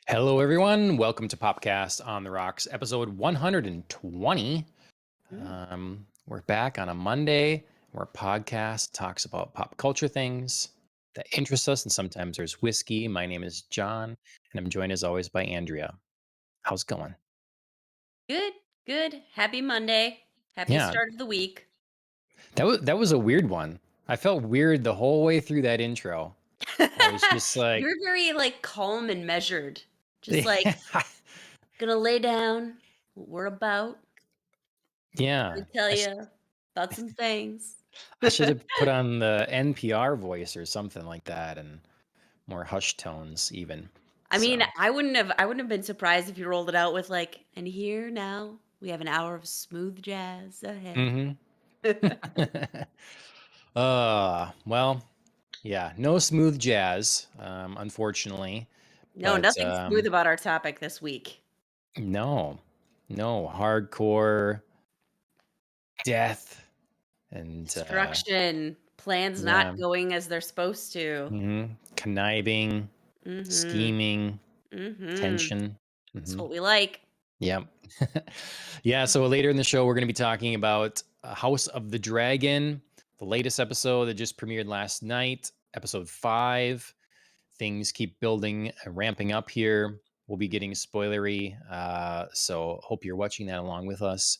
Hello, everyone. Welcome to Popcast on the Rocks, episode 120. We're back on a Monday where podcast talks about pop culture things that interest us, and sometimes there's whiskey. My name is John, and I'm joined as always by Andrea. How's it going? Good, good. Happy Monday. Happy Yeah, start of the week. that was a weird one. I felt weird the whole way through that intro. I was just like, You're very calm and measured. Just gonna lay down what we're about. yeah. Gonna tell you about some things. I should have put on the NPR voice or something like that, and more hushed tones even. I mean, So I wouldn't have been surprised if you rolled it out with and here now we have an hour of smooth jazz ahead. hmm well, yeah, no smooth jazz, unfortunately. No, But nothing smooth about our topic this week. no, no hardcore death and Destruction, plans not yeah, going as they're supposed to. conniving, Mhm. scheming, Mhm. tension. That's hmm what we like. Yep. Yeah, so later in the show, we're going to be talking about House of the Dragon, the latest episode that just premiered last night, episode 5. Things keep building and ramping up here. We'll be getting spoilery, so hope you're watching that along with us.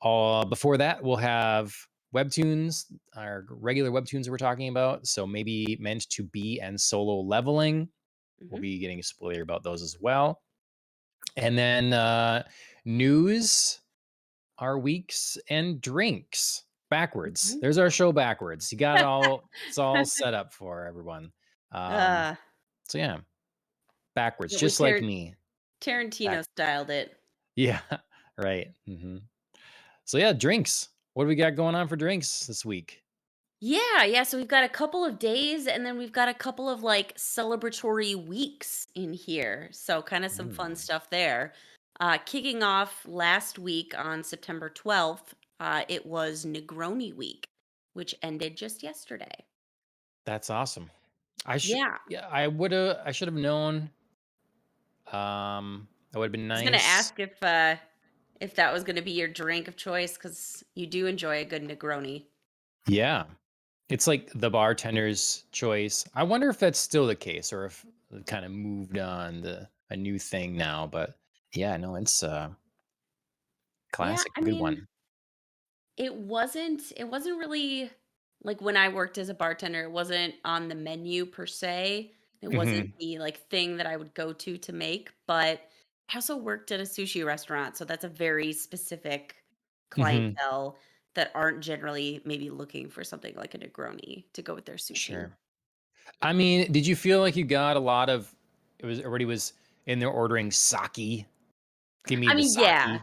Before that, we'll have webtoons, our regular webtoons that we're talking about. So maybe meant to be and solo leveling. We'll Mhm. be getting a spoiler about those as well. And then news, our weeks, and drinks backwards. Mhm. There's our show backwards. You got it all. It's all set up for everyone. Um, Uh, so yeah, backwards, yeah, we just like me. Back. Tarantino styled it. Yeah. Right. So yeah, drinks. What do we got going on for drinks this week? Yeah, yeah, so we've got a couple of days and then we've got a couple of celebratory weeks in here. So kind of some fun Mm, stuff there. Kicking off last week on September 12th, it was Negroni week, which ended just yesterday. that's awesome. I should. Yeah. Yeah, I would have. I should have known. That would have been I was going to nice. ask if that was going to be your drink of choice cuz you do enjoy a good Negroni. Yeah. It's like the bartender's choice. I wonder if that's still the case or if it kind of moved on to a new thing now. But yeah, no, it's Yeah, classic, I good mean, one. it wasn't really like when I worked as a bartender, it wasn't on the menu per se. It wasn't hmm the thing that I would go to make, but I also worked at a sushi restaurant, so that's a very specific hmm clientele that aren't generally maybe looking for something like a Negroni to go with their sushi. Sure. I mean, did you feel like you got a lot of? It was everybody was in there ordering sake. Give me I the mean, yeah. sake.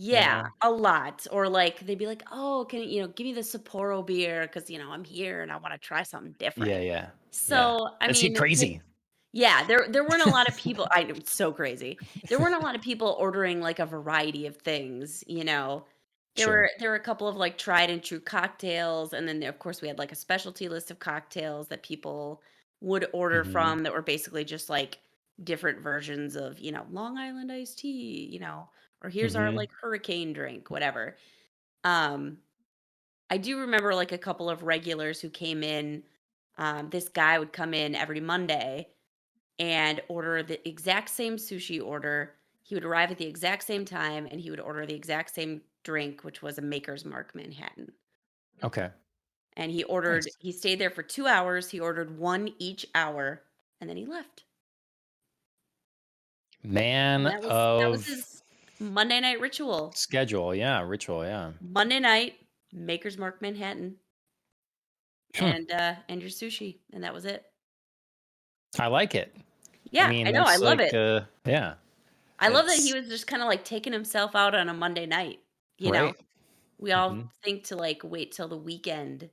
You Yeah, know. a lot. Or they'd be like, "Oh, give me the Sapporo beer because I'm here and I wanna try something Yeah, different." yeah, yeah. So, I Let's get mean, crazy. yeah, there weren't a lot of people. I know, it's so crazy. There weren't a lot of people ordering, a variety of things, you know? Sure. There were a couple of, tried and true cocktails, and then, of course, we had, a specialty list of cocktails that people would order hmm from that were basically just, different versions of, Long Island iced tea, or here's our, hmm hurricane drink, whatever. Um, I do remember, a couple of regulars who came in. This guy would come in every Monday and order the exact same sushi order. He would arrive at the exact same time and he would order the exact same drink, which was a Maker's Mark Manhattan. Okay. And Nice. he stayed there for 2 hours. He ordered one each hour and then he left. Man And that was of his Monday night ritual. schedule. Yeah, ritual. Yeah. Monday night, Maker's Mark Manhattan Hmm. and your sushi. And that was it. I like it. I Yeah, mean, I know. I that's love like, it. yeah, I love that he it's was just kind of taking himself out on a Monday night, you know? right. We hmm all think to, wait till the weekend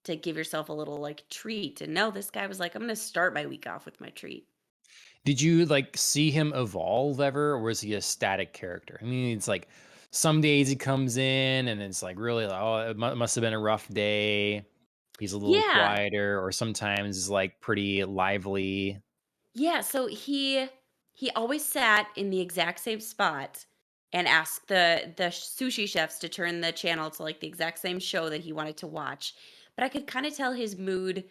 to give yourself a little, treat, and no, this guy was like, "I'm gonna start my week off with my treat." Did you like see him evolve ever, or was he a static character? I mean, it's like some days he comes in and it's like really, like, oh, it must have been a rough day. He's a little Yeah. quieter, or sometimes is like pretty lively. Yeah, so he he always sat in the exact same spot and asked the sushi chefs to turn the channel to, like, the exact same show that he wanted to watch, but I could kinda tell his mood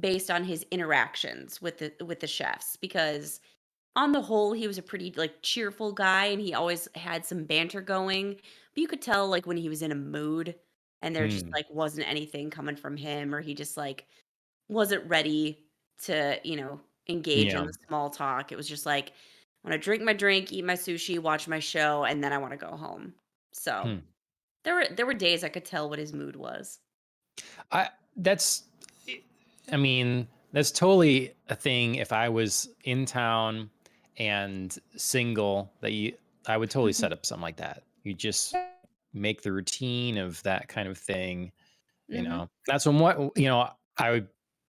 based on his interactions with the chefs, because on the whole, he was a pretty, like, cheerful guy, and he always had some banter going, but you could tell, like, when he was in a mood and there just, Mm, like, wasn't anything coming from him, or he just, like, wasn't ready to, engage in yeah. the small talk. It was just like, "I wanna drink my drink, eat my sushi, watch my show, and then I wanna go home." So, Hmm. there were days I could tell what his mood was. I that's I mean, that's totally a thing if I was in town and single that you I would totally Mhm. set up something like that. You just make the routine of that kind of thing, you Mhm. know. That's when what you know, I would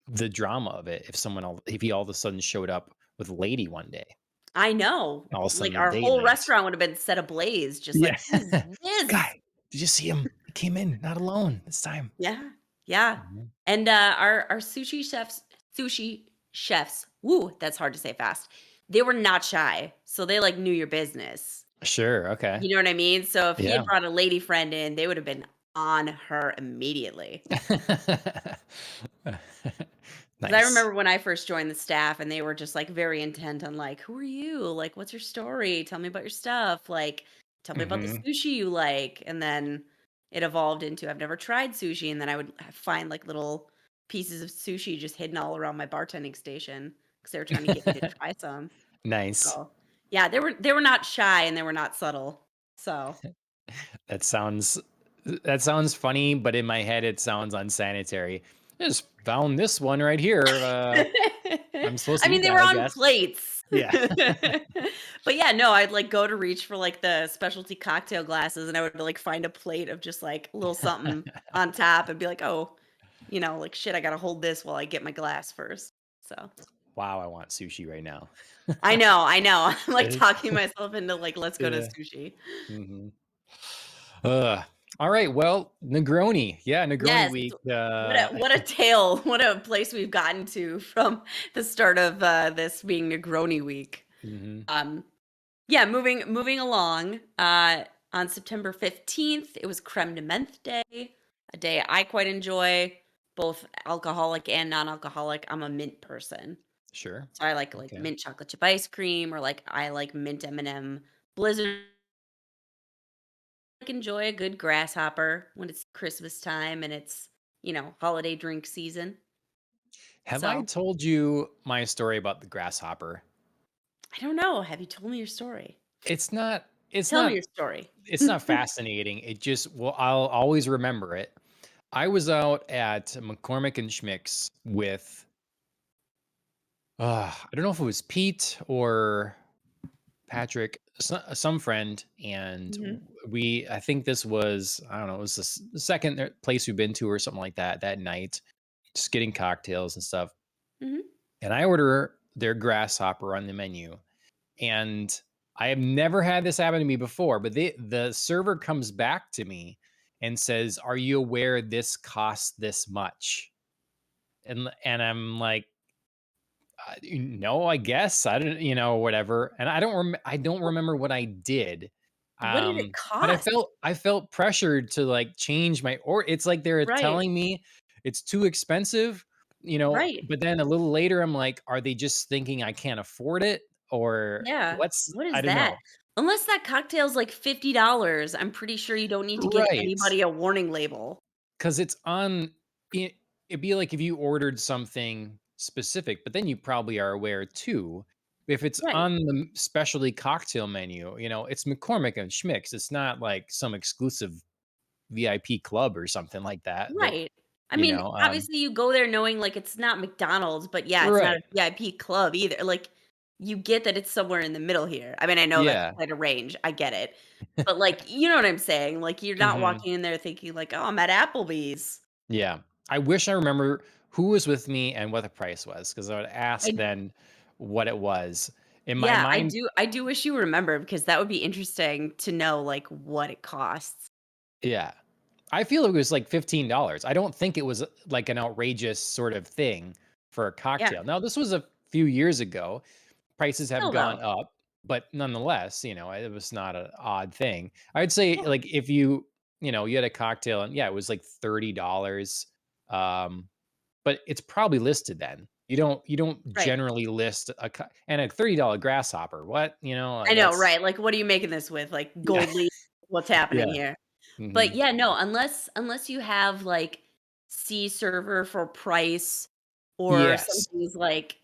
the drama of it if he all of a sudden showed up with a lady one day, I know. all of a Like, sudden a our date whole night. restaurant would have been set ablaze, just like, Yeah. "Who is this?" Guy, did you see him? He came in not alone this time. Yeah, yeah, Mhm. and, our sushi chefs, woo, that's hard to say fast. They were not shy, so they, like, knew your business. Sure, okay. You know what I mean? So if he had Yeah. brought a lady friend in, they would have been on her immediately. 'Cause I Nice. remember when I first joined the staff and they were just, like, very intent on, like, "Who are you? Like, what's your story? Tell me about your stuff. Like, tell me about the Mhm. sushi you like." And then it evolved into, "I've never tried sushi," and then I would find, like, little pieces of sushi just hidden all around my bartending station because they were trying to get me to try some. Nice. So, yeah, they were not shy and they were not subtle. So That sounds that sounds funny, but in my head, it sounds unsanitary. Just found this one right here. I'm supposed I to mean, eat they that, were I on guess. plates. Yeah. But yeah, no, I'd like go to reach for like the specialty cocktail glasses and I would like find a plate of just like a little something on top and be like, "Oh, like shit, I got to hold this while I get my glass first." So, Wow, I want sushi right now. I know, I know. I'm like It's talking myself into like, "Let's go to yeah. sushi." Mhm. Ugh. All right, well, Negroni. Yeah, Negroni Yes. week. What a tale. What a place we've gotten to from the start of this being Negroni week. Mhm. Um Yeah, moving along, on September 15th, it was Creme de Menthe Day, a day I quite enjoy, both alcoholic and non-alcoholic. I'm a mint person. Sure. So I like Okay. mint chocolate chip ice cream, or like I like mint M&M Blizzard. Like enjoy a good grasshopper when it's Christmas time and it's, holiday drink season. Have I So, told you my story about the grasshopper? I don't know, have you told me your story? It's not it's Tell me not your story. it's not fascinating. It just well, I'll always remember it. I was out at McCormick and Schmick's with I don't know if it was Pete or Patrick, some friend, and Mhm, we I think this was I don't know, it was the second place we've been to or something like that night, just getting cocktails and stuff. mhm. And I order their grasshopper on the menu. And I have never had this happen to me before, but the server comes back to me and says, "Are you aware this costs this much?" And I'm like, no, I guess I don't, whatever." And I don't remember what I did. What did it But cost? I felt pressured to like change my or it's like they're Right, telling me it's too expensive, right. but then a little later I'm like, are they just thinking I can't afford it or Yeah. what's What I is don't that? know. Unless that cocktail's like $50, I'm pretty sure you don't need to give Right. anybody a warning label. 'Cause it's on it'd be like if you ordered something specific, but then you probably are aware too, if it's Right, on the specialty cocktail menu, it's McCormick and Schmick's, it's not like some exclusive VIP club or something like that right. I you mean, know, obviously, you go there knowing, like, it's not McDonald's, but yeah, it's not a right. VIP club either, like, you get that it's somewhere in the middle here. I mean, I know that's Yeah. quite a range, I get it. But, like, you know what I'm saying? Like, you're not Mhm. walking in there thinking like, "Oh, I'm at Applebee's." Yeah. I wish I remember who was with me and what the price was, because I would ask I then what it was. In my Yeah, I mind do I do wish you remember because that would be interesting to know, like, what it costs. yeah. I feel it was like $15. I don't think it was like an outrageous sort of thing for a Yeah. cocktail. Now, this was a few years ago, prices have Still though. gone up, but nonetheless, it was not an odd thing. I'd say, like, if you had a cocktail and, yeah, it was like $30, um, but it's probably listed then. You don't Right. generally list and a $30 grasshopper. What? I know, That's right, like, what are you making this with? Like, yeah. gold leaf? What's happening Yeah. here? But, Mhm. yeah, no, unless you have, like, sea server for price or Yes. something's, like,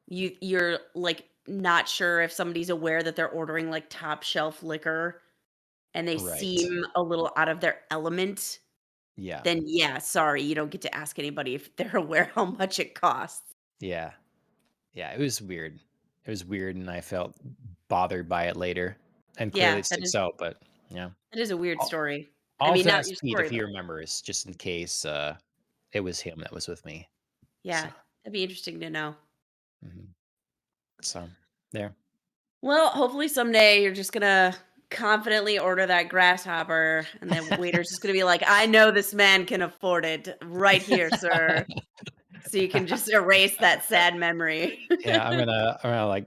you're, like, not sure if somebody's aware that they're ordering, like, top shelf liquor and they Right. seem a little out of their element, Yeah. then, yeah, sorry, you don't get to ask anybody if they're aware how much it costs. Yeah. Yeah, it was weird. It was weird, and I felt bothered by it later, and clearly Yeah, it sticks out, but yeah. that is a weird I'll story. I I'll mean, not ask your Pete if story, he but remembers just in case, it was him that was with me. So, yeah, that'd be interesting to know. mhm. So, there. Well, hopefully someday you're just gonna confidently order that grasshopper, and the waiter's just gonna be like, "I know this man can afford it. Right here, sir." So you can just erase that sad memory. Yeah, I'm gonna, like,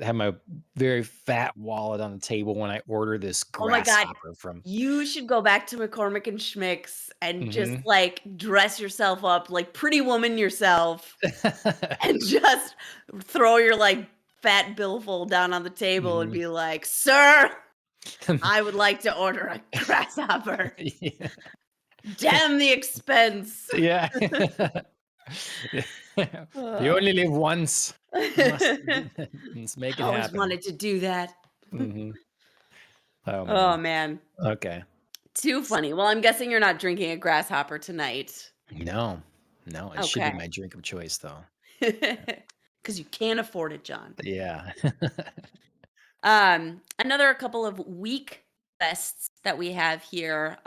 have my very fat wallet on the table when I order this Oh my god. grasshopper from You should go back to McCormick and Schmick's and just, Mhm. like, dress yourself up like Pretty Woman yourself and just throw your, like, fat billfold down on the table and Mhm. be like, "Sir, I would like to order a grasshopper." Yeah. Damn the expense. Yeah. You Ugh. only live once. You must let's make I it always happen. wanted to do that. Mhm. Oh, Oh, man. man. Okay. Too funny. Well, I'm guessing you're not drinking a grasshopper tonight. No. No, it should be Okay. my drink of choice, though. Because you can't afford it, John. Yeah. Another couple of week fests that we have here.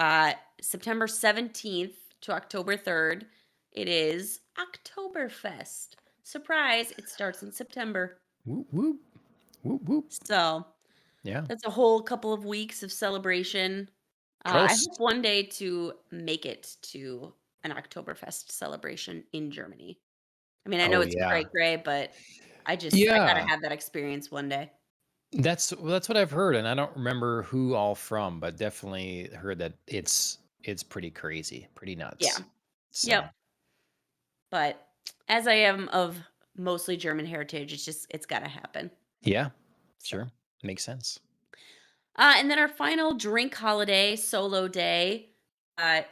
September 17th to October 3rd. It is Oktoberfest. Surprise, it starts in September. Whoop, whoop. Whoop, whoop. So Yeah. that's a whole couple of weeks of celebration. I hope Prost. one day to make it to an Oktoberfest celebration in Germany. I mean, I know Oh, it's yeah. cray-cray, but I gotta Yeah. have that experience one day. That's what I've heard, and I don't remember who all from, but definitely heard that it's pretty crazy, pretty Yeah. nuts. Yep. So, But as I am of mostly German heritage, it's gotta happen. yeah, So, sure. Makes sense. and then our final drink holiday, solo day,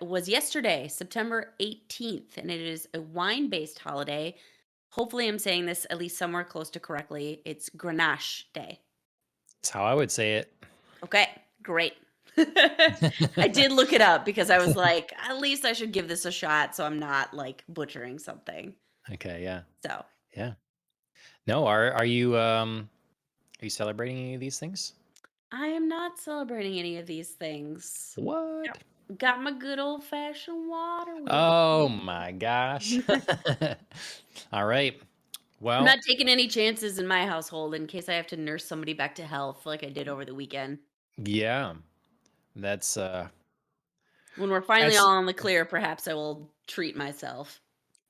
was yesterday, September 18th, and it is a wine-based holiday. Hopefully, I'm saying this at least somewhere close to correctly. It's Grenache Day. That's how I would say it. Okay, great. I did look it up because I was like, at least I should give this a shot so I'm not like butchering something. Okay, yeah. So Yeah. No, are you celebrating any of these things? I am not celebrating any of these things. What? Got my good old fashioned water with Oh me. my gosh. All right. I'm not Well, taking any chances in my household in case I have to nurse somebody back to health like I did over the weekend. yeah. That's When we're finally that's all on the clear, perhaps I will treat myself.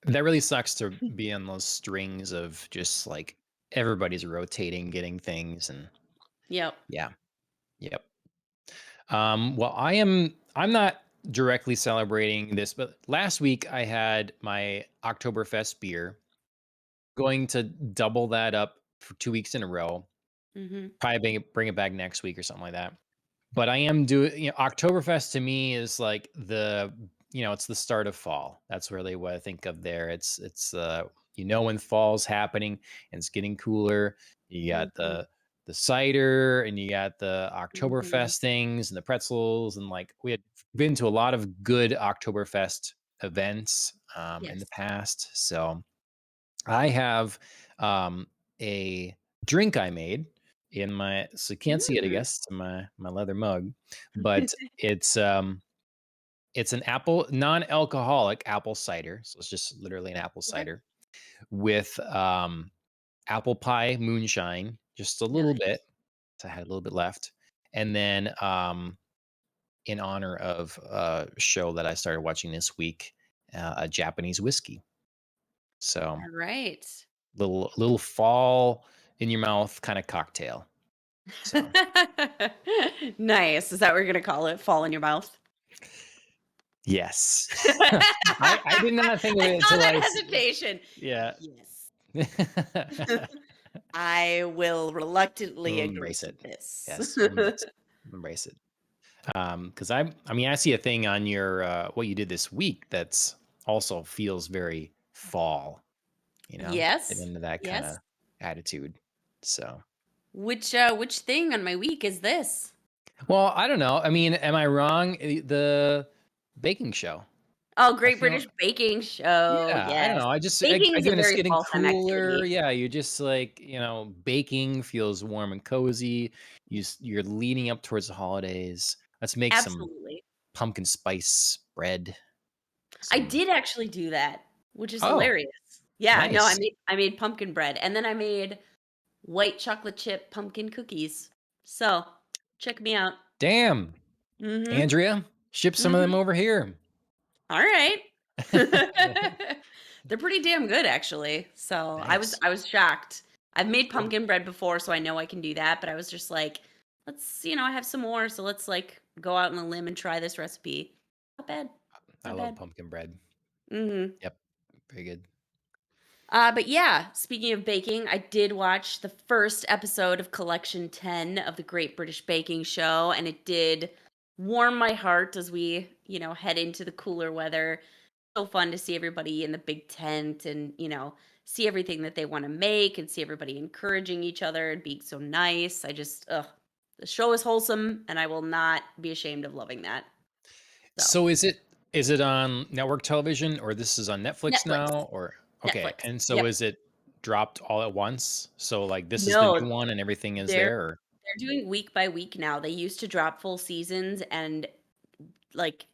that really sucks to be on those strings of just like everybody's rotating, getting things and Yep. yeah. Yep. Well, I'm not directly celebrating this, but last week I had my Oktoberfest beer. Going to double that up for 2 weeks in a row. Mhm. Probably bring it back next week or something like that. But I am doing Oktoberfest to me is like it's the start of fall. That's really what I think of there. It's when fall's happening and it's getting cooler. You got Mhm. the cider and you got the Mhm. Oktoberfest things and the pretzels and like we had been to a lot of good Oktoberfest events in the Yes. past. So I have a drink I made in my so you can't see it, I Mm. guess, in my leather mug, but it's an apple non-alcoholic apple cider. So it's just literally an apple Okay. cider with apple pie moonshine, just a little Nice. bit. So I had a little bit left. And then in honor of a show that I started watching this week, a Japanese whiskey. So All right. little fall. in your mouth kind of cocktail. So, Nice. Is that what you're gonna call it? Fall in your mouth? yes. I did not think of I it saw until that hesitation. yeah. Yes. I will reluctantly We'll agree embrace to it. this. Yes, we'll embrace it. Embrace it. Because I mean, I see a thing on your what you did this week that's also feels very fall, get Yes. into that kind of Yes. attitude. So, Which thing on my week is this? well, I don't know. I mean, am I wrong? The baking show. Oh, I Great feel British Baking Show. yeah, I don't Yes. know. I just Baking is a again, it's very getting fall-time cooler. activity. Yeah, you're just like, baking feels warm and cozy. You're leading up towards the holidays. Let's make some Absolutely. pumpkin spice bread. I Some did actually do that, which is oh, hilarious. Yeah, no, I nice. made I made pumpkin bread, and then I made white chocolate chip pumpkin cookies. So, check me out. Damn, Mhm. Andrea, ship some of them Mhm. over here. Alright. They're pretty damn good, actually. So, I was Nice. I was shocked. I've made Good. pumpkin bread before, so I know I can do that, but I was just like, I have some more, so let's, like, go out on a limb and try this recipe. Not bad. I Not love bad. pumpkin bread. Mhm. Yep, very good. But yeah, speaking of baking, I did watch the first episode of Collection 10 of the Great British Baking Show, and it did warm my heart as we head into the cooler weather. So fun to see everybody in the big tent and see everything that they want to make and see everybody encouraging each other and being so nice. The show is wholesome, and I will not be ashamed of loving that. So, So is it on network television or this is on Netflix Netflix. now or okay, Netflix. and so Yep. is it dropped all at once? So like this is the No, new one and everything is they're there or they're doing week by week now. They used to drop full seasons, and like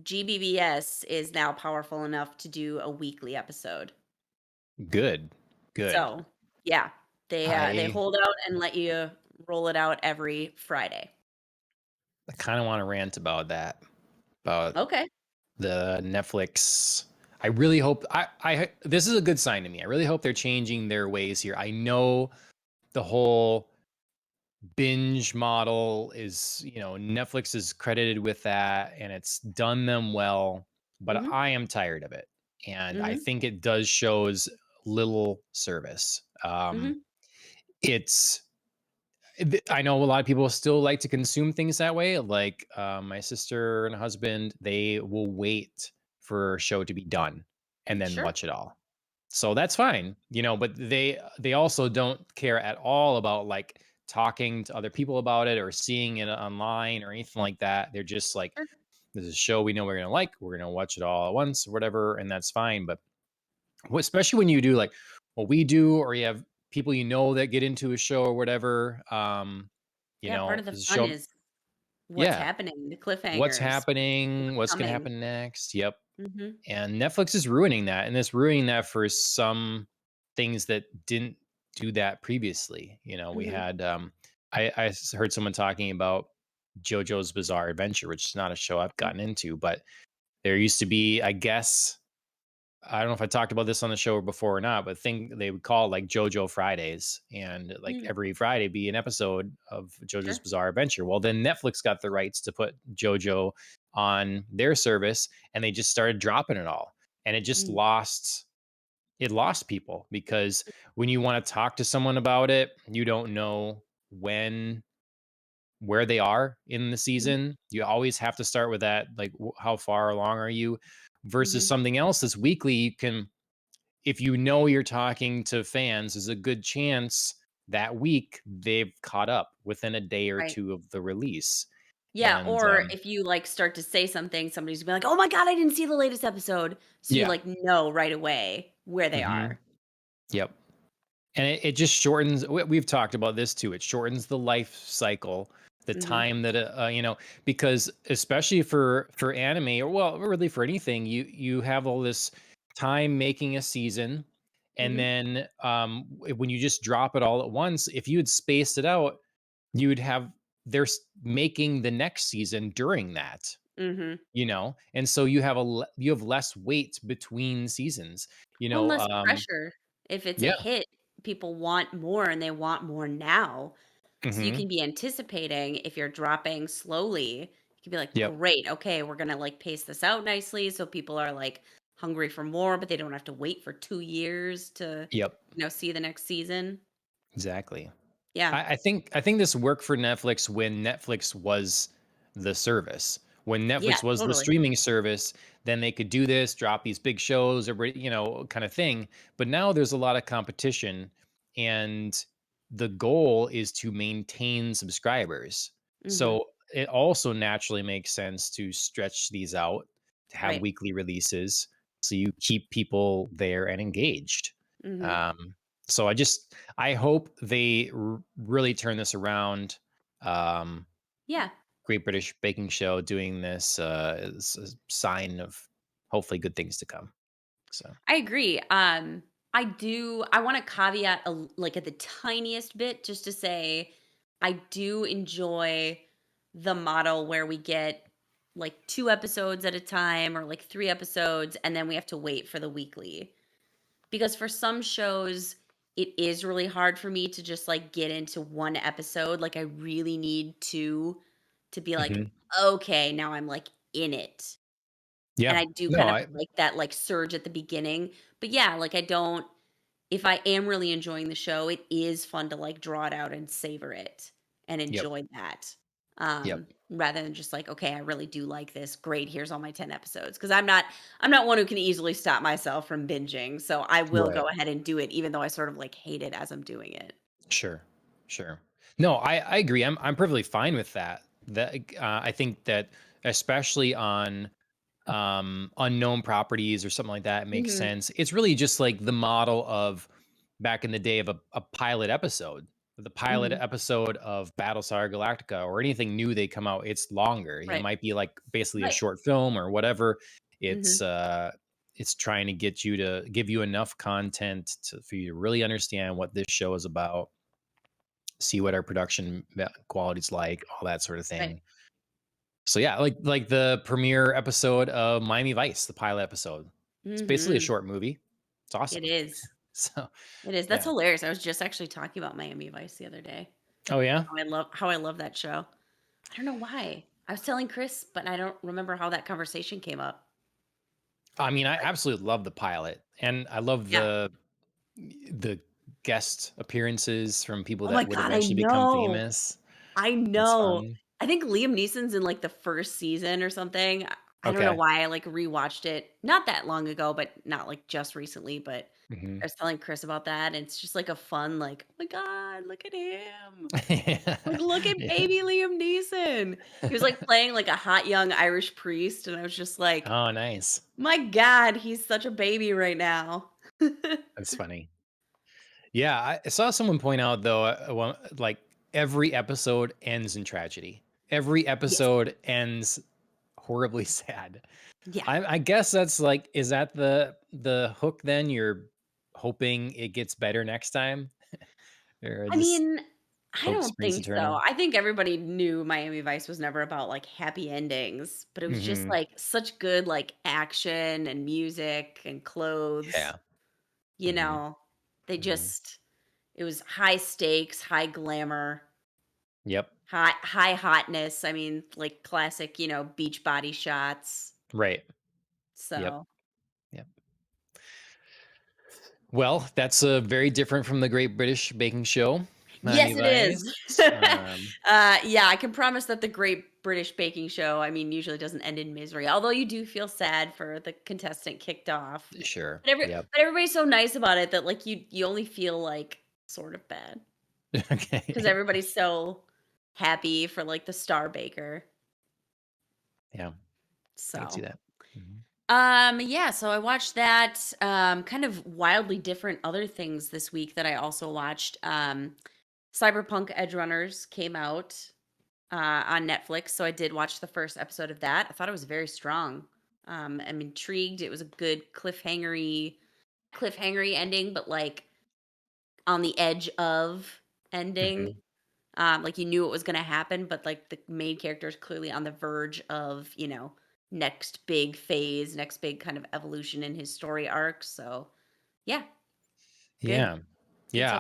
GBBS is now powerful enough to do a weekly episode. good. Good. So, yeah, they I hold out and let you roll it out every Friday. I kind of want to rant about that. About Okay. the Netflix. I really hope I this is a good sign to me. I really hope they're changing their ways here. I know the whole binge model is, Netflix is credited with that and it's done them well, but Mhm. I am tired of it. And I Mhm. think it does shows little service. Mhm. It's I know a lot of people still like to consume things that way. Like my sister and husband, they will wait for a show to be done and then Sure. watch it all. So that's fine, but they also don't care at all about like talking to other people about it or seeing it online or anything like that. They're just like, Sure. this is a show we know we're gonna like. We're gonna watch it all at once or whatever, and that's fine. But especially when you do like what we do, or you have people that get into a show or whatever. Yeah, part of the Is a fun show, is what's yeah, happening, the what's cliffhangers, happening, what's what's gonna coming. happen next. Yep. Mhm. And Netflix is ruining that, and it's ruining that for some things that didn't do that previously. We Mhm. had heard someone talking about JoJo's Bizarre Adventure, which is not a show I've Mhm. gotten into, but there used to be, I guess, I don't know if I talked about this on the show before or not, but think they would call it like JoJo Fridays, and like Mm. every Friday be an episode of JoJo's Sure. Bizarre Adventure. Well, then Netflix got the rights to put JoJo on their service, and they just started dropping it all, and Mm. it lost people because when you want to talk to someone about it, you don't know where they are in the Mhm. season. You always have to start with that, like how far along are you, versus Mhm. something else that's weekly. You can, if you're talking to fans, there's a good chance that week they've caught up within a day or Right. two of the release. Yeah, And or if you, like, start to say something, somebody's gonna be like, "Oh my god, I didn't see the latest episode." So you, yeah, like, know right away where they hmm are. yep. And it just shortens. We've talked about this too. It shortens the life cycle, the Mhm, time that because especially for anime or well, really for anything, you have all this time making a season, and mhm, then when you just drop it all at once, if you had spaced it out, you would have making the next season during that. mhm. And so you have less wait between seasons. Well, and less pressure if it's a Yeah, hit people want more and they want more now. So you Mhm. can be anticipating if you're dropping slowly, you can be like, Yep. "Great, okay, we're gonna, like, pace this out nicely so people are, like, hungry for more, but they don't have to wait for 2 years to, Yep. see the next season." Exactly. Yeah. I think this worked for Netflix when Netflix was the service. When Yeah, Netflix was the totally. streaming service, then they could do this, drop these big shows, kind of thing. But now there's a lot of competition, and the goal is to maintain subscribers. Mhm. So it also naturally makes sense to stretch these out, to have Right. weekly releases, so you keep people there and engaged. Mhm. Um, so I hope they really turn this around. Um, Yeah. Great British Baking Show doing this is a sign of hopefully good things to come. So, I agree. I wanna caveat like, at the tiniest bit just to say, I do enjoy the model where we get, like, 2 episodes at a time or, like, 3 episodes, and then we have to wait for the weekly. Because for some shows, it is really hard for me to just, like, get into 1 episode, like, I really need to be like, mhm. "Okay, now I'm, like, in it." And Yeah, I do no, kind of I like that, like, surge at the beginning, but yeah, like, I don't if I am really enjoying the show, it is fun to, like, draw it out and savor it and yep, enjoy that, yep, rather than just like, "Okay, I really do like this. Great, here's all my 10 episodes." Because 'cause I'm not one who can easily stop myself from binging, so I will right. go ahead and do it even though I sort of, like, hate it as I'm doing it. Sure, sure. No, I agree. I'm perfectly fine with that. I think that especially on unknown properties or something like that, it makes Mhm. sense. It's really just like the model of back in the day of a pilot episode. The pilot Mhm. episode of Battlestar Galactica or anything new they come out, it's longer. It Right. might be like basically a Right. short film or whatever. Mhm. It's trying to get you to give you enough content for you to really understand what this show is about, see what our production quality's like, all that sort of Right. thing. So yeah, like the premiere episode of Miami Vice, the pilot episode. It's basically a Mhm. short movie. It's It awesome. is. So It is. That's yeah. hilarious. I was just actually talking about Miami Vice the other day. Oh yeah. How I love that show. I don't know why. I was telling Chris, but I don't remember how that conversation came up. I mean, I Like, absolutely love the pilot, and I love yeah. the guest appearances from people Oh my that would god, I eventually become know. famous. I That's know. fun. I think Liam Neeson's in, like, the 1st season or something. I don't know Okay. why I, like, rewatched it not that long ago, but not, like, just recently, but Hmm. I was telling Chris about that, and it's just, like, a fun, like, "Oh my god, look at him. Like, look at Yeah. baby Liam Neeson." He was, like, playing, like, a hot young Irish priest, and I was just like, Oh, nice. "My god, he's such a baby right now." That's funny. Yeah, I saw someone point out though, like every episode ends in tragedy. Every Yes. episode ends horribly sad. Yeah. I guess that's like, is that the hook? Then you're hoping it gets better next time, or I just mean, I hope don't springs think so. eternal. I think everybody knew Miami Vice was never about, like, happy endings, but it was just, Hmm. like, such good, like, action and music and clothes, Yeah. you Hmm. know? They Hmm. just it was high stakes, high glamour, Yep. high hotness. I mean, like, classic, beach body shots. Right. Yep. So Yep. Well, that's very different from the Great British Baking Show, Miami yes, it is. Vice. Yeah, I can promise that the Great British Baking Show, I mean, usually doesn't end in misery, although you do feel sad for the contestant kicked off. Sure. But Yep. everybody's so nice about it that, like, you only feel, like, sort of bad because Okay. everybody's so happy for, like, the star baker. Yeah. I can see So, that. Mhm. yeah, so I watched that, kind of wildly different other things this week that I also watched. Cyberpunk Edgerunners came out on Netflix, so I did watch the first episode of that. I thought it was very strong. I'm intrigued. It was a good cliffhangery ending, but like on the edge of ending. Mhm. Like you knew what was going to happen, but like the main character is clearly on the verge of next big phase, next big kind of evolution in his story arc. So yeah, good. Yeah. It's Yeah,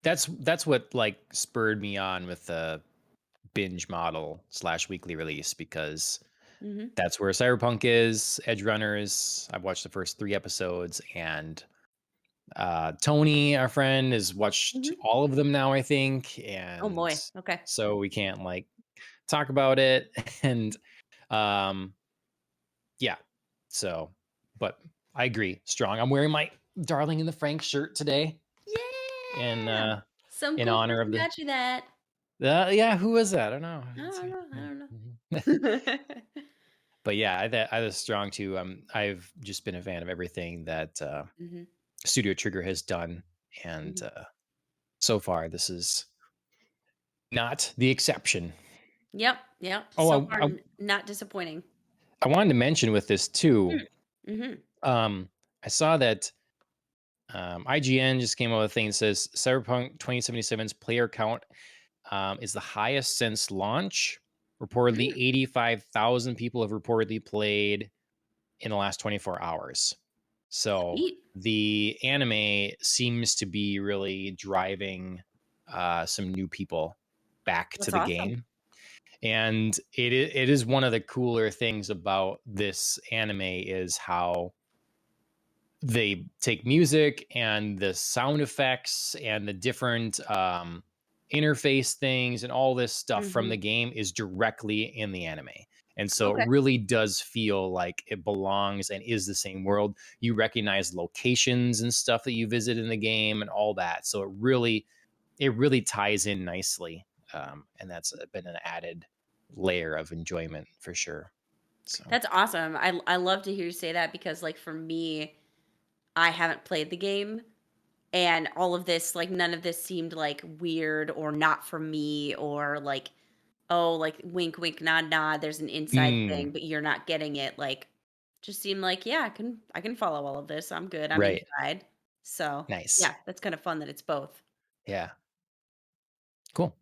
so fun. that's what like spurred me on with the binge model slash weekly release because Mhm. that's where Cyberpunk is, Edgerunners. I've watched the first 3 episodes, and Tony, our friend, has watched Mhm. all of them now, I think, Oh and boy. Okay. so we can't like talk about it. And um, yeah, so but I agree, strong. I'm wearing my Darling in the Frank shirt today in Yeah. Some in cool honor of person the got you that. yeah, who was that? I don't know. I don't know. I don't Mhm. know. But yeah, I was strong too. I've just been a fan of everything that Mhm. Studio Trigger has done, and Mhm. so far this is not the exception. Yep. Yep. Oh, So far, not disappointing. I wanted to mention with this too. Mm. Mhm. Um, I saw that IGN just came out with a thing that says Cyberpunk 2077's player count is the highest since launch. Reportedly, Mm. 85,000 people have reportedly played in the last 24 hours. So Sweet. the anime seems to be really driving some new people back to That's the awesome. game. And it is one of the cooler things about this anime is how they take music and the sound effects and the different interface things and all this stuff from Mhm. the game is directly in the anime. And so it Okay. really does feel like it belongs and is the same world. You recognize locations and stuff that you visit in the game and all that. So it really ties in nicely. And that's been an added layer of enjoyment for sure. So, That's awesome. I love to hear you say that because, like, for me, I haven't played the game, and all of this, like, none of this seemed like weird or not for me or like, oh, like wink, wink, nod, nod. There's an inside mm, thing, but you're not getting it. Like, just seemed like, yeah, I can follow all of this. I'm good. I'm right. inside. So Nice. yeah, that's kind of fun that it's both. Yeah. Cool.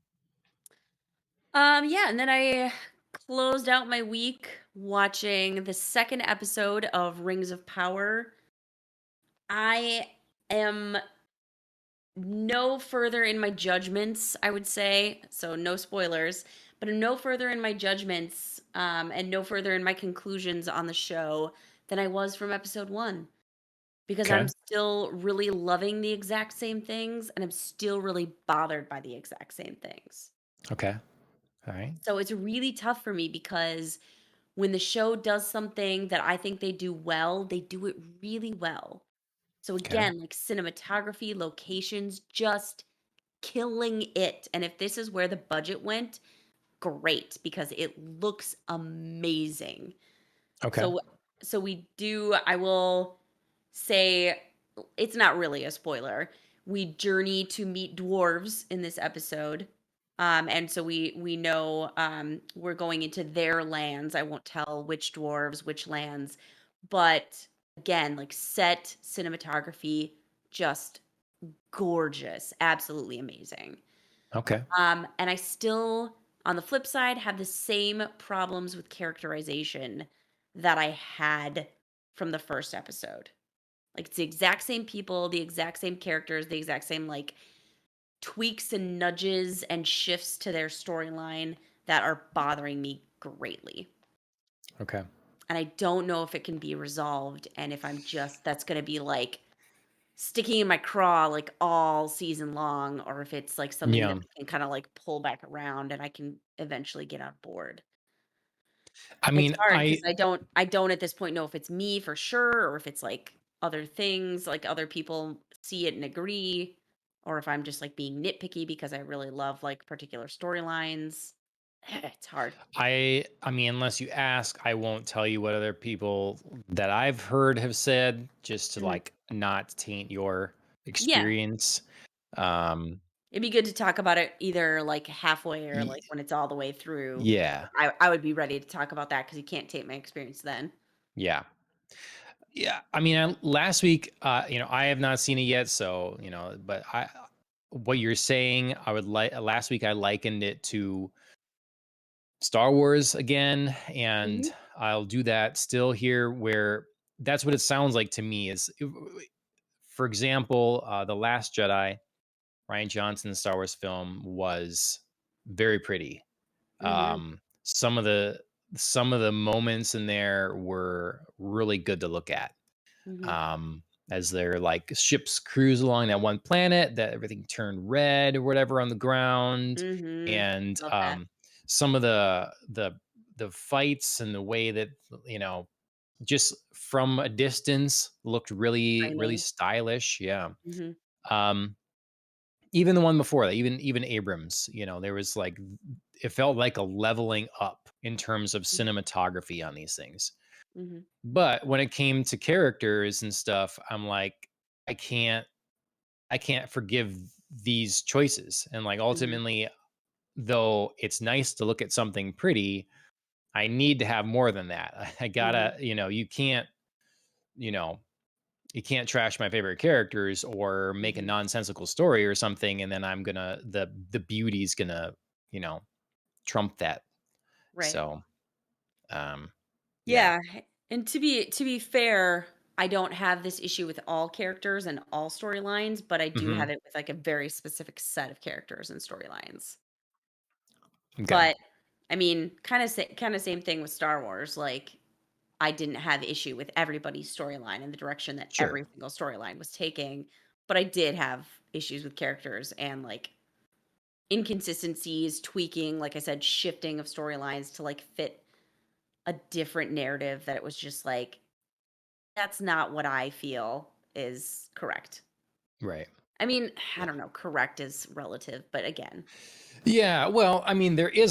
Yeah, and then I closed out my week watching the second episode of Rings of Power. I am no further in my judgments, I would say. So no spoilers, but I'm no further in my judgments, and no further in my conclusions on the show than I was from episode one. Because I'm Okay. still really loving the exact same things, and I'm still really bothered by the exact same things. Okay. All right. So it's really tough for me because when the show does something that I think they do well, they do it really well. So Okay. again, like cinematography, locations, just killing it. And if this is where the budget went, great because it looks amazing. Okay. So I will say it's not really a spoiler. We journey to meet dwarves in this episode. And so we know we're going into their lands. I won't tell which dwarves, which lands, but again, like set cinematography, just gorgeous, absolutely amazing. Okay. And I still, on the flip side, have the same problems with characterization that I had from the first episode. Like it's the exact same people, the exact same characters, the exact same like tweaks and nudges and shifts to their storyline that are bothering me greatly. Okay. And I don't know if it can be resolved and if I'm just that's going to be like sticking in my craw like all season long or if it's like something that Yeah. we can kind of like pull back around and I can eventually get on board. I It's mean, hard because I don't at this point know if it's me for sure or if it's like other things, like other people see it and agree, or if I'm just like being nitpicky because I really love like particular storylines. It's hard. I mean, unless you ask, I won't tell you what other people that I've heard have said, just to Mhm. like not taint your Yeah. experience. Um, It'd be good to talk about it either like halfway or y- like when it's all the way through. yeah, I would be ready to talk about that because you can't take my experience then. yeah, yeah. I mean, last week, I have not seen it yet, so but what you're saying, I would like. Last week, I likened it to Star Wars again, and Mhm. I'll do that still here where that's what it sounds like to me is for example, The Last Jedi. Ryan Johnson's Star Wars film was very pretty. Mhm. Some of the moments in there were really good to look at. Mhm. Um, as their like ships cruise along that one planet, that everything turned red or whatever on the ground, Mhm. and Love that. some of the fights and the way that you know just from a distance looked really Framing. stylish. Yeah. Mhm. Um, even the one before that, even Abrams, there was like it felt like a leveling up in terms of Mhm. cinematography on these things. Mhm. But when it came to characters and stuff, I'm like, I can't I can't forgive these choices. And like Mhm. ultimately, though it's nice to look at something pretty, I need to have more than that. I Mhm. gotta, you know, you can't trash my favorite characters or make a Mhm. nonsensical story or something, and then the beauty's gonna, you know, trump that. Right. So um yeah. Yeah, and to be fair, I don't have this issue with all characters and all storylines, but I do have Hmm. it with, like, a very specific set of characters and storylines. Okay. But, I mean, kinda same thing with Star Wars, like, I didn't have issue with everybody's storyline and the direction that Sure. every single storyline was taking, but I did have issues with characters and, like, inconsistencies, tweaking, like I said, shifting of storylines to, like, fit a different narrative that it was just like, "That's not what I feel is correct." Right. I mean, I Yeah. don't know, correct is relative, but again. Yeah, well, I mean, there's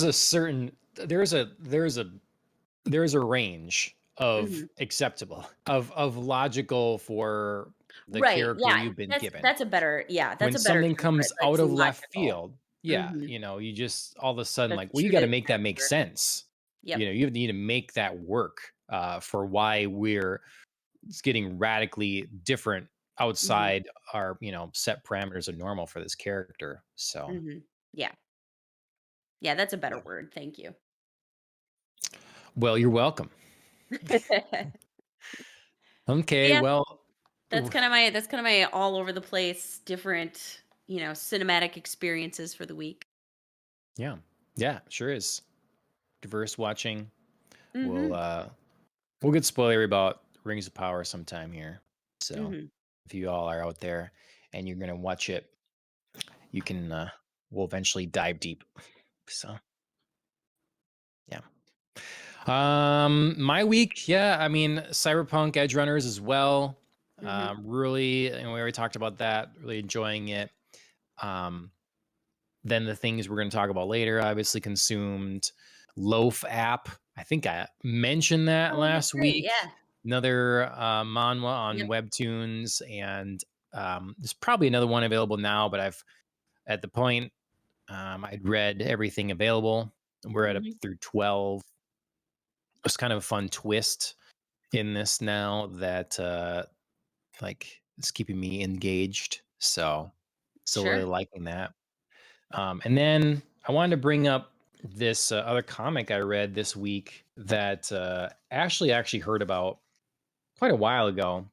a range of Mhm. acceptable, of logical for the Right, character yeah, you've been that's given. that's a better yeah, that's When a better something term for it, comes like, out it's of left logical. field, yeah, Mhm. you just all of a sudden That's like, well, you true got to to the make that make character. sense. Yep. You need to make that work for why we're getting radically different Mhm, outside our set parameters of normal for this character. So mhm. Yeah. Yeah, that's a better yeah. word, thank you. Well, you're welcome. Okay, Yeah, well, that's kinda my all over the place, different, cinematic experiences for the week. yeah. Yeah, sure is. Diverse watching. We'll Mhm, uh we'll get spoilery about Rings of Power sometime here. So mhm. if you all are out there and you're gonna watch it, you can we'll eventually dive deep. So yeah. My week, yeah, I mean Cyberpunk Edgerunners as well. Mhm. Really, and we already talked about that, really enjoying it. Um Then the things we're going to talk about later, obviously consumed Loaf app. I think I mentioned that Oh, that's last great, week. yeah. Another manhwa on Yep. WEBTOONs, and there's probably another one available now. But I've at the point I'd read everything available. We're at up Mhm. through 12. It's kind of a fun twist in this now that like it's keeping me engaged. So still really Sure. liking that. And then I wanted to bring up this other comic I read this week that Ashley actually heard about quite a while ago.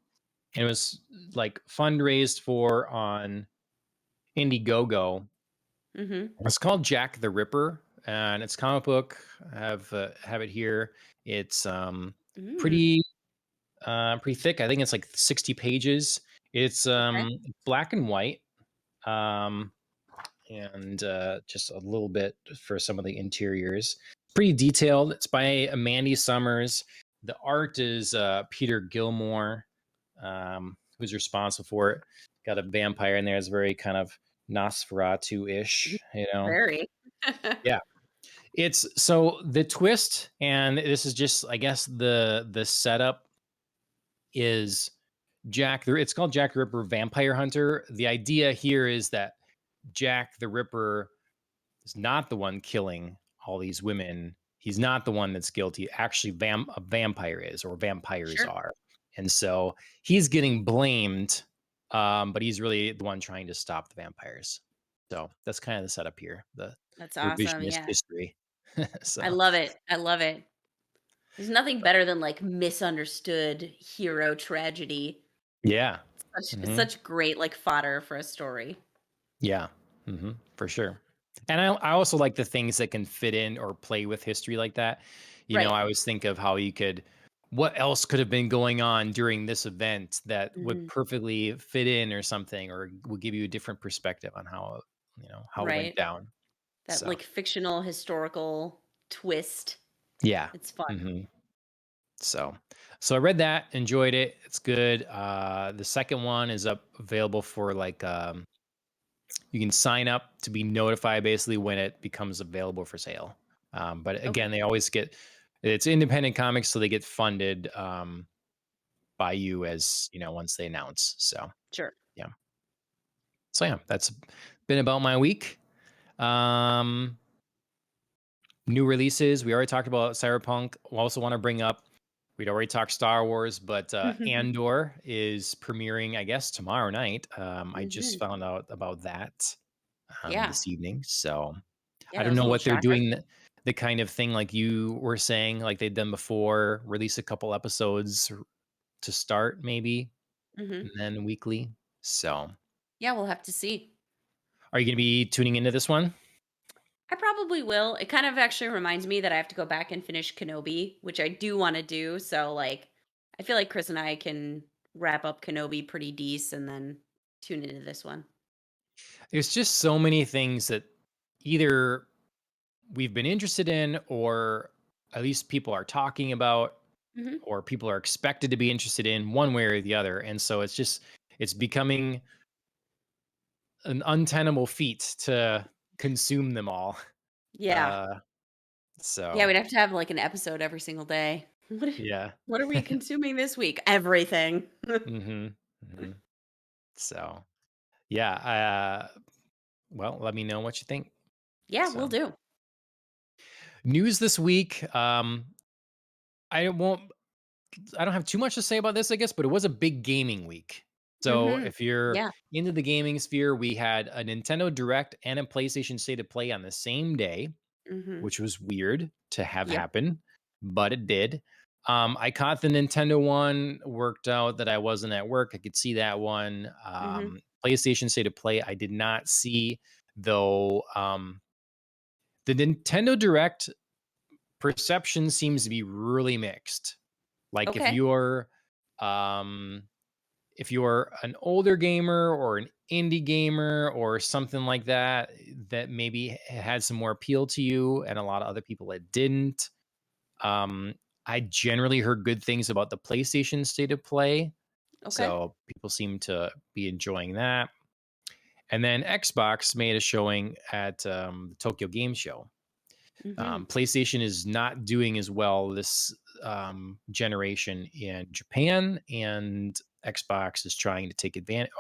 And it was like fundraised for on Indiegogo. Mhm. It's called Jack the Ripper, and it's a comic book. I have it here. It's Mm, pretty pretty thick. I think it's like 60 pages. It's okay. black and white. Um, and just a little bit for some of the interiors. Pretty detailed. It's by Mandy Summers. The art is Peter Gilmore, who's responsible for it. Got a vampire in there. It's very kind of Nosferatu Mhm. ish, Very. Yeah. It's so the twist, and this is just, I guess, the setup is it's called Jack the Ripper Vampire Hunter. The idea here is that Jack the Ripper is not the one killing all these women. He's not the one that's guilty. Actually, a vampire is, or vampires Sure. are. And so he's getting blamed, but he's really the one trying to stop the vampires. So that's kind of the setup here, That's the awesome, revisionist yeah. history. I So, love it, I love it. There's nothing better than, like, misunderstood hero tragedy. yeah. It's Hmm. such great, like, fodder for a story. Yeah. For sure. And I also like the things that can fit in or play with history like that. Right. I always think of how you could, what else could have been going on during this event that would Mhm. perfectly fit in or something, or will give you a different perspective on how it went Right. down. That, So, like, fictional historical twist. yeah. It's fun. hmm So, so I read that, enjoyed it. It's good. The second one is up available for like, you can sign up to be notified basically when it becomes available for sale. But Okay. again, they always get, it's independent comics, so they get funded by you as once they announce. So Sure. yeah, so yeah, that's been about my week. Um, New releases. We already talked about Cyberpunk. We also want to bring up. We'd already talked Star Wars, but Andor is premiering, I guess, tomorrow night. I just Mhm. found out about that Yeah. this evening. So Yeah, I that don't was a know little what they're shocker. doing. The kind of thing like you were saying, like they've done before, release a couple episodes to start, maybe, Mhm. and then weekly. So, Yeah, we'll have to see. are you going to be tuning into this one? I probably will. It kind of actually reminds me that I have to go back and finish Kenobi, which I do wanna do, so, like, I feel like Chris and I can wrap up Kenobi pretty decent and then tune into this one. There's just so many things that either we've been interested in, or at least people are talking about, Mhm. or people are expected to be interested in one way or the other. And so it's becoming an untenable feat to consume them all. Yeah. Uh, Yeah, so we'd have to have, like, an episode every single day. yeah. What are we consuming this week? Everything. hmm hmm So yeah. Well, let me know what you think. Yeah, we will So do. news this week. I won't. I don't have too much to say about this, I guess, but it was a big gaming week. So Mhm. if you're Yeah. into the gaming sphere, we had a Nintendo Direct and a PlayStation State of Play on the same day, Mhm. which was weird to have Yep. happen, but it did. I caught the Nintendo one, worked out that I wasn't at work. I could see that one. Mhm. PlayStation State of Play, I did not see, though. The Nintendo Direct perception seems to be really mixed. Like Okay. um if you're an older gamer or an indie gamer or something like that, that maybe had some more appeal to you, and a lot of other people it didn't. Um, I generally heard good things about the PlayStation State of Play, Okay. so people seem to be enjoying that. And then Xbox made a showing at the Tokyo Game Show. Mhm. PlayStation is not doing as well this generation in Japan, and Xbox is trying to take advantage.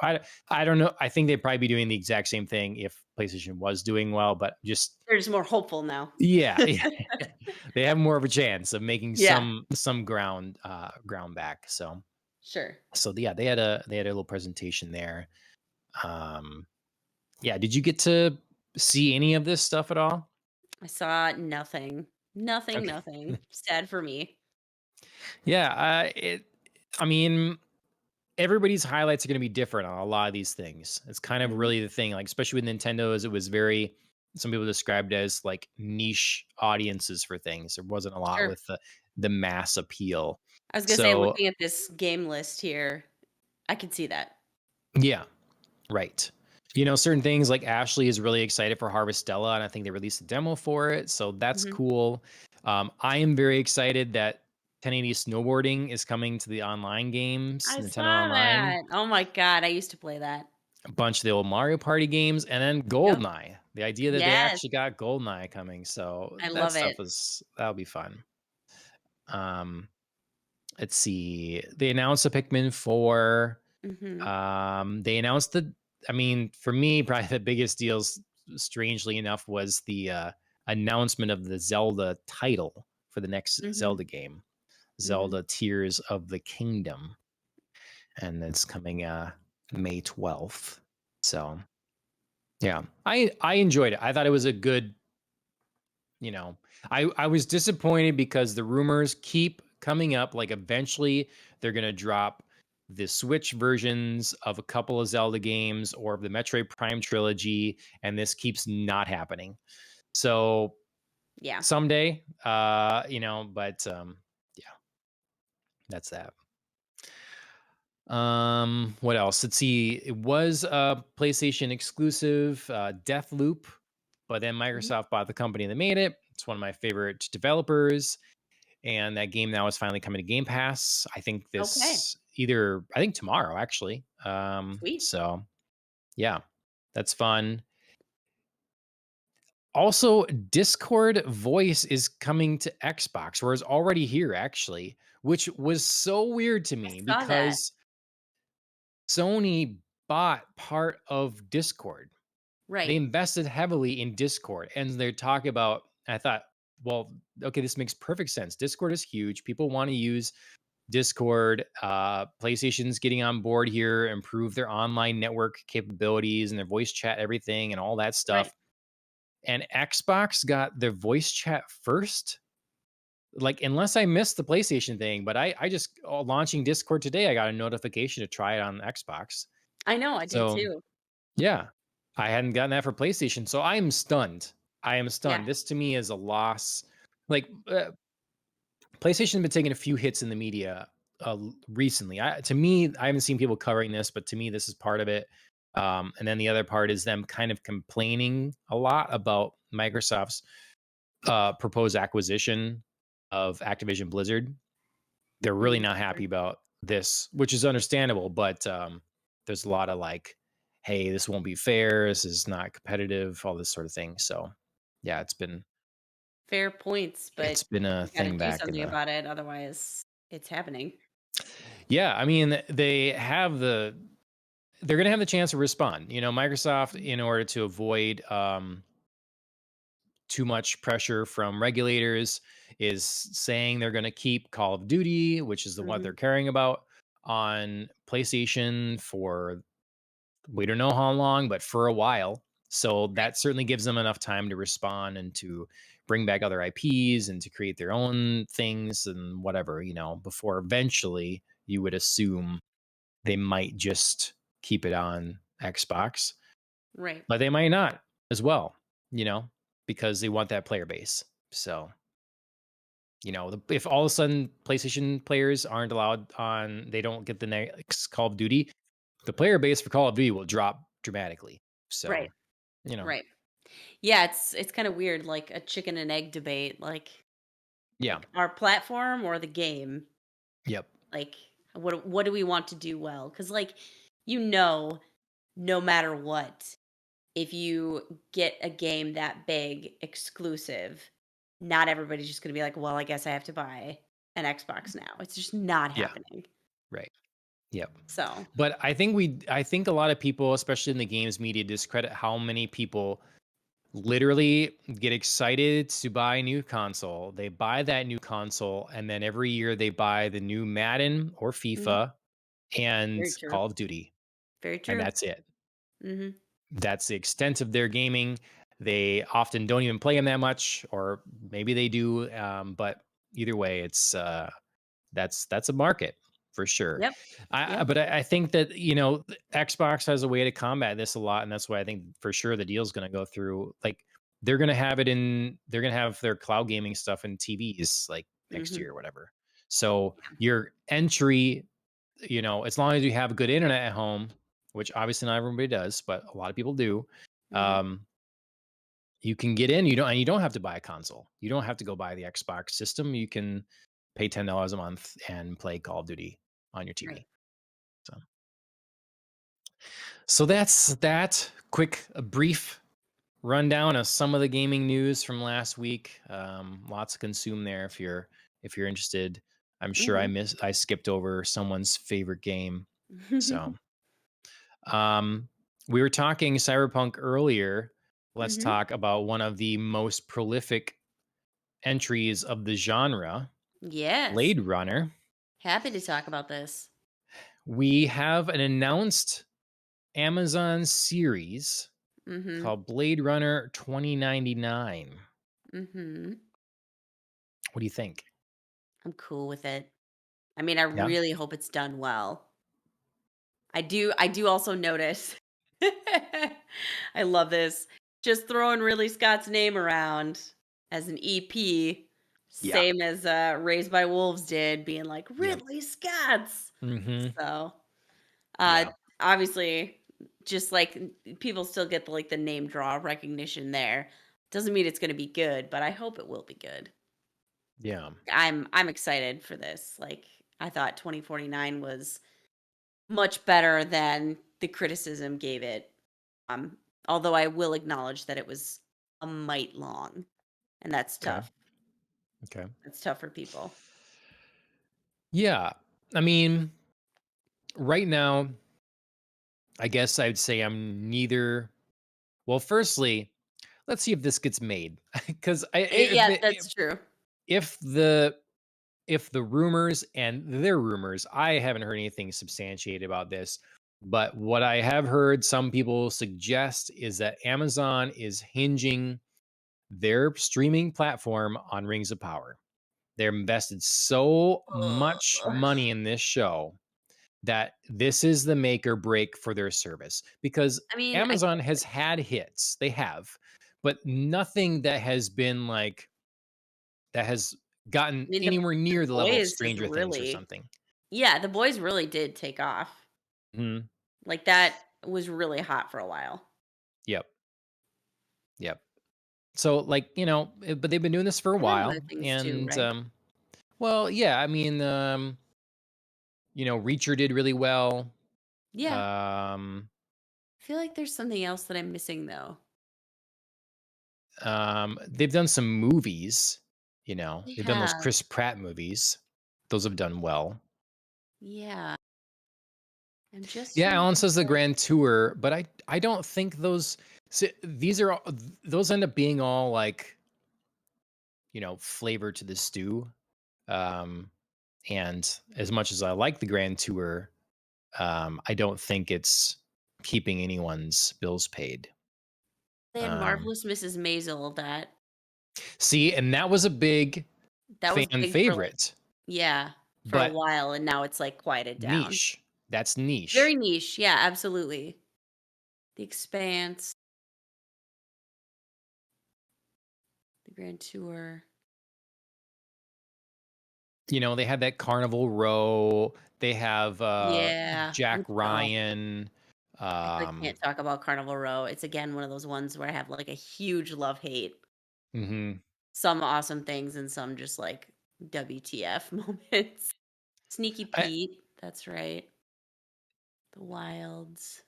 I don't know. I think they'd probably be doing the exact same thing if PlayStation was doing well, but just They're just more hopeful now. yeah, yeah. They have more of a chance of making Yeah. some ground back. So Sure. yeah, they had a little presentation there. Um, yeah, did you get to see any of this stuff at all? I saw nothing. Nothing, Okay. nothing. Sad for me. Yeah, I mean, everybody's highlights are going to be different on a lot of these things. It's kind of Mhm. really the thing, like especially with Nintendo, is it was very. Some people described it as like niche audiences for things. There wasn't a lot Sure. with the mass appeal. I was gonna say, So looking at this game list here, I could see that. yeah, right. Certain things like Ashley is really excited for Harvestella, and I think they released a demo for it, so that's Mhm. cool. I am very excited that 1080 snowboarding is coming to the online games, I Nintendo saw Online. that. Oh my god, I used to play that. A bunch of the old Mario Party games, and then Yep. Goldeneye. The idea that they Yes, actually got Goldeneye coming, so I that love stuff it. is that'll be fun. Um, let's see. They announced a Pikmin 4. Mhm. They announced the. I mean, for me, probably the biggest deals, strangely enough, was the announcement of the Zelda title for the next Mhm. Zelda game, Mhm. Zelda Tears of the Kingdom, and it's coming May 12th. So yeah, I enjoyed it. I thought it was a good, you know, I was disappointed because the rumors keep coming up like eventually they're going to drop the Switch versions of a couple of Zelda games or of the Metroid Prime trilogy, and this keeps not happening. So Yeah. someday, but yeah, that's that. What else? Let's see. It was a PlayStation exclusive, Deathloop, but then Mhm. Microsoft bought the company that made it. It's one of my favorite developers, and that game now is finally coming to Game Pass. I think Okay. I think tomorrow actually. Sweet. So yeah, that's fun. Also, Discord voice is coming to Xbox, or is already here actually, which was so weird to I me saw that. because Sony bought part of Discord. They Right. invested heavily in Discord, and they're talking about. I thought, well, okay, this makes perfect sense. Discord is huge. People want to use Discord. PlayStation's getting on board here, improve their online network capabilities and their voice chat, everything, and all that Right. stuff. And Xbox got their voice chat first. Like, unless I missed the PlayStation thing, but I just launching Discord today, I got a notification to try it on Xbox. I know, I did So too. yeah, I hadn't gotten that for PlayStation, so I am stunned. I am Yeah. stunned. This to me is a loss. Like, PlayStation's been taking a few hits in the media recently. To me, I haven't seen people covering this, but to me, this is part of it. And then the other part is them kind of complaining a lot about Microsoft's proposed acquisition of Activision Blizzard. They're really not Sure. happy about this, which is understandable. But there's a lot of like, "Hey, this won't be fair. This is not competitive." All this sort of thing. So, yeah, Fair points, it's but been a you gotta thing do back in something the. about it, otherwise it's happening. Yeah, I mean, they're gonna have the chance to respond. Microsoft, Mhm. in order to avoid too much pressure from regulators, is saying they're gonna keep Call of Duty, which is the one they're Mhm. caring about, on PlayStation for we don't know how long, but for a while. So Right. that certainly gives them enough time to respond and to bring back other IPs and to create their own things and whatever, before eventually you would assume they might just keep it on Xbox, Right. but they might not as well, you know, because they want that player base. So, if all of a sudden PlayStation players aren't allowed on, they don't get the next Call of Duty, the player base for Call of Duty will drop dramatically. So, Right. you know, Right. Yeah, it's kinda weird, like a chicken and egg debate, yeah, like our platform or the game? yep, Like, what do we want to do well? Because you know, no matter what, if you get a game that big exclusive, not everybody's just gonna be like, "Well, I guess I have to buy an Xbox now." It's just not yeah, happening. right, yep. So But I think a lot of people, especially in the games media, discredit how many people literally get excited to buy a new console. They buy that new console, and then every year they buy the new Madden or mhm, FIFA and very true. Call of Duty, Very and true. that's it. Mhm, That's the extent of their gaming. They often don't even play them that much, or maybe they do. But either way, that's a market for sure. yep, yep, But I think that Xbox has a way to combat this a lot, and that's why I think for sure the deal's going to go through. Like they're going to have their cloud gaming stuff in TVs like next mhm, year or whatever. So your entry, as long as you have good internet at home, which obviously not everybody does, but a lot of people do. mhm, Um, you can get in. You don't have to buy a console. You don't have to go buy the Xbox system. You can pay $10 a month and play Call of Duty on your right. TV. So that's that quick, a brief rundown of some of the gaming news from last week. Lots to consume there if you're interested. I'm sure Mhm. I skipped over someone's favorite game. So um, we were talking Cyberpunk earlier. Let's Mhm. talk about one of the most prolific entries of the genre, Yes. Blade Runner. Happy to talk about this. We have an announced Amazon series Mhm, called Blade Runner 2099. mhm. What do you think? I'm cool with it. I mean, I Yeah. really hope it's done well. I do also notice. I love this. Just throwing Ridley Scott's name around as an EP, Yeah. same as Raised by Wolves did, being like Yep. Ridley Scott's. Mhm. So, Yeah. obviously, just like people still get the name draw recognition there. Doesn't mean it's going to be good, but I hope it will be good. Yeah. I'm excited for this. Like I thought 2049 was much better than the criticism gave it. Um, Although I will acknowledge that it was a mite long, and that's Okay. tough. Okay. That's tough for people. Yeah. I mean, right now, I guess I'd say I'm neither. Well, firstly, let's see if this gets made because Yeah, that's true. if the if the rumors and their rumors, I haven't heard anything substantiated about this, but what I have heard some people suggest is that Amazon is hinging their streaming platform on Rings of Power. They're invested so much Ugh. money in this show that this is the make or break for their service because I mean, I Amazon get has it. had hits. They have, but nothing that has been like that has I gotten mean, anywhere the near the level of boys is Stranger Things or really, something. yeah, the boys really did take off. Mhm. Like that was really hot for a while. Yep. Yep. So, like, but they've been doing this for a They have while, other things too, and right? well, yeah. I mean, Reacher did really well. Yeah. Um, I feel like there's something else that I'm missing though. they've done some movies. They They've done those have. Chris Pratt movies. Those have done well. Yeah. I'm just Yeah, trying to Alan think says the of Grand Tour, but I don't think those. These are those end up being all like flavor to the stew. Um, and as much as I like the Grand Tour, I don't think it's keeping anyone's bills paid. they had Um, Marvelous Mrs. Maisel See, and that was a big that was fan big for like, favorite, yeah, for a but while, and now it's like quieted down. niche. That's niche. Very niche. Yeah, absolutely. The Expanse, the Grand Tour. They had that Carnival Row. They have Yeah, Jack which oh, Ryan. I can't Um, talk about Carnival Row. It's again one of those ones where I have like a huge love hate. mhm. Some awesome things and some just like WTF moments. Sneaky I, Pete, that's right. The Wilds.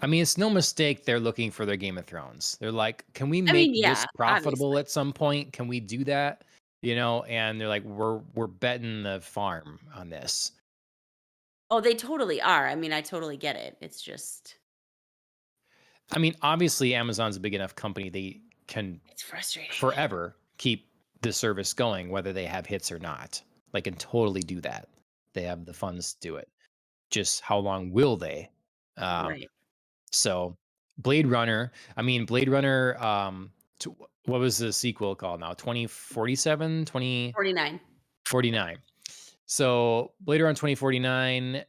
I mean, it's no mistake they're looking for their Game of Thrones. They're like, can we I mean, make this yeah, profitable obviously. at some point? Can we do that? And they're like, we're betting the farm on this. Oh, they totally are. I mean, I totally get it. It's just I mean, obviously, Amazon's a big enough company; they can it's frustrating. forever keep the service going, whether they have hits or not. They can totally do that. They have the funds to do it. Just how long will they? Um, Right. so, Blade Runner. I mean, Blade Runner. What was the sequel called now? 2047, 49. 2049. So, Blade Runner 2049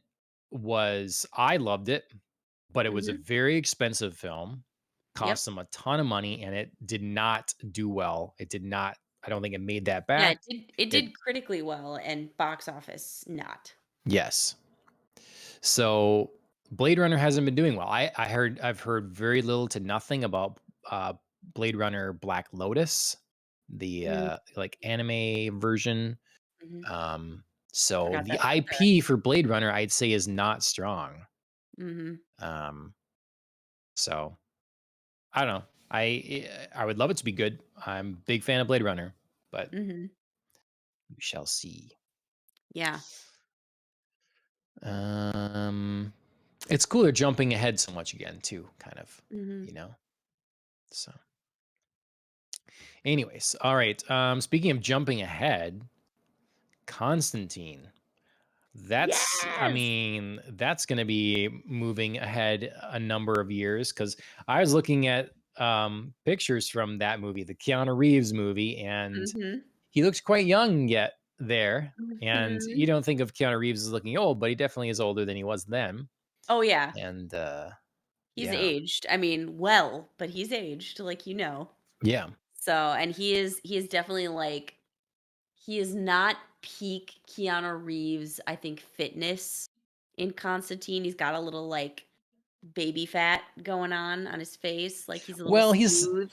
I loved it, but it was a Mhm. very expensive film, Yep. cost them a ton of money, and it did not do well. It did not. I don't think it made that Yeah, back. it It did critically well and box office not. Yes. So Blade Runner hasn't been doing well. I've heard very little to nothing about Blade Runner Black Lotus, the Mm, like anime version. mhm. Um, so Forgot the that's the IP for Blade Runner, I'd say, is not strong. Mhm. Um, so I don't know. I would love it to be good. I'm a big fan of Blade Runner, but Mhm. we shall see. Yeah. Um, it's cool they're jumping ahead so much again too, kind of, Mhm. you know. So, anyways, all right. Speaking of jumping ahead, Constantine. I Yes! mean, that's going to be moving ahead a number of years because I was looking at pictures from that movie, the Keanu Reeves movie, and Mhm. he looks quite young yet. there. And Mhm. you don't think of Keanu Reeves as looking old, but he definitely is older than he was then. Oh, yeah. And He's yeah. aged. I mean, well, but he's aged, like, Yeah. So, and he is definitely, like, he is not peak Keanu Reeves, I think, fitness in Constantine. He's got a little, like, baby fat going on his face, like, he's a little Well, smooth.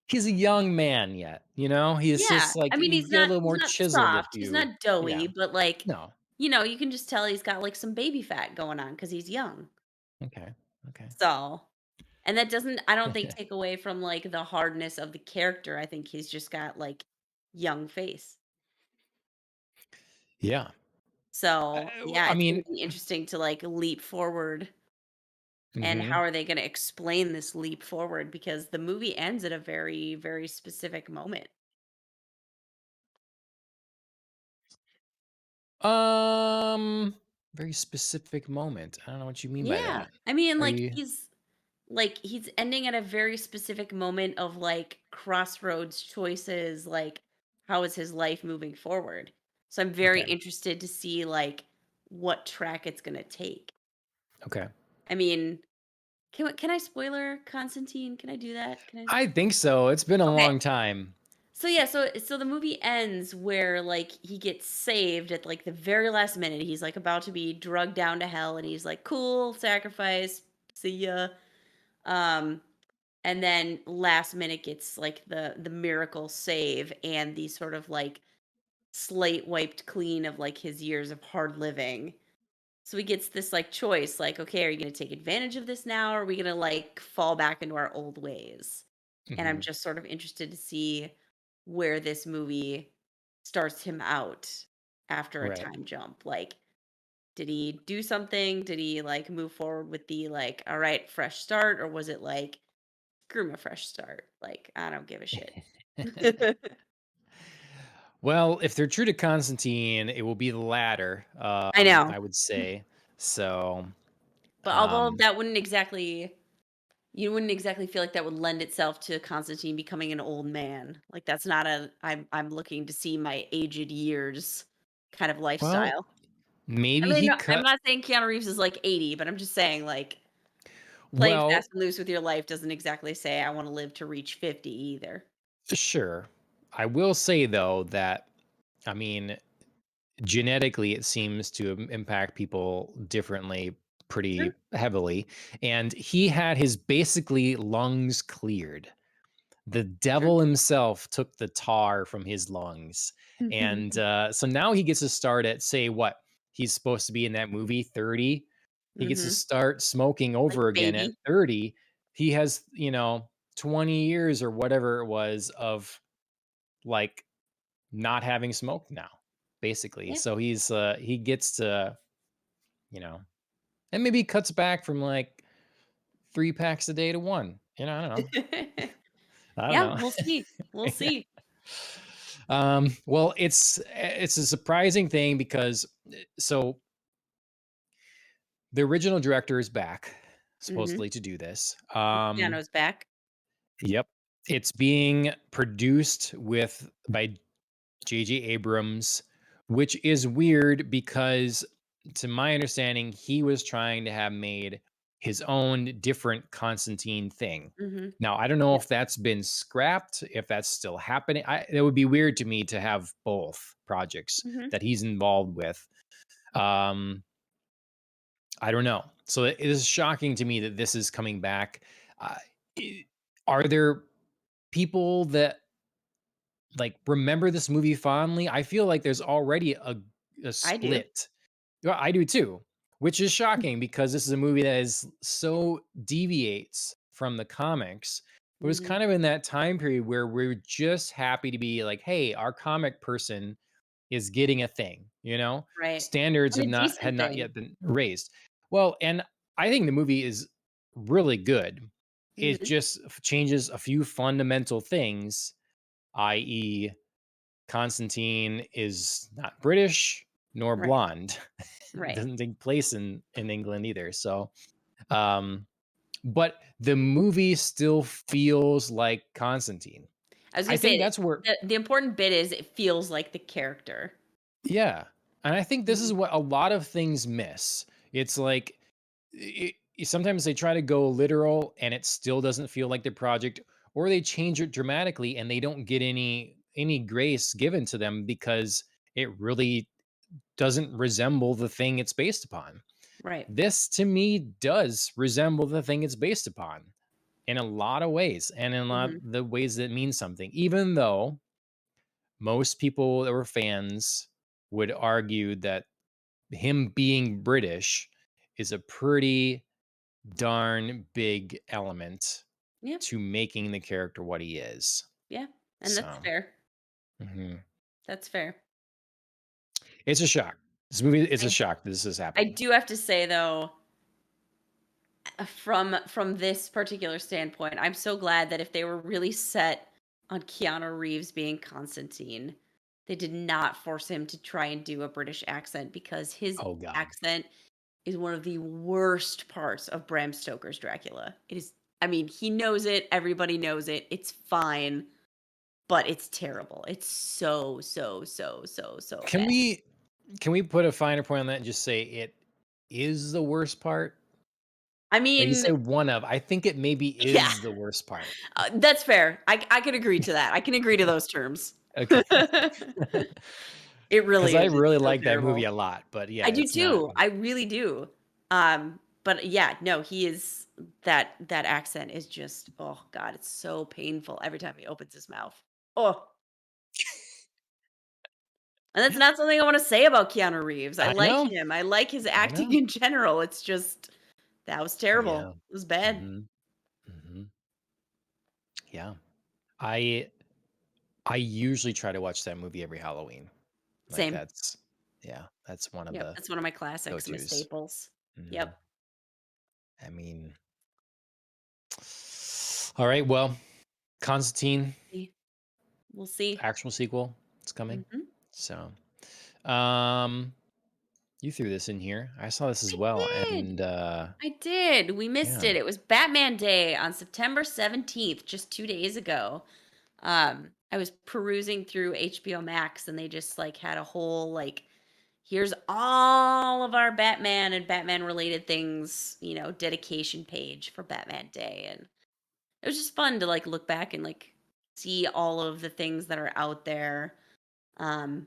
he's a young man yet, you know? He's Yeah, just like I mean, you he's get a not little he's more not chiseled if soft, he's you not yeah. doughy, but, like, No. you can just tell he's got, like, some baby fat going on because he's young. Okay. Okay. So, and that doesn't, I don't think, take away from, like, the hardness of the character. I think he's just got, like, young face. Yeah. So, yeah, I it's gonna mean, be interesting to, like, leap forward, and how mhm. are they gonna explain this leap forward, because the movie ends at a very, very specific moment. Um, very specific moment. I don't know what you mean by Yeah. that. I mean, Are like, you he's ending at a very specific moment of, like, crossroads choices, like, how is his life moving forward? So I'm very okay? interested to see, like, what track it's gonna take. Okay. I mean, can I spoiler Constantine? Can I do that? Can I I think so. It's been a Okay. long time. So yeah, so the movie ends where, like, he gets saved at, like, the very last minute. He's, like, about to be drugged down to hell, and he's like, "Cool, sacrifice, see ya." Um, and then last minute gets, like, the miracle save and the sort of, like, slate wiped clean of, like, his years of hard living. So he gets this, like, choice, like, okay, are you gonna take advantage of this now, or are we gonna, like, fall back into our old ways? And I'm Mhm. just sort of interested to see where this movie starts him out after a Right. time jump. Like, did he do something? Did he, like, move forward with the, like, all right, fresh start, or was it like, screw my fresh start? Like, I don't give a shit. Well, if they're true to Constantine, it will be the latter, I know. I would say. So, But although um, that wouldn't exactly you wouldn't exactly feel like that would lend itself to Constantine becoming an old man. Like, that's not a I'm looking to see my aged years kind of well, lifestyle. I maybe mean, he no, I'm cut not saying Keanu Reeves is like 80, but I'm just saying, like, playing well, fast and loose with your life doesn't exactly say I wanna live to reach 50 either. sure. I will say though that I mean, genetically it seems to impact people differently Sure, pretty heavily, and he had his basically lungs cleared. The true. devil himself took the tar from his lungs. And so now he gets to start at, say, what? He's supposed to be in that movie, 30. He gets to Mhm. start smoking Like over a again at baby. 30. He has, 20 years or whatever it was of like not having smoked now, basically. Yeah. So he gets to, you know, and maybe he cuts back from like 3 packs a day to one. I don't know. I don't Yeah, know. we'll see. We'll Yeah. see. Well, it's a surprising thing because so the original director is back Mhm. supposedly to do this. Keanu's back. Yep, it's being produced with by J.J. Abrams, which is weird because, to my understanding, he was trying to have made his own different Constantine thing. Mhm. Now, I don't know Yep. if that's been scrapped, if that's still happening. It would be weird to me to have both projects Mhm. that he's involved with. Um, I don't know. So it is shocking to me that this is coming back. Uh, i- are there people that like remember this movie fondly? I feel like there's already a I do. split. Yeah, I do too, which is shocking because this is a movie that is so deviates from the comics. But it was Mhm. kind of in that time period where we're just happy to be like, hey, our comic person is getting a thing, Right. Standards And a had decent not thing. yet been raised. Well, and I think the movie is really good. It Mhm. just changes a few fundamental things, i.e., Constantine is not British nor Right. blonde. It Right. doesn't take place in England either. So, um, but the movie still feels like Constantine. I was I gonna think say that's where the important bit is it feels like the character. Yeah. And I think this is Mhm. what a lot of things miss. It's like sometimes they try to go literal and it still doesn't feel like their project, or they change it dramatically and they don't get any grace given to them because it really doesn't resemble the thing it's based upon. Right. This to me does resemble the thing it's based upon in a lot of ways and in a lot Mhm. of the ways that mean something, even though most people that were fans would argue that him being British is a pretty darn big element Yeah. to making the character what he is. Yeah. And that's So, fair. mhm. That's fair. It's a shock. This movie is a I shock that this is I happening. do have to say though, from this particular standpoint, I'm so glad that if they were really set on Keanu Reeves being Constantine, they did not force him to try and do a British accent because his Oh god. accent is one of the worst parts of Bram Stoker's Dracula. It is I mean, he knows it, everybody knows it. It's fine, but it's terrible. It's so, so, so, so, so Can bad. we can we put a finer point on that and just say it is the worst part? I Like you mean, say one of, I think it maybe yeah, is the worst part. that's fair. I can agree to that. I can agree to those terms. Okay. It Cuz really I is. It's really so like that movie terrible. a lot, but yeah, I do it's not. too. I really do. But yeah, no, he is that accent is just oh god, it's so painful every time he opens his mouth. Oh, and that's not something I want to say about Keanu Reeves. I I like know. him. I like his I acting know. in general. It's just that was terrible. Yeah. It was bad. Mhm. Mhm. Yeah. I I usually try to watch that movie every Halloween. Like Same. that's yeah, that's one of Yep, the that's one of my classics, my go-tos. staples. Mhm. Yep. I mean, all right, well, Constantine See. We'll see. actual sequel, it's coming. Mhm. So, um, you threw this in here. I saw this as I well, did. and I did. We missed yeah. it. It was Batman Day on September 17th, just 2 days ago. I was perusing through HBO Max and they just like had a whole like here's all of our Batman and Batman related things, dedication page for Batman Day and it was just fun to like look back and like see all of the things that are out there um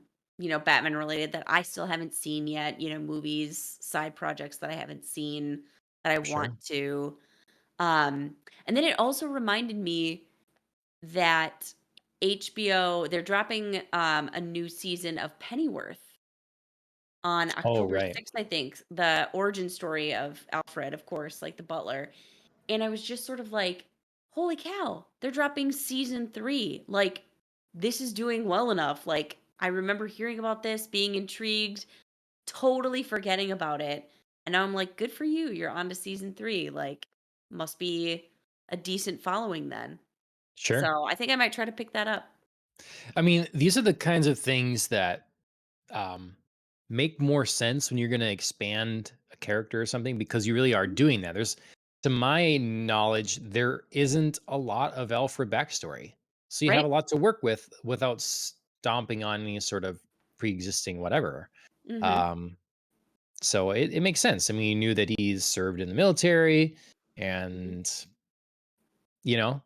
Batman related that I still haven't seen yet, movies, side projects that I haven't seen that I want Sure. to. And then it also reminded me that HBO they're dropping a new season of Pennyworth on Oh, October right. 6th, I think. The origin story of Alfred, of course, like the butler. And I was just sort of like, "Holy cow, they're dropping season 3." Like this is doing well enough. Like I remember hearing about this, being intrigued, totally forgetting about it. And now I'm like, "Good for you. You're on to season 3." Like must be a decent following then. Sure. So, I think I might try to pick that up. I mean, these are the kinds of things that um, make more sense when you're going to expand a character or something because you really are Mhm. doing that. To my knowledge, there isn't a lot of Alfred backstory, so you have Right? a lot to work with without stomping on any sort of pre-existing whatever. Mhm. Um, so it makes sense. I mean, you knew that he's served in the military, Mhm. and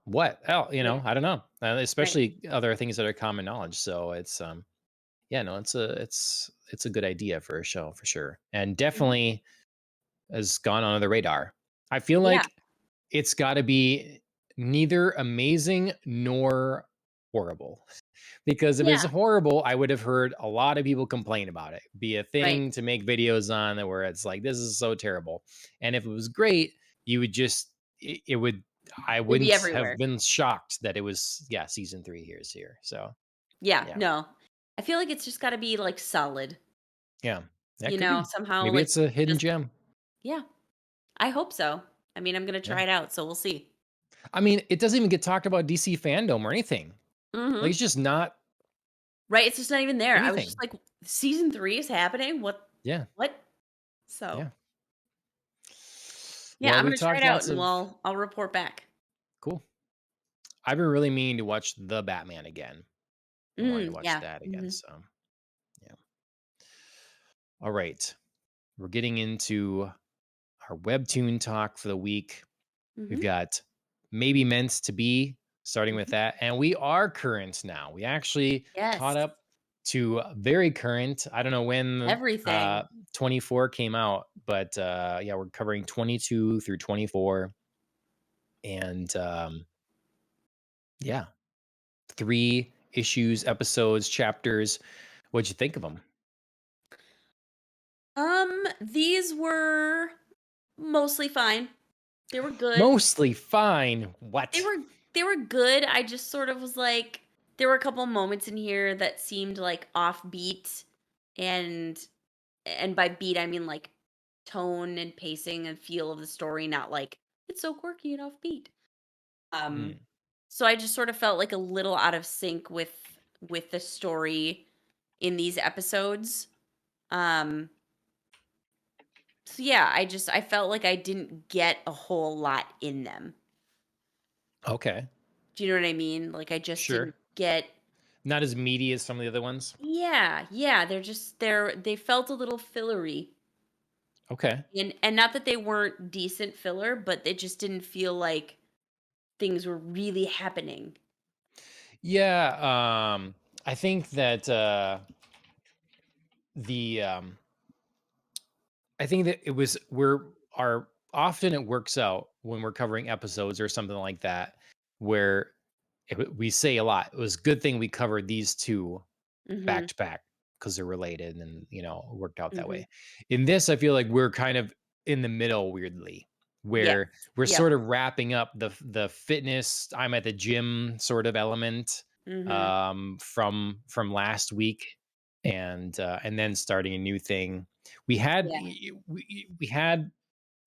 what? Oh, Right, I don't know. right. Especially other things that are common knowledge. So yeah, no, it's a good idea for a show for sure, and Mhm. definitely has gone under the radar. I feel Yeah, like it's got to be neither amazing nor horrible, because if it's yeah, horrible, I would have heard a lot of people complain about it. Be a right. thing to make videos on that where it's like this is so terrible, and if it was great, you would just it would. I It'd be wouldn't have everywhere. been shocked that it was yeah season 3 here's here. So Yeah, yeah, no. I feel like it's just gotta be, like, solid, yeah, that could be. somehow, Maybe like, it's a hidden just gem. yeah, I hope so. I mean, I'm gonna Yeah. try it out, so we'll see. I mean, it doesn't even get talked about DC fandom or anything. Like, Mhm. it's just not Right, it's just not even there. I was just anything. like, "Season 3 is happening? What Yeah, what?" So, yeah. yeah, Well, I'm we've gonna try it talked out, lots and of I'll report back. cool. I've been really meaning to watch The Batman again. I wanted to watch Yeah. that again, Mhm. so, yeah. All right. We're getting into our Webtoon talk for the week. We've Mhm. got Maybe Meant to Be, starting with Mhm. that. And we are current now. We actually Yes. caught up to very current. I don't know when Everything. 24 came out, but yeah, we're covering 22 through 24. And yeah, 3 issues, episodes, chapters. What'd you think of them? These were mostly fine. They were good. Mostly fine. They What? were they were good. I just sort of was like there were a couple moments in here that seemed like offbeat and by beat I mean like tone and pacing and feel of the story, not like it's so quirky and offbeat. Um Hmm. so I just sort of felt like a little out of sync with the story in these episodes. Um so yeah, I felt like I didn't get a whole lot in them. Okay. Do you know what I mean? Like I just didn't Sure. get. Not as meaty as some of the other ones. Yeah, yeah, they felt a little fillery. Okay. And not that they weren't decent filler, but it just didn't feel like things were really happening. Yeah. I think that the I think that it was we're our often it works out when we're covering episodes or something like that where we say a lot. It was a good thing we covered these two back Mhm. to back because they're related and it worked out that Mhm. way. In this, I feel like we're kind of in the middle weirdly, Yes. where we're Yep. sort of wrapping up the fitness, I'm at the gym sort of element Mhm. from last week and then starting a new thing. We had Yeah. we had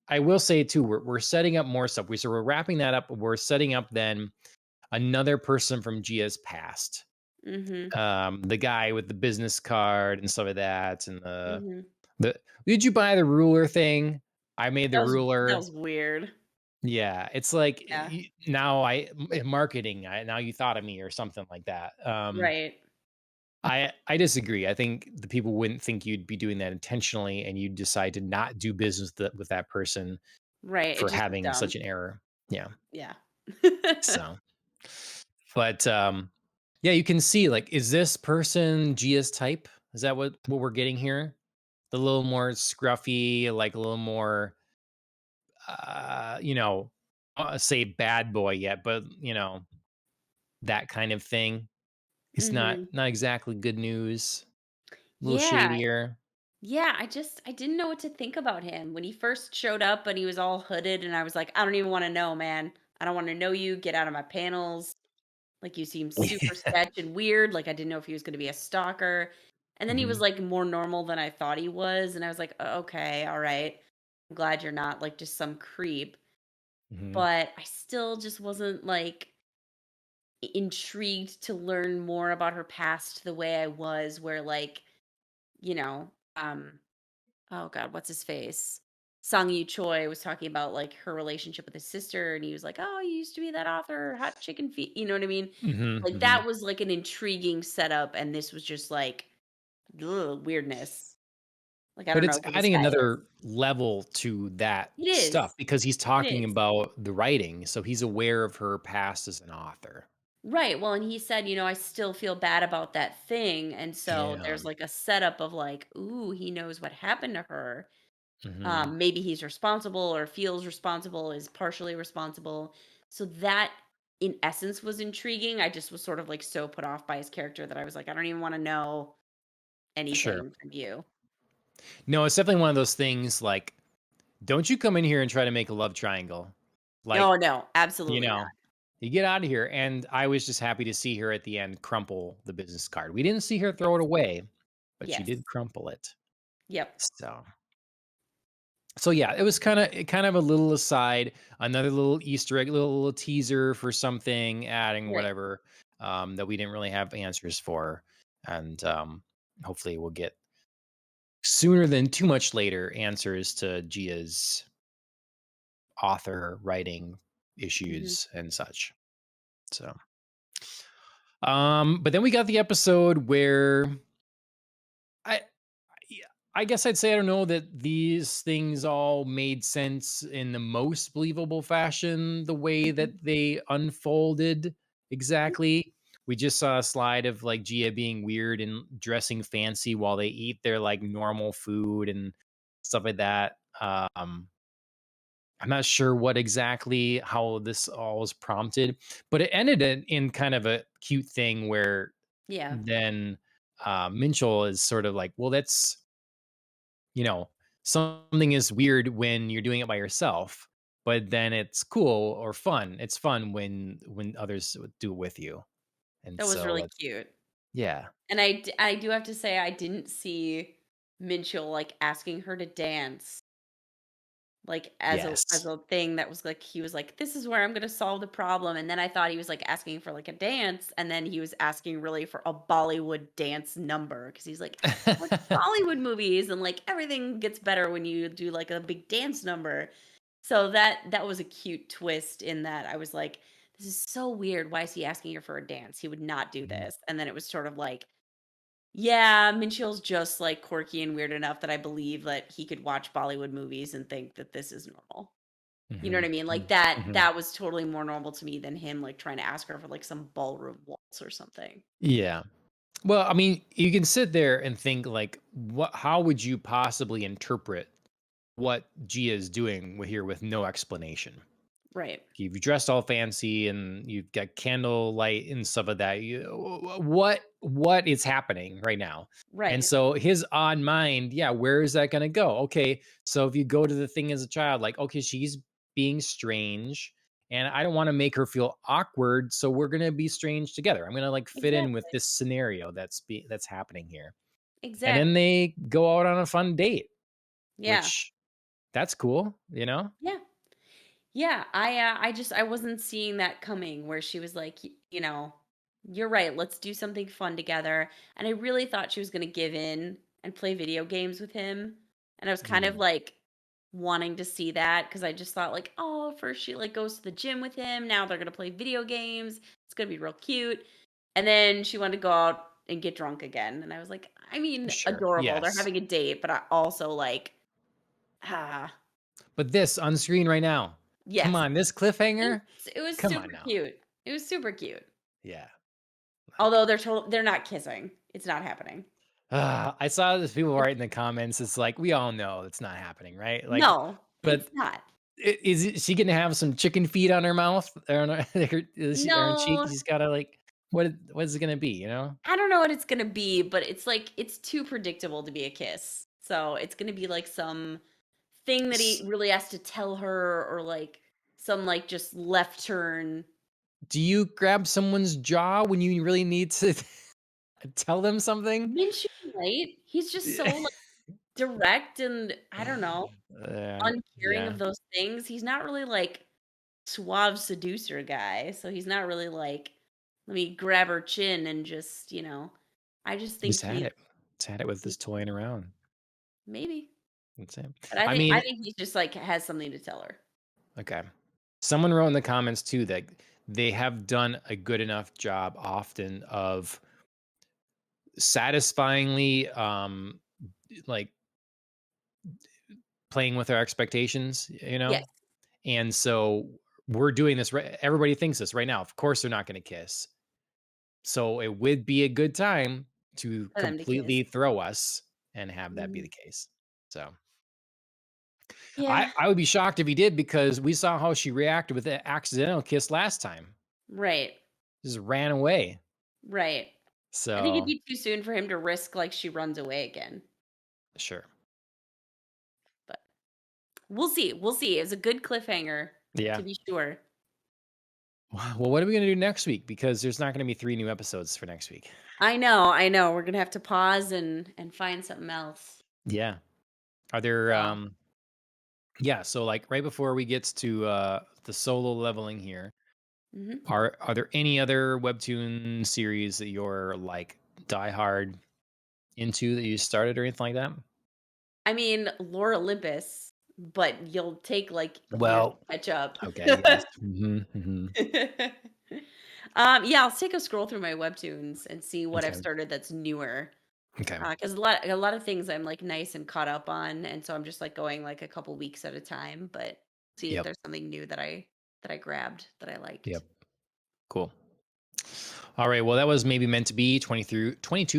I will say too, we're setting up more stuff. We're wrapping that up. We're setting up then another person from Gia's past, Mhm. the guy with the business card and stuff like that, and Mhm. the did you buy the ruler thing? I made the That ruler. was weird. Yeah, it's like Yeah. now marketing. Now you thought of me or something like that. Right. I disagree. I think the people wouldn't think you'd be doing that intentionally, and you'd decide to not do business with that person Right. It for just was having dumb. such an error. Yeah. Yeah. So, but yeah, you can see like, is this person Gia's type? Is that what we're getting here? The little more scruffy, like a little more, say bad boy yet, but that kind of thing. It's not Mhm. not exactly good news. A little Yeah. shadier. Yeah, I didn't know what to think about him. When he first showed up and he was all hooded and I was like, "I don't even wanna know, man. I don't wanna know you. Get out of my panels. Like, you seem super sketch and weird." Like, I didn't know if he was gonna be a stalker. And then he was, Hmm. like, more normal than I thought he was, and I was like, Okay, alright. I'm glad you're not, like, just some creep." Hmm. But I still just wasn't, like, intrigued to learn more about her past the way I was where, like, you know, oh god, what's his face? Song Yu Choi was talking about like her relationship with his sister, and he was like, "Oh, you used to be that author, Hot Chicken Feet." You know what I mean? Hmm. Like Hmm. that was like an intriguing setup, and this was just like ugh, weirdness. Like I But don't it's know who this adding guy is. another level to that It stuff is. because he's It talking is. about the writing, so he's aware of her past as an author. Right. Well, and he said, I still feel bad about that thing, and so Yeah. there's like a setup of like, ooh, he knows what happened to her. Hmm. Maybe he's responsible or feels responsible, is partially responsible. So that in essence was intriguing. I just was sort of like so put off by his character that I was like, I don't even want to know Sure. anything from you. No, it's definitely one of those things like, don't you come in here and try to make a love triangle. No, Like, no, you absolutely not. know, you get out of here. And I was just happy to see her at the end crumple the business card. We didn't see her throw it Yes. away, but she did Yes. crumple it. Yep. So yeah, it was kind of a little aside, another little Easter egg, little teaser for something, adding Right. whatever that we didn't really have answers for, and hopefully we'll get sooner than too much later answers to Gia's author writing Hmm. issues and such. So, but then we got the episode where I I guess I'd say I don't know that these things all made sense in the most believable fashion, the way Mhm. that they unfolded exactly. We just saw a slide of like Gia being weird and dressing fancy while they eat their like normal food and stuff like that. I'm not sure what exactly how this all was prompted, but it ended in kind of a cute thing where Yeah, then Minchell is sort of like, well, that's you know, something is weird when you're doing it by yourself, but then it's cool or fun. It's fun when others do it with you. And that was so really it's cute. yeah. And I do have to say I didn't see Minchell, like, asking her to dance, like, as Yes. a thing that was, like he was like, "This is where I'm gonna solve the problem," and then I thought he was, like, asking for, like, a dance, and then he was asking really for a Bollywood dance number because he's like, "Like Bollywood movies, and, like, everything gets better when you do, like, a big dance number." So that was a cute twist in that I was like, "This is so weird. Why is he asking her for a dance? He would not do Mhm, this." And then it was sort of like, yeah, Minshill's just, like, quirky and weird enough that I believe that he could watch Bollywood movies and think that this is normal. You know what mhm, I mean? Like, mhm, that mhm. that was totally more normal to me than him, like, trying to ask her for, like, some ballroom waltz or something. Yeah. Well, I mean, you can sit there and think like, what? How would you possibly interpret what Gia is doing here with no explanation? Right. You've dressed all fancy and you've got candlelight and stuff like that. What is happening right now? And Right. so his odd mind, yeah, where is that going to go? Okay, so if you go to the thing as a child, like, okay, she's being strange, and I don't want to make her feel awkward, so we're going to be strange together. I'm going to like fit in with Exactly. this scenario that's happening here, and then Exactly. they go out on a fun date, Yeah. which that's cool, you know? Yeah. Yeah, I just I wasn't seeing that coming where she was like, you know, "You're right, let's do something fun together." And I really thought she was gonna give in and play video games with him. And I was kind of Mm, like wanting to see that because I just thought like, "Oh, first she like goes to the gym with him, now they're gonna play video games. It's gonna be real cute." And then she wanted to go out and get drunk again. And I was like, I mean, sure. adorable. They're Yes. having a date, but I also like, ah, But this on screen right now, come yes. on, this It cliffhanger? it was Come on super now. cute. It was super cute. Yeah, like, Although they're not kissing. It's not happening. I saw this people write in the comments, it's like, we all know it's not happening, right? Like, No, it's but not. she gonna have some chicken feet on her mouth or on her cheek? No, She's gotta like, what is it gonna be, you know? I don't know what it's gonna be, but it's like it's too predictable to be a kiss. So it's gonna be like some thing that he S really has to tell her or like some like just left turn. Do you grab someone's jaw when you really need to tell them something? Minshew, right? He's just so like direct and I don't know, uncaring Yeah, of those things. He's not really like suave seducer guy, so he's not really like, "Let me grab her chin and just," I just think just had he's it. Just had it with he's this toying around. maybe, That's it. but I I mean, think he's just, like, has something to tell her. okay. Someone wrote in the comments too that they have done a good enough job often of satisfyingly like playing with our expectations, you Yes, know? And so we're doing this right, everybody thinks this right now. Of course they're not going to kiss. So it would be a good time to for them to kiss. completely throw us and have that be Mhm. the case. So Yeah, I would be shocked if he did because we saw how she reacted with the accidental kiss last time. right, Just ran away. right. I think it'd So be too soon for him to risk, like, she runs away again, sure. but we'll see, we'll see. It's a good cliffhanger, Yeah. to be sure. Well, what are we gonna do next week? Because there's not gonna be 3 new episodes for next week. I know, we're gonna have to pause and find something else, Yeah. Are there, so yeah, so, like, right before we get to, the solo leveling here, mhm. are there any other webtoon series that you're, like, diehard into that you started or anything like that? I mean, Lore Olympus, but you'll take, like, years Well, to catch up. okay, yes. Mhm, mhm. Yeah, I'll take a scroll through my webtoons and see what I've Okay. started that's newer. Okay. Because a lot of things I'm, like, nice and caught up on, and so I'm just, like, going, like, a couple weeks at a time, but see if Yep. there's something new that I grabbed that I liked. Yep. Cool. All right. Well, that was maybe meant to be 22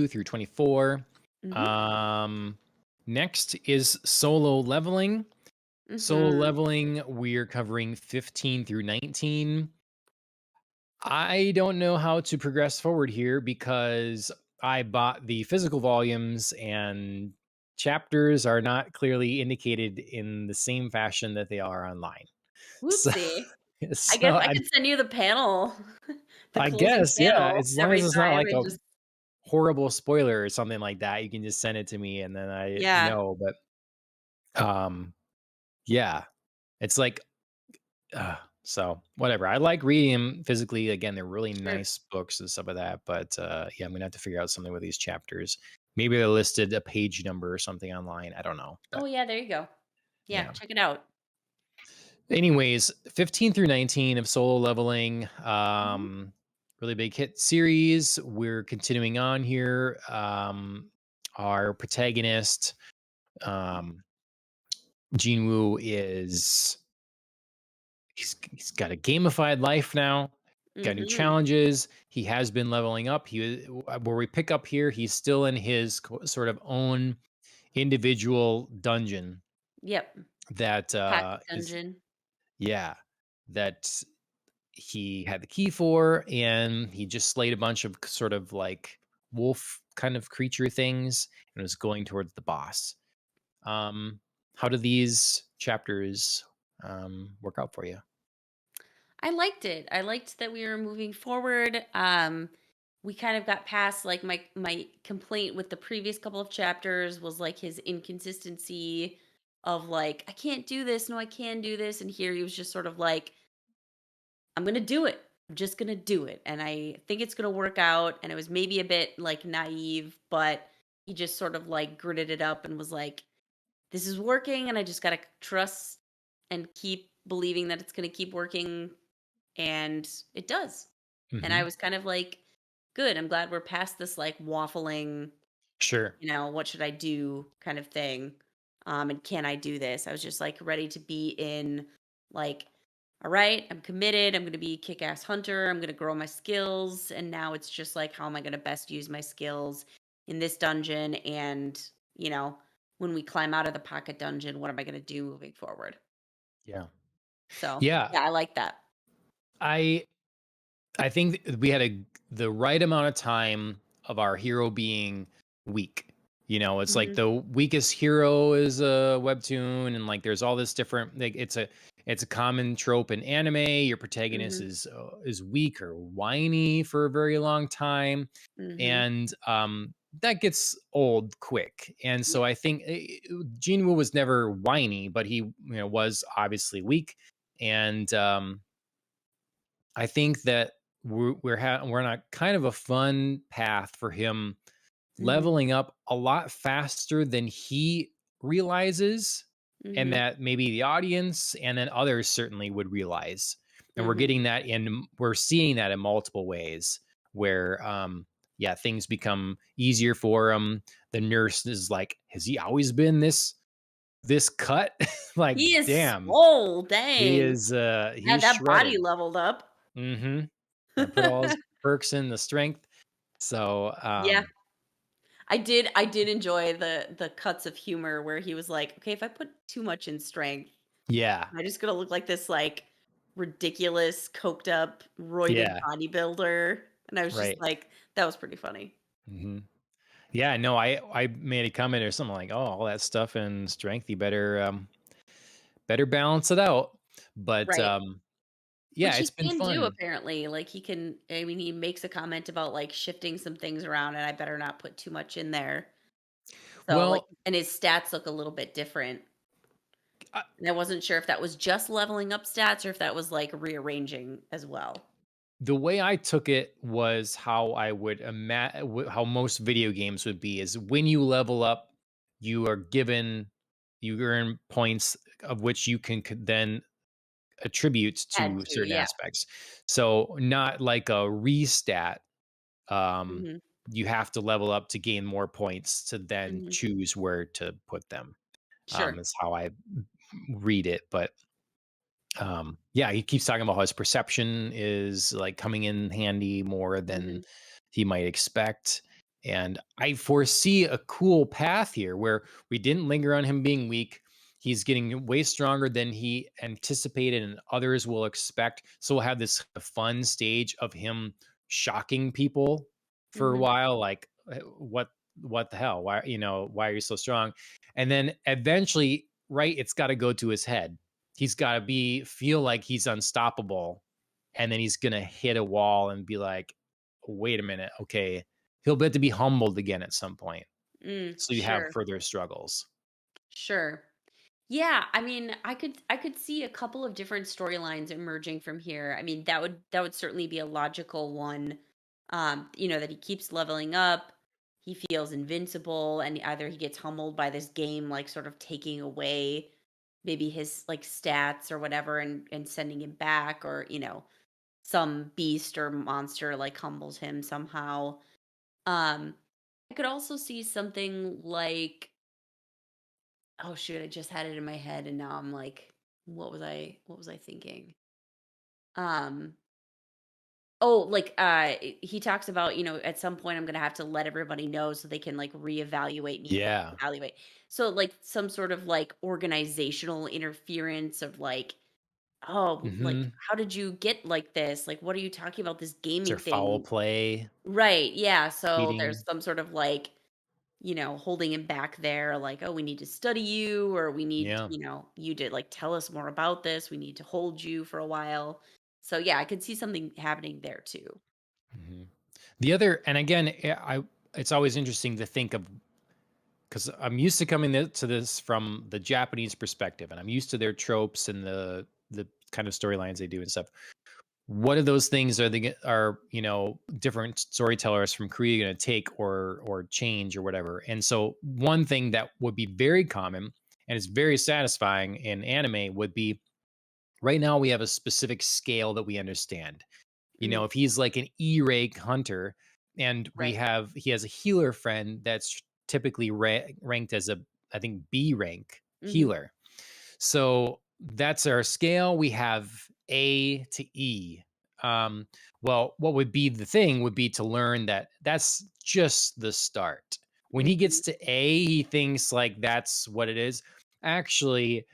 through 24. Mhm, Um, Next is solo leveling. Solo mhm. leveling, we're covering 15 through 19. I don't know how to progress forward here because I bought the physical volumes and chapters are not clearly indicated in the same fashion that they are online. So, Whoopsie. I so guess I could send you the panel, the I closing guess, yeah, panel as long every as it's not time like and a just horrible spoiler or something like that, you can just send it to me and then I yeah, know. But yeah, it's like, so whatever. I like reading them physically. Again, they're really sure. nice books and stuff like that. But yeah, I'm gonna have to figure out something with these chapters. Maybe they listed a page number or something online. I don't know. Oh, But yeah, there you go. Yeah, yeah. check it out. Anyways, 15 through 19 of solo leveling. Mhm, Really big hit series. We're continuing on here. Our protagonist, um, Jinwoo, is he's got a gamified life now. Got new mhm. challenges. He has been leveling up. Where we pick up here, he's still in his sort of own individual dungeon Yep, that pocket is, dungeon. yeah, that he had the key for, and he just slayed a bunch of sort of like wolf kind of creature things and was going towards the boss. Um, how do these chapters work out for you? I liked it. I liked that we were moving forward. We kind of got past like my complaint with the previous couple of chapters was like his inconsistency of like I can't do this, no I can do this, and here he was just sort of like I'm going to do it. I'm just going to do it and I think it's going to work out and it was maybe a bit like naive, but he just sort of like gritted it up and was like this is working and I just got to trust and keep believing that it's going to keep working and it does. And I Hmm. was kind of like, good. I'm glad we're past this like waffling, Sure. what should I do kind of thing. And can I do this? I was just like ready to be in like, all right, I'm committed. I'm going to be kick ass hunter. I'm going to grow my skills. And now it's just like, how am I going to best use my skills in this dungeon? And, you know, when we climb out of the pocket dungeon, what am I going to do moving forward? Yeah. So, Yeah. yeah, I like that. I I think we had the right amount of time of our hero being weak. It's like Hmm. the weakest hero is a webtoon, and like there's all this different. Like it's a common trope in anime. Your protagonist Hmm. is weak or whiny for a very long time, Hmm. and that gets old quick. And Yeah. so I think Jinwoo was never whiny, but he was obviously weak, and I think that we're on a kind of a fun path for him Mhm. leveling up a lot faster than he realizes, and Mhm. that maybe the audience and then others certainly would realize. And Mhm. we're seeing that in multiple ways where yeah, things become easier for him. The nurse is like, has he always been this cut? Like, He is damn, swole, he dang. is Had he's that body shredded. leveled up. Mhm. And put all his perks in the strength. So, Yeah. I did enjoy the cuts of humor where he was like, "Okay, if I put too much in strength, yeah, am I just gonna look like this, like, ridiculous, coked up, roided yeah, bodybuilder?" And I was just right. like, that was pretty funny. Mhm. Yeah, no, I made a comment or something like, "Oh, all that stuff and strength, you better balance it out." But, Right. yeah, Which he it's been can do fun. apparently, like, I mean, he makes a comment about, like, shifting some things around, and I better not put too much in there. So, like Well, and his stats look a little bit different, uh, and I wasn't sure if that was just leveling up stats or if that was, like, rearranging as well. the way I took it was how I would how most video games would be is when you level up, you earn points of which you can then attributes Had to to, certain yeah. aspects. So not like a restat, um, Mhm. you have to level up to gain more points to then Mhm. choose where to put them. Sure. Is how I read it. But yeah, he keeps talking about how his perception is like coming in handy more than Mhm. he might expect. And I foresee a cool path here where we didn't linger on him being weak. He's getting way stronger than he anticipated and others will expect. So we'll have this fun stage of him shocking people for a Mhm. while, like what the hell? Why, why are you so strong? And then eventually, right, it's got to go to his head. He's got to feel like he's unstoppable, and then he's gonna hit a wall and be like, wait a minute, okay. He'll have to be humbled again at some point. So you have Sure. further struggles. Sure. Yeah, I mean, I could see a couple of different storylines emerging from here. I mean, that would certainly be a logical one. That he keeps leveling up, he feels invincible, and either he gets humbled by this game, like sort of taking away maybe his like stats or whatever and sending him back, or some beast or monster like humbles him somehow. Um, I could also see something like, oh shoot, I just had it in my head and now I'm like, what was I thinking? Um oh, like he talks about, at some point I'm gonna have to let everybody know so they can like reevaluate me, Yeah. evaluate. So like some sort of like organizational interference of like, oh, like Mhm. how did you get like this? Like what are you talking about this Is there gaming foul thing? play, Right. Yeah. So there's cheating? some sort of like, holding him back there, like, "Oh, we need to study you," or "We need, Yeah. you to like tell us more about this. We need to hold you for a while." So yeah, I could see something happening there too. Mhm. The other, and again, it's always interesting to think of, because I'm used to coming to this from the Japanese perspective, and I'm used to their tropes and the kind of storylines they do and stuff. What of those things are different storytellers from Korea going to take or change or whatever? And so one thing that would be very common and is very satisfying in anime would be, right now we have a specific scale that we understand. Mhm. If he's like an E rank hunter, and Right. he has a healer friend that's typically ranked as a, I think, B rank Mhm. healer. So that's our scale. We have A to E. Um, well, what would be the thing would be to learn that that's just the start. When he gets Mhm. to A, he thinks like that's what it is. Actually,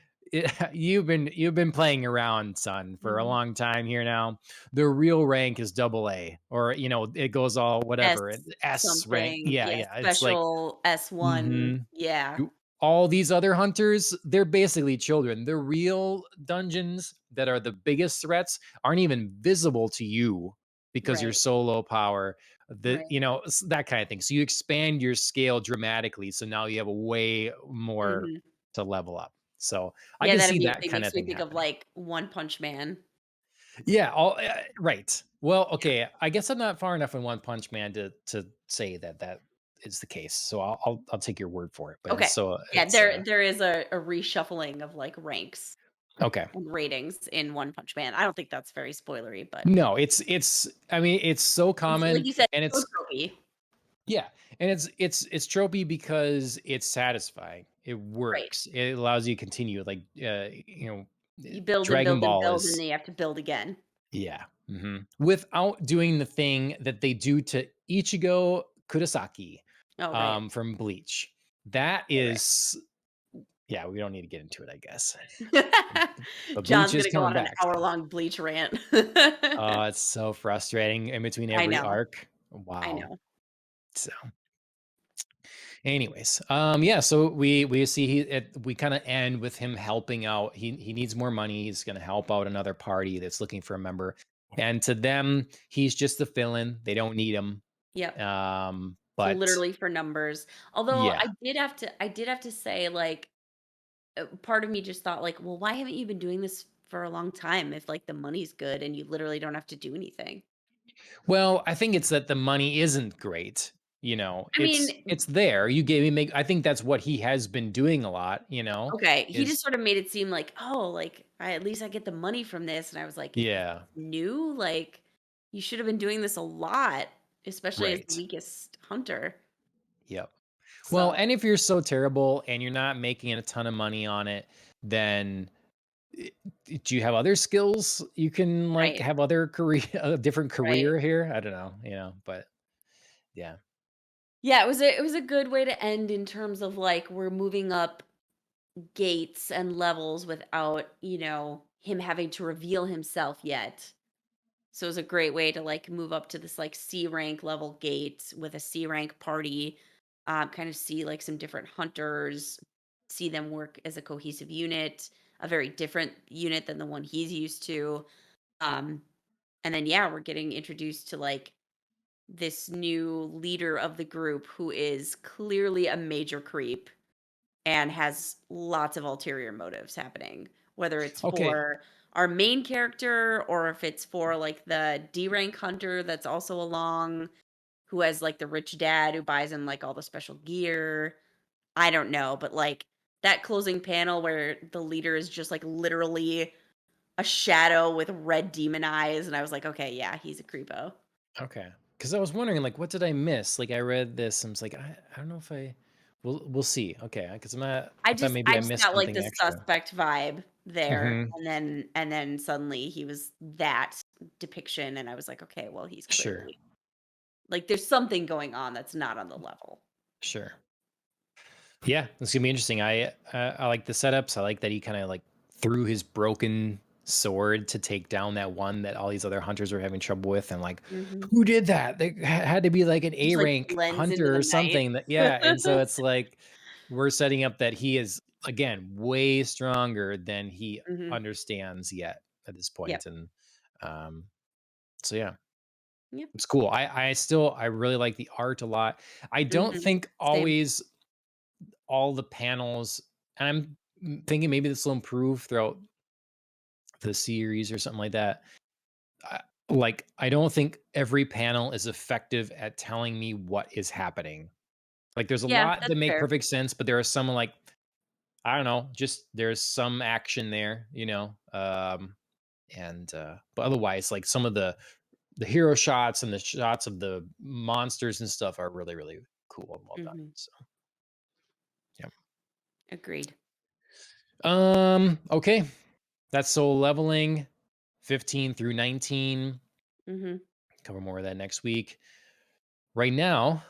you've been playing around, son, for a Mhm. long time here now. The real rank is double A, or it goes all S whatever, S rank. something. Yeah, Yeah, yeah. It's like, special S1. mhm. Yeah. All these other hunters, they're basically children. The real dungeons that are the biggest threats aren't even visible to you because you're Right. so low power. Right. That kind of thing. So you expand your scale dramatically. So now you have a way more Mhm. to level up. So I Yeah, can that see that immediately kind makes of me thing think of happening. like One Punch Man. Yeah. Right. Well, Yeah. okay. I guess I'm not far enough in One Punch Man to say that is the case. So I'll take your word for it. But Okay. Yeah, it's there is a reshuffling of like ranks okay. and ratings in One Punch Man. I don't think that's very spoilery, but No, I mean, it's so it's like common, you said, and so it's tropey. yeah, and it's tropey because it's satisfying. It Right. works. It allows you to continue. Like, You build and Dragon build and Ball build, and is, then you have to build again. yeah, without doing the thing that they do to Ichigo Kurosaki, Oh, right. from Bleach. That Right, is, yeah, we don't need to get into it, I guess. right. But Bleach John's is gonna go coming on an back. So. hour-long Bleach rant. Oh, it's so frustrating in between I every know, arc. I Wow. know. So. Anyways, yeah, so we see we kind of end with him helping out. He needs more money. He's going to help out another party that's looking for a member, and to them, he's just a fill-in. They don't need him. Yep. It's But literally for numbers. Although yeah, I did have to say, like, part of me just thought, like, well, why haven't you been doing this for a long time if like the money's good and you literally don't have to do anything? well, I think it's that the money isn't great. I mean, It's there. You gave me make. I think that's what he has been doing a lot. okay, he just Is sort of made it seem like, "Oh, like, at least I get the money from this," and I was like, "Is this yeah. new? Like, you should have been doing this a lot." especially as the Right. weakest hunter. Yep. Well, So, and if you're so terrible and you're not making a ton of money on it, then I do you have other skills you can, like, right, have other career a different right. career here? I don't know, but yeah. Yeah, it was a good way to end in terms of, like, we're moving up gates and levels without, him having to reveal himself yet. So it was a great way to, like, move up to this, like, C rank level gate with a C rank party, kind of see, like, some different hunters, see them work as a cohesive unit, a very different unit than the one he's used to. Um, and then, yeah, we're getting introduced to, like, this new leader of the group who is clearly a major creep and has lots of ulterior motives happening, whether it's Okay. for our main character or if it's for like the D rank hunter that's also along, who has like the rich dad who buys him like all the special gear. I don't know, but like that closing panel where the leader is just like literally a shadow with red demon eyes, and I was like, okay, yeah, he's a creepo. Okay. Because I was wondering, like, what did I miss? Like, I read this and was like, I don't know if we'll see. Okay, because I thought maybe I I just missed got like something the extra. suspect vibe there, Mhm. and then suddenly he was that depiction, and I was like, okay, well, he's Sure. clearly like there's something going on that's not on the level. Sure. Yeah, it's gonna be interesting. I like the setups. I like that he kind of like threw his broken sword to take down that one that all these other hunters were having trouble with, and like, Mhm. who did that? They had to be like an A Just like rank blends into hunter the or night. something. That yeah, and so it's like we're setting up that he is again way stronger than he Mhm. understands yet at this Yep. point, and um, so yeah, Yep. it's cool. I really like the art a lot. I don't Mhm. think Same. always all the panels, and thinking maybe this will improve throughout the series or something like that. I, I don't think every panel is effective at telling me what is happening. Like, there's a Yeah, lot that that's make fair. perfect sense, but there are some like I don't know, just there's some action there, and but otherwise, like some of the hero shots and the shots of the monsters and stuff are really really cool and well done. Mhm. So yeah. Agreed. Okay. That's Soul Leveling 15 through 19. Mhm. Cover more of that next week. Right now,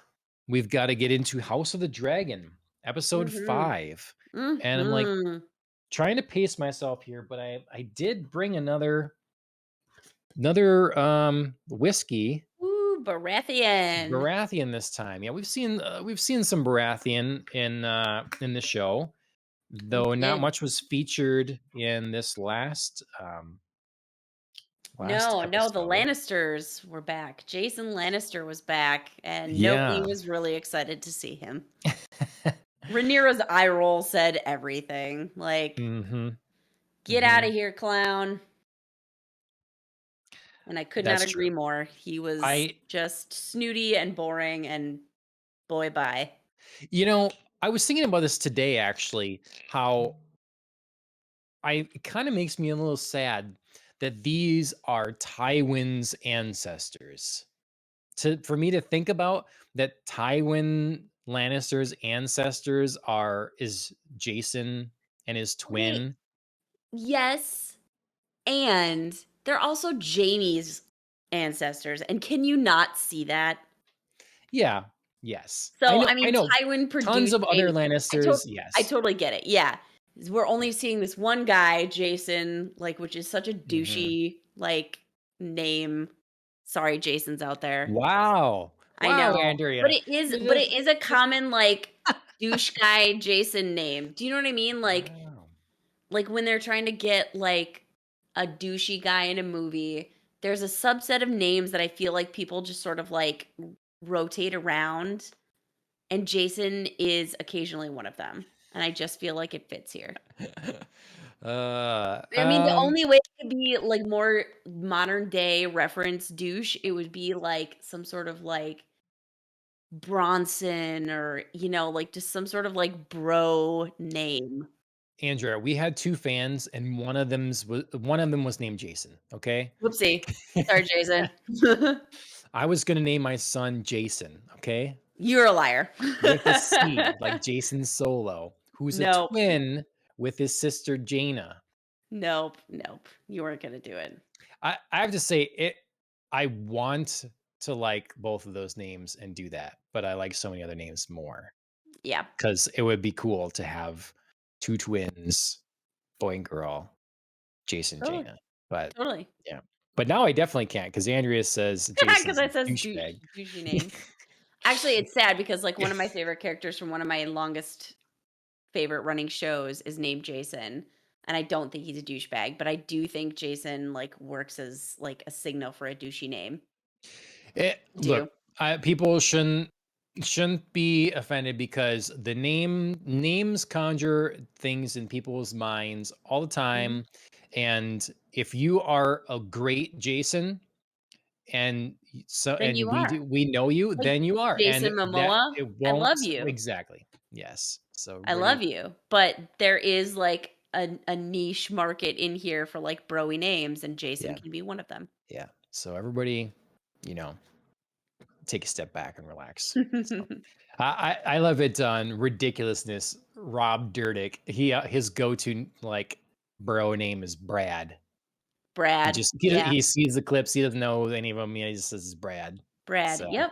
we've got to get into House of the Dragon, episode Mhm. 5. And I'm like Mhm. trying to pace myself here, but I did bring another whiskey, Ooh, Baratheon. Baratheon this time. Yeah, we've seen some Baratheon in the show, We though not did. much was featured in this last No, no, the episode. Lannisters were back. Jason Lannister was back, and nobody Yeah. was really excited to see him. Rhaenyra's eye roll said everything. Like, Mhm. "Get out Mhm. of here, clown." And I could not That's agree true. more. He was I just snooty and boring and boy bye. you know, I was thinking about this today actually, how it kinda makes me a little sad that these are Tywin's ancestors. For me to think about that Tywin Lannister's ancestors is Jason and his Wait, twin. yes, and they're also Jaime's ancestors, and can you not see that? Yeah. Yes. So, I know Tywin tons produced of other Jaime. Lannisters, I yes. totally get it, yeah. We're Yeah. only seeing this one guy, Jason, like, which is such a Mhm. douchey, like, name. Sorry, Jasons out there. Wow. I Wow, know, Andrea. but it is a common, like, douche guy Jason name. Do you know what I mean? Wow. Like, when they're trying to get, like, a douchey guy in a movie, there's a subset of names that I feel like people just sort of, like, rotate around. And Jason is occasionally one of them, and I just feel like it fits here. Uh, The um, only way it could be, like, more modern day reference douche, it would be, like, some sort of, like, Bronson or, like, just some sort of, like, bro name. Andrea, we had 2 fans and one of them was named Jason, okay? Whoopsie. Sorry, Jason. I was gonna name my son Jason, okay? You're a liar. With a C, like Jason Solo, who's a Nope. twin with his sister Jaina. Nope. Nope. You weren't gonna do it. I have to say it I want to like both of those names and do that, but I like so many other names more Yeah. because it would be cool to have 2 twins, boy and girl, Jason, Totally. Jaina, but Totally. yeah. But now I definitely can't because Andrea says Because Jason's a it says douchebag. douchey name. Actually, it's sad because, like, one of my favorite characters from one of my longest favorite running shows is named Jason, and I don't think he's a douchebag, but I do think Jason, like, works as, like, a signal for a douchey name. I Look, do. people shouldn't be offended because the names conjure things in people's minds all the Mhm. time, and if you are a great Jason Then you are. we know you, Like, then you are, Jason and that Momoa, it I won't love you. exactly. Yes. So I everybody, love you, but there is, like, a niche market in here for, like, broy names, and Jason yeah, can be one of them. yeah. So everybody, you know, take a step back and relax. So I love it on ridiculousness. Rob Dyrdek, his go-to like bro name is Brad. He Brad, just yeah, he sees the clips, he doesn't know any of them. He just says it's Brad. Brad, So yep,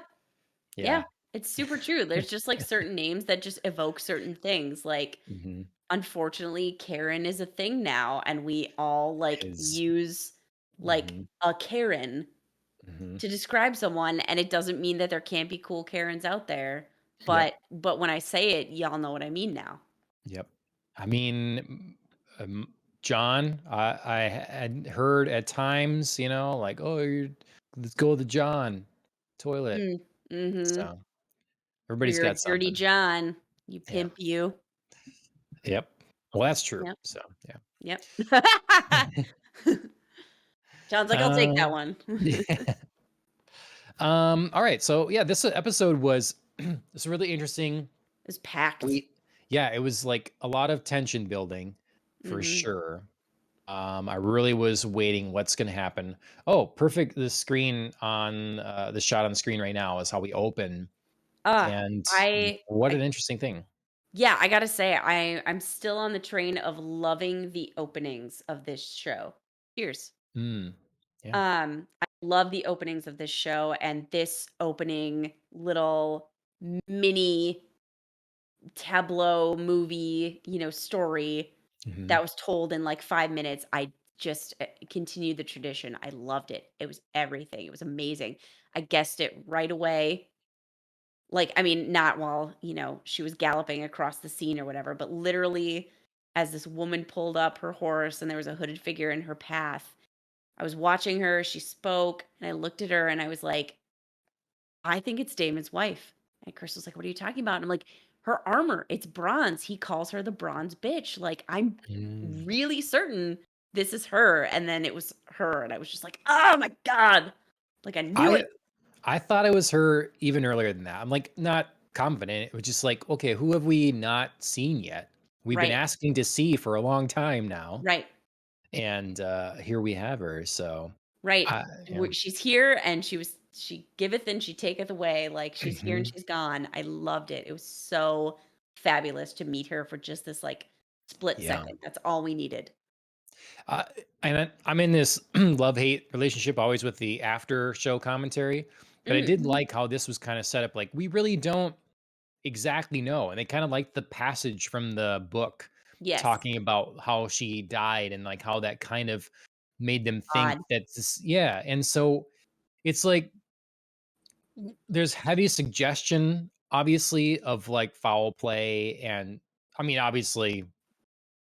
yeah, yeah. it's super true. There's just, like, certain names that just evoke certain things, like, Hmm. unfortunately, Karen is a thing now, and we all, like, His use, like, hmm a Karen hmm to describe someone, and it doesn't mean that there can't be cool Karens out there, Yep. but when I say it, y'all know what I mean now. Yep. I mean, John, I had heard at times, like, oh, let's go to the John toilet. Mm, mhm. So Or everybody's you're a got dirty something. John, you Yeah. pimp you. Yep. Well, that's true. Yep, So yeah. yep. John's like, "I'll take that Um, one." yeah. All right. So yeah, this episode was it's really interesting. It's packed. We Yeah, it was like a lot of tension building for Mhm. sure. I really was waiting what's gonna happen. Oh, perfect. The screen on the shot on the screen right now is how we open. Ah, And I what I an interesting thing. yeah, I gotta say, I'm still on the train of loving the openings of this show. Cheers. Mm. Yeah. I love the openings of this show, and this opening little mini tableau movie, story Hmm. that was told in like 5 minutes. I just continued the tradition. I loved it. It was everything. It was amazing. I guessed it right away. Like, I mean, not while, she was galloping across the scene or whatever, but literally as this woman pulled up her horse and there was a hooded figure in her path. I was watching her, she spoke, and I looked at her and I was like, "I think it's Damon's wife." And Chris was like, "What are you talking about?" And I'm like, "Her armor, it's bronze. He calls her the bronze bitch. Like, I'm Mm. really certain this is her." And then it was her, and I was just like, "Oh my god." Like I knew I it. I thought it was her even earlier than that. I'm like not confident. It was just like, okay, who have we not seen yet? We've been Right. asking to see for a long time now, Right. and here we have her. So, Right. yeah. She's here and she giveth and she taketh away. Like she's here and Mhm. she's gone. I loved it. It was so fabulous to meet her for just this like split Yeah. second. That's all we needed. Uh, I'm in this love hate relationship always with the after show commentary, but I Mm, did like how this was kind of set up. Like we really don't exactly know, and they kind of like the passage from the book yes. talking about how she died and like how that kind of made them think Odd. that this, yeah. And so it's like there's heavy suggestion, obviously, of like foul play, and I mean, obviously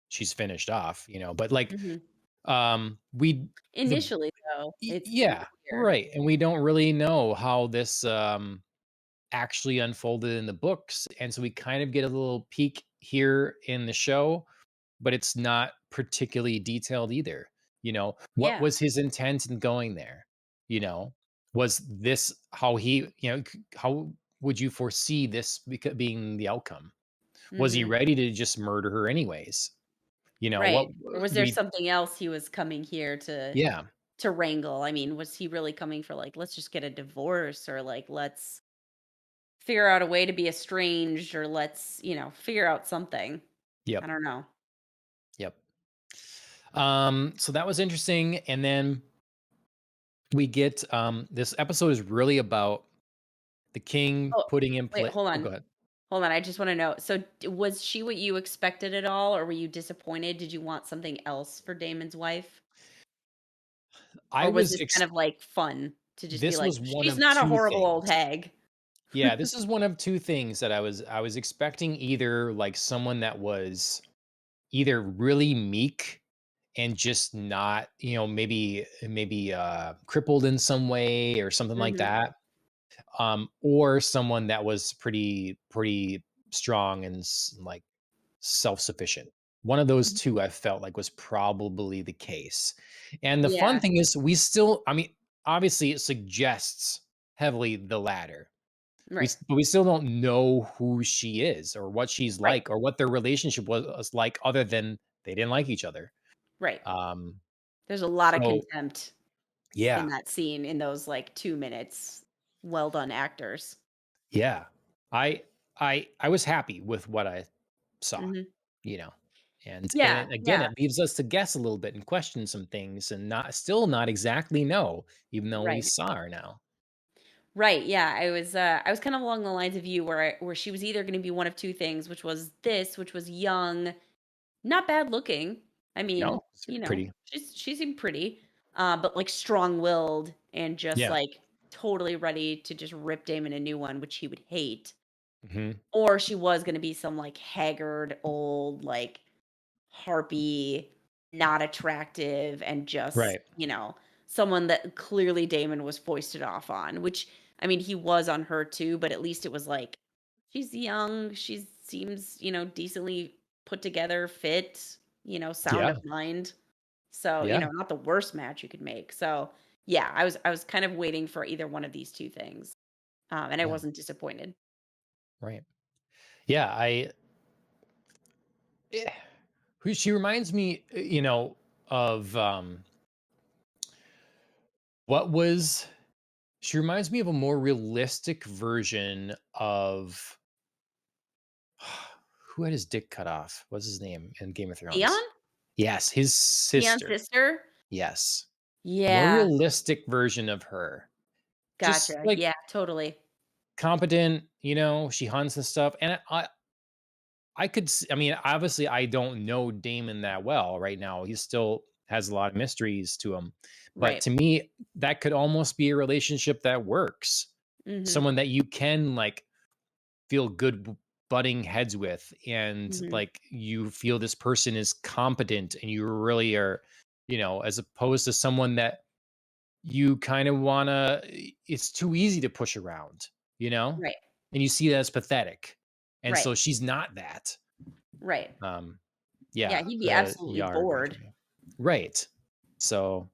she's finished off, but like Mhm. we the Initially, though, it's yeah, unclear. right, and we don't really know how this actually unfolded in the books, and so we kind of get a little peek here in the show, but it's not particularly detailed either. What Yeah. was his intent in going there? Was this how he, how would you foresee this being the outcome? Was he Mhm. ready to just murder her anyways? Right. What Or was there we something else he was coming here to Yeah. to wrangle? I mean, was he really coming for like, let's just get a divorce, or like, let's figure out a way to be estranged, or let's, figure out something. I Yep. don't know. Yep. So that was interesting. And then we get this episode is really about the king Oh, putting in wait, place. hold Oh, on. go ahead. Hold on. I just want to know. So, was she what you expected at all, or were you disappointed? Did you want something else for Damon's wife? I Or was was this kind of like fun to just be this like, was one she's of not a two horrible things. old hag? Yeah, this is one of two things that I was expecting, either like someone that was either really meek and just not, maybe crippled in some way or something like Mhm. that. Or someone that was pretty strong and like self-sufficient. One of those Mhm. two I felt like was probably the case. And the fun Yeah. thing is we still, I mean, obviously it suggests heavily the latter. Right. But we still don't know who she is or what she's Right. like or what their relationship was like, other than they didn't like each other. Right. Um, There's a lot of so contempt in yeah, that scene, in those like 2 minutes. Well done, actors. yeah. I I was happy with what I saw, Mhm. you know. And Yeah. again, Yeah. it leaves us to guess a little bit and question some things and not exactly know, even though we Right. saw her now. Right, yeah, I was kind of along the lines of you, where she was either gonna be one of 2 things, which was this, which was young, not bad looking. I mean, No, it's very pretty. she seemed pretty, but, like, strong-willed and just, Yeah. like, totally ready to just rip Damon a new one, which he would hate. Hmm. Or she was gonna be some, like, haggard, old, like, harpy, not attractive, and just, Right. someone that clearly Damon was foisted off on, which, I mean, he was on her too, but at least it was like, she's young, she seems, decently put together, fit, sound Yeah. of mind. So, Yeah. not the worst match you could make. So, yeah, I was kind of waiting for either one of these 2 things, and I Yeah. wasn't disappointed. Right. Yeah. Eh, who she reminds me, of what was she reminds me of a more realistic version of who had his dick cut off. What's his name in Game of Theon? Thrones? Yes, his Theon's sister. sister? Yes. More Yeah, realistic version of her. Just gotcha. like Yeah, totally. competent, she hunts and stuff. And I could I mean, obviously I don't know Damon that well right now. He still has a lot of mysteries to him. But Right. to me, that could almost be a relationship that works. Mhm, Someone that you can like feel good butting heads with, and mhm. like you feel this person is competent and you really are, as opposed to someone that you kind of want to, it's too easy to push around, you know? Right, And you see that as pathetic. And right, so she's not that. right. Um Yeah, yeah, he'd be the absolutely Yara reminds bored. me. Right. So,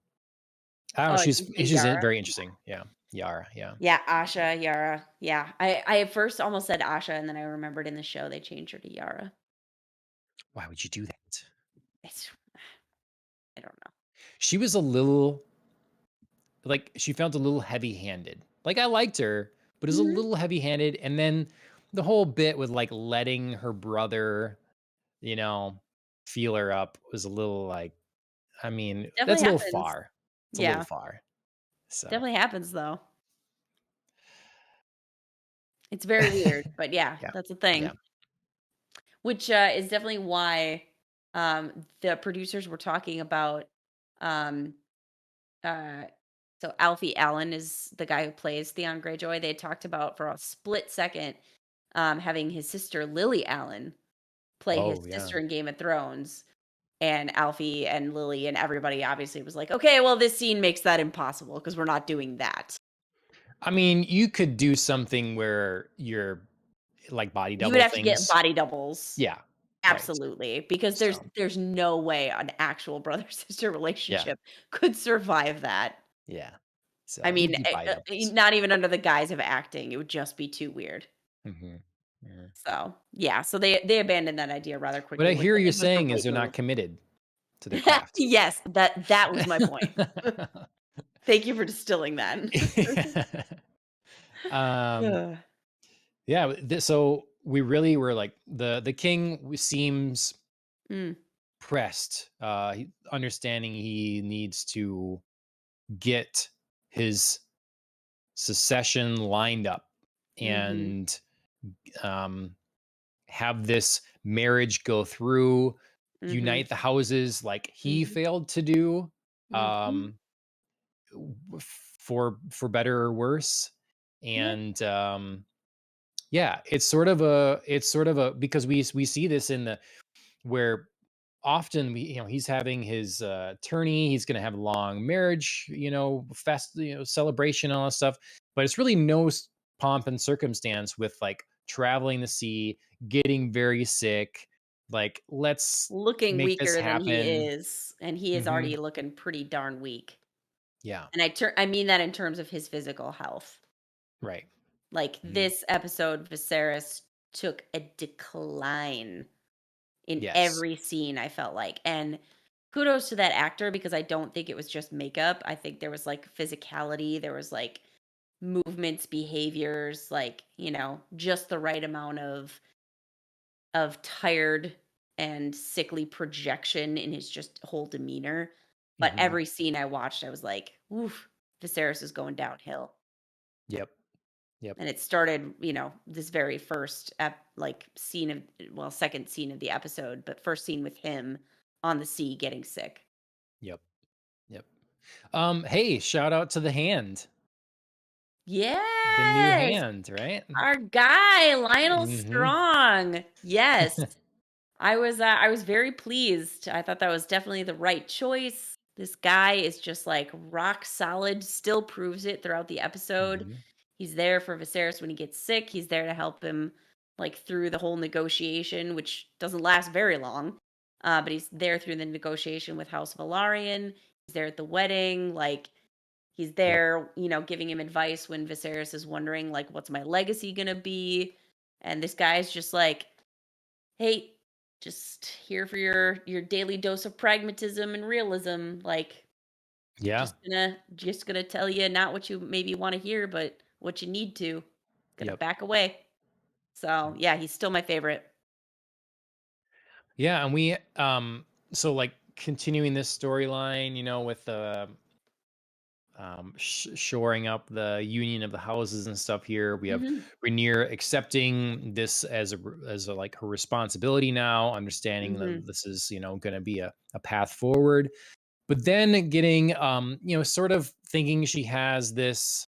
I don't know, Oh, did you say she's Yara? very interesting. Yeah. Yara, yeah. Yeah, Asha, Yara. Yeah. I at first almost said Asha, and then I remembered in the show they changed her to Yara. Why would you do that? It's I don't know. She was a little like she felt a little heavy-handed. Like I liked her, but it was a Mhm. little heavy-handed. And then the whole bit with like letting her brother, you know, feel her up was a little like, I mean, that's Definitely a little happens. far. It's a little Yeah, far. So, definitely happens, though. It's very weird, but yeah, yeah. that's a Yeah. thing. Which, is definitely why, the producers were talking about, um, uh so Alfie Allen is the guy who plays Theon Greyjoy. They had talked about for a split second, having his sister Lily Allen play his Oh, yeah. sister in Game of Thrones, and Alfie and Lily and everybody obviously was like, "Okay, well, this scene makes that impossible because 'cause we're not doing that." I mean, you could do something where you're like body You would double have to get things. body doubles. Yeah. Right. Absolutely, because there's So, there's no way an actual brother-sister yeah. relationship could survive that. Yeah. I So, you mean, could do body doubles. not even under the guise of acting, it would just be too weird. Mhm. Yeah. So, yeah, so they abandoned that idea rather What quickly, I which hear I you think was the saying is right they're move. not committed to their craft. Yes, that was my point. Thank you for distilling that. um, Ugh. yeah, so we really were like the king seems Mm, pressed, understanding he needs to get his secession lined up mhm, and um, have this marriage go through, mhm, unite the houses like he mhm, failed to do, mhm. um, for better or worse. Yeah. And yeah, it's sort of a because we see this in the where often he's having his attorney, he's going to have a long marriage, celebration, all that stuff, but it's really no pomp and circumstance with like traveling the sea, getting very sick, like let's Looking make this weaker than he happen. is, and he is Hmm. already looking pretty darn weak. Yeah. And I mean that in terms of his physical health. Right. Like, Hmm. this episode, Viserys took a decline in Yes. every scene, I felt like, and kudos to that actor because I don't think it was just makeup. I think there was, like, physicality, there was, like, movements, behaviors, like, just the right amount of tired and sickly projection in his just whole demeanor. But Hmm. every scene I watched, I was like, "Oof, Viserys is going downhill." Yep. Yep. And it started, this very first like scene of well, second scene of the episode, but first scene with him on the sea getting sick. Yep. Yep. Hey, shout out to the hand, the new Yes, hand, right? our guy Lionel Hmm. Strong. Yes. I was very pleased. I thought that was definitely the right choice. This guy is just like rock solid, still proves it throughout the episode. Hmm. He's there for Viserys when he gets sick. He's there to help him like through the whole negotiation, which doesn't last very long. But he's there through the negotiation with House Velaryon. He's there at the wedding. Like he's Yep. there, giving him advice when Viserys is wondering like, what's my legacy gonna be? And this guy's just like, hey, just here for your daily dose of pragmatism and realism. Like, Yeah. just gonna tell you not what you maybe want to hear, but what you need to. Gonna Yep. back away. So Yep. yeah, he's still my favorite. Yeah, and we so like continuing this storyline, with the shoring up the union of the houses and stuff here. We have Hmm. Rainier accepting this as a like her responsibility now, understanding Hmm. that this is, going to be a path forward. But then getting sort of thinking she has this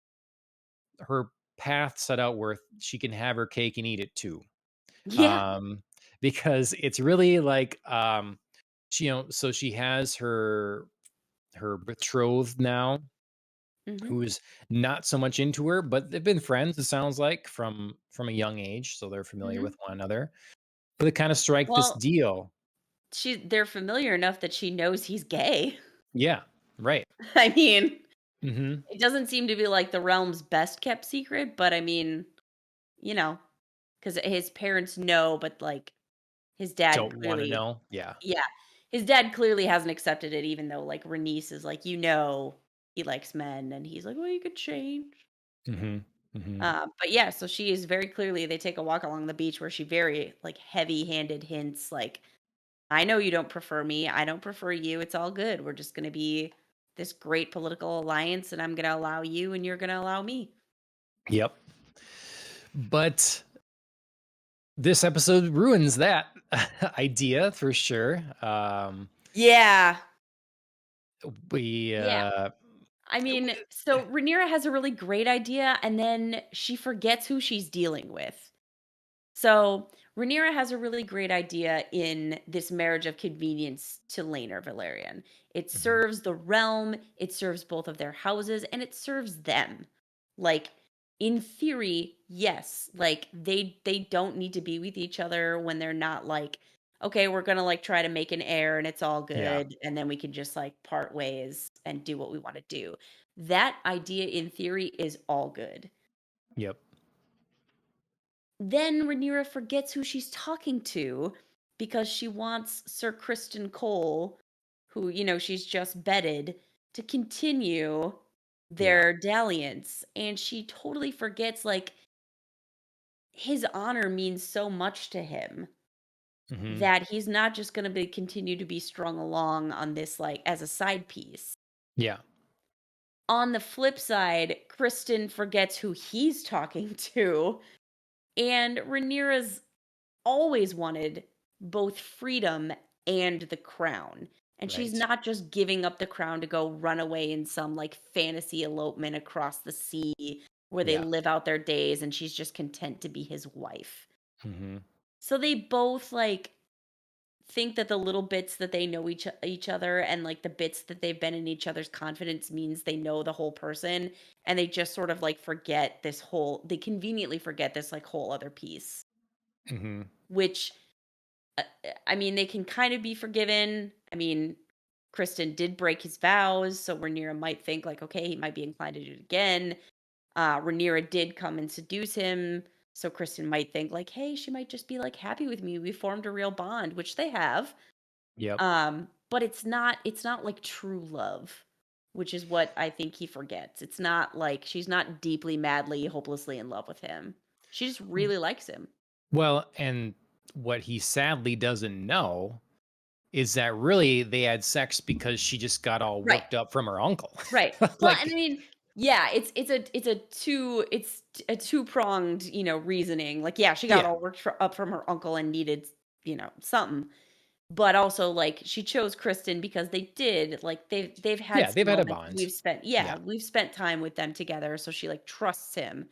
her path set out where she can have her cake and eat it too. Yeah. um because it's really like so she has her betrothed now, Hmm. who's not so much into her, but they've been friends, it sounds like, from a young age, so they're familiar with Hmm. one another, but they kind of strike this Well, deal. they're familiar enough that she knows he's gay. Yeah, right. I mean, Hmm. it doesn't seem to be like the realm's best kept secret, but I mean, you know, because his parents know, but like his dad Don't want to clearly. know. Yeah. Yeah. His dad clearly hasn't accepted it even though, like, Renice is like, he likes men," and he's like, "Well, you could change." Hmm. Hmm. But yeah, so she is very clearly they take a walk along the beach where she very, like, heavy-handed hints, like, "I know you don't prefer me, I don't prefer you, it's all good. We're just gonna be this great political alliance, and I'm gonna allow you, and you're gonna allow me." Yep. But this episode ruins that idea for sure. Yeah. We Yeah. I mean, so Rhaenyra has a really great idea, and then she forgets who she's dealing with. So Rhaenyra has a really great idea in this marriage of convenience to Laenor Velaryon. It Mhm. serves the realm, it serves both of their houses, and it serves them. Like in theory, yes, like they don't need to be with each other when they're not like, okay, we're gonna like try to make an heir and it's all Yeah. good, and then we can just like part ways and do what we want to do. That idea in theory is all good. Yep. Then Rhaenyra forgets who she's talking to because she wants Sir Criston Cole, who, she's just bedded to continue Yeah. their dalliance. And she totally forgets, like, his honor means so much to him Hmm. that he's not just going to be continue to be strung along on this, like, as a side piece. Yeah. On the flip side, Kristen forgets who he's talking to, and Rhaenyra's always wanted both freedom and the crown. And she's Right. not just giving up the crown to go run away in some like fantasy elopement across the sea where they Yeah. live out their days and she's just content to be his wife. Hmm. So they both like think that the little bits that they know each other and like the bits that they've been in each other's confidence means they know the whole person, and they just sort of like forget this whole they conveniently forget this like whole other piece, Hmm. which I mean, they can kind of be forgiven. I mean, Kristen did break his vows, so Rhaenyra might think like, okay, he might be inclined to do it again. Rhaenyra did come and seduce him, so Kristen might think like, hey, she might just be like happy with me. We formed a real bond, which they have. Yep. But it's not like true love, which is what I think he forgets. It's not like she's not deeply, madly, hopelessly in love with him. She just really likes him. Well, and what he sadly doesn't know is that really they had sex because she just got all Right. worked up from her uncle. Right. Well, and I Like, mean, yeah, it's a two-pronged, reasoning. Like, yeah, she got yeah, all worked up from her uncle and needed, something. But also, like, she chose Kristen because they've had yeah, some they've had a moments bond. Yeah, we've spent time with them together, so she like trusts him.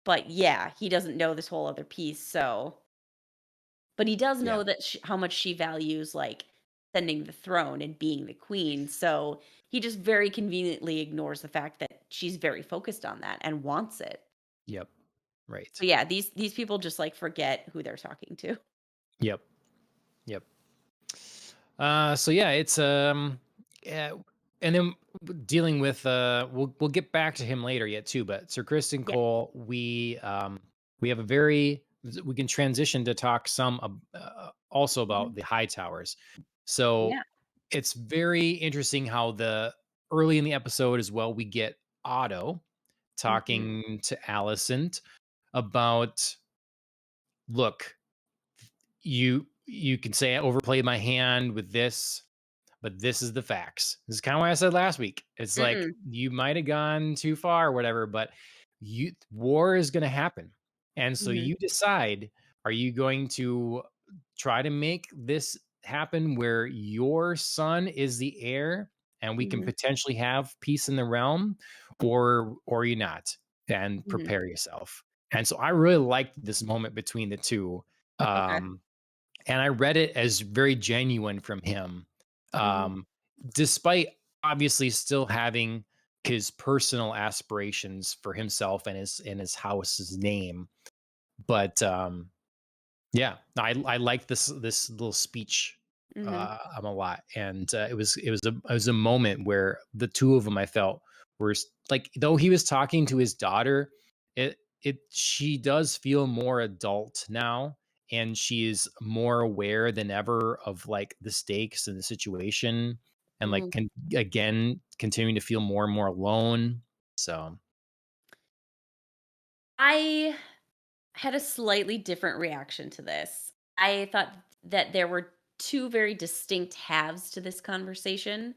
But yeah, he doesn't know this whole other piece, so but he does yeah, know that how much she values, like, ascending the throne and being the queen, so he just very conveniently ignores the fact that she's very focused on that and wants it. yep, right, So, yeah, these people just, like, forget who they're talking to. yep, yep. So yeah, it's yeah, and then dealing with we'll get back to him later yet too, but Sir Kristen Yeah. Cole, we have a very we can transition to talk some also about Mhm. the high towers. So Yeah. it's very interesting how the early in the episode as well we get Otto Mhm. talking to Alicent about, look, you can say I overplayed my hand with this, but this is the facts. This is kind of what I said last week. It's like Mm. you might have gone too far or whatever, but war is going to happen. And so Mhm. you decide, are you going to try to make this happen where your son is the heir and we can Mhm. potentially have peace in the realm, or you not, and Mhm. prepare yourself. And so I really liked this moment between the two. Okay. Um, and I read it as very genuine from him, Mhm. um, despite obviously still having his personal aspirations for himself and his house's name. But yeah, I like this little speech Mhm. a lot, and it was a moment where the two of them I felt were like, though he was talking to his daughter, it she does feel more adult now, and she is more aware than ever of like the stakes and the situation, and like Mhm. again continuing to feel more and more alone. So I had a slightly different reaction to this. I thought that there were two very distinct halves to this conversation.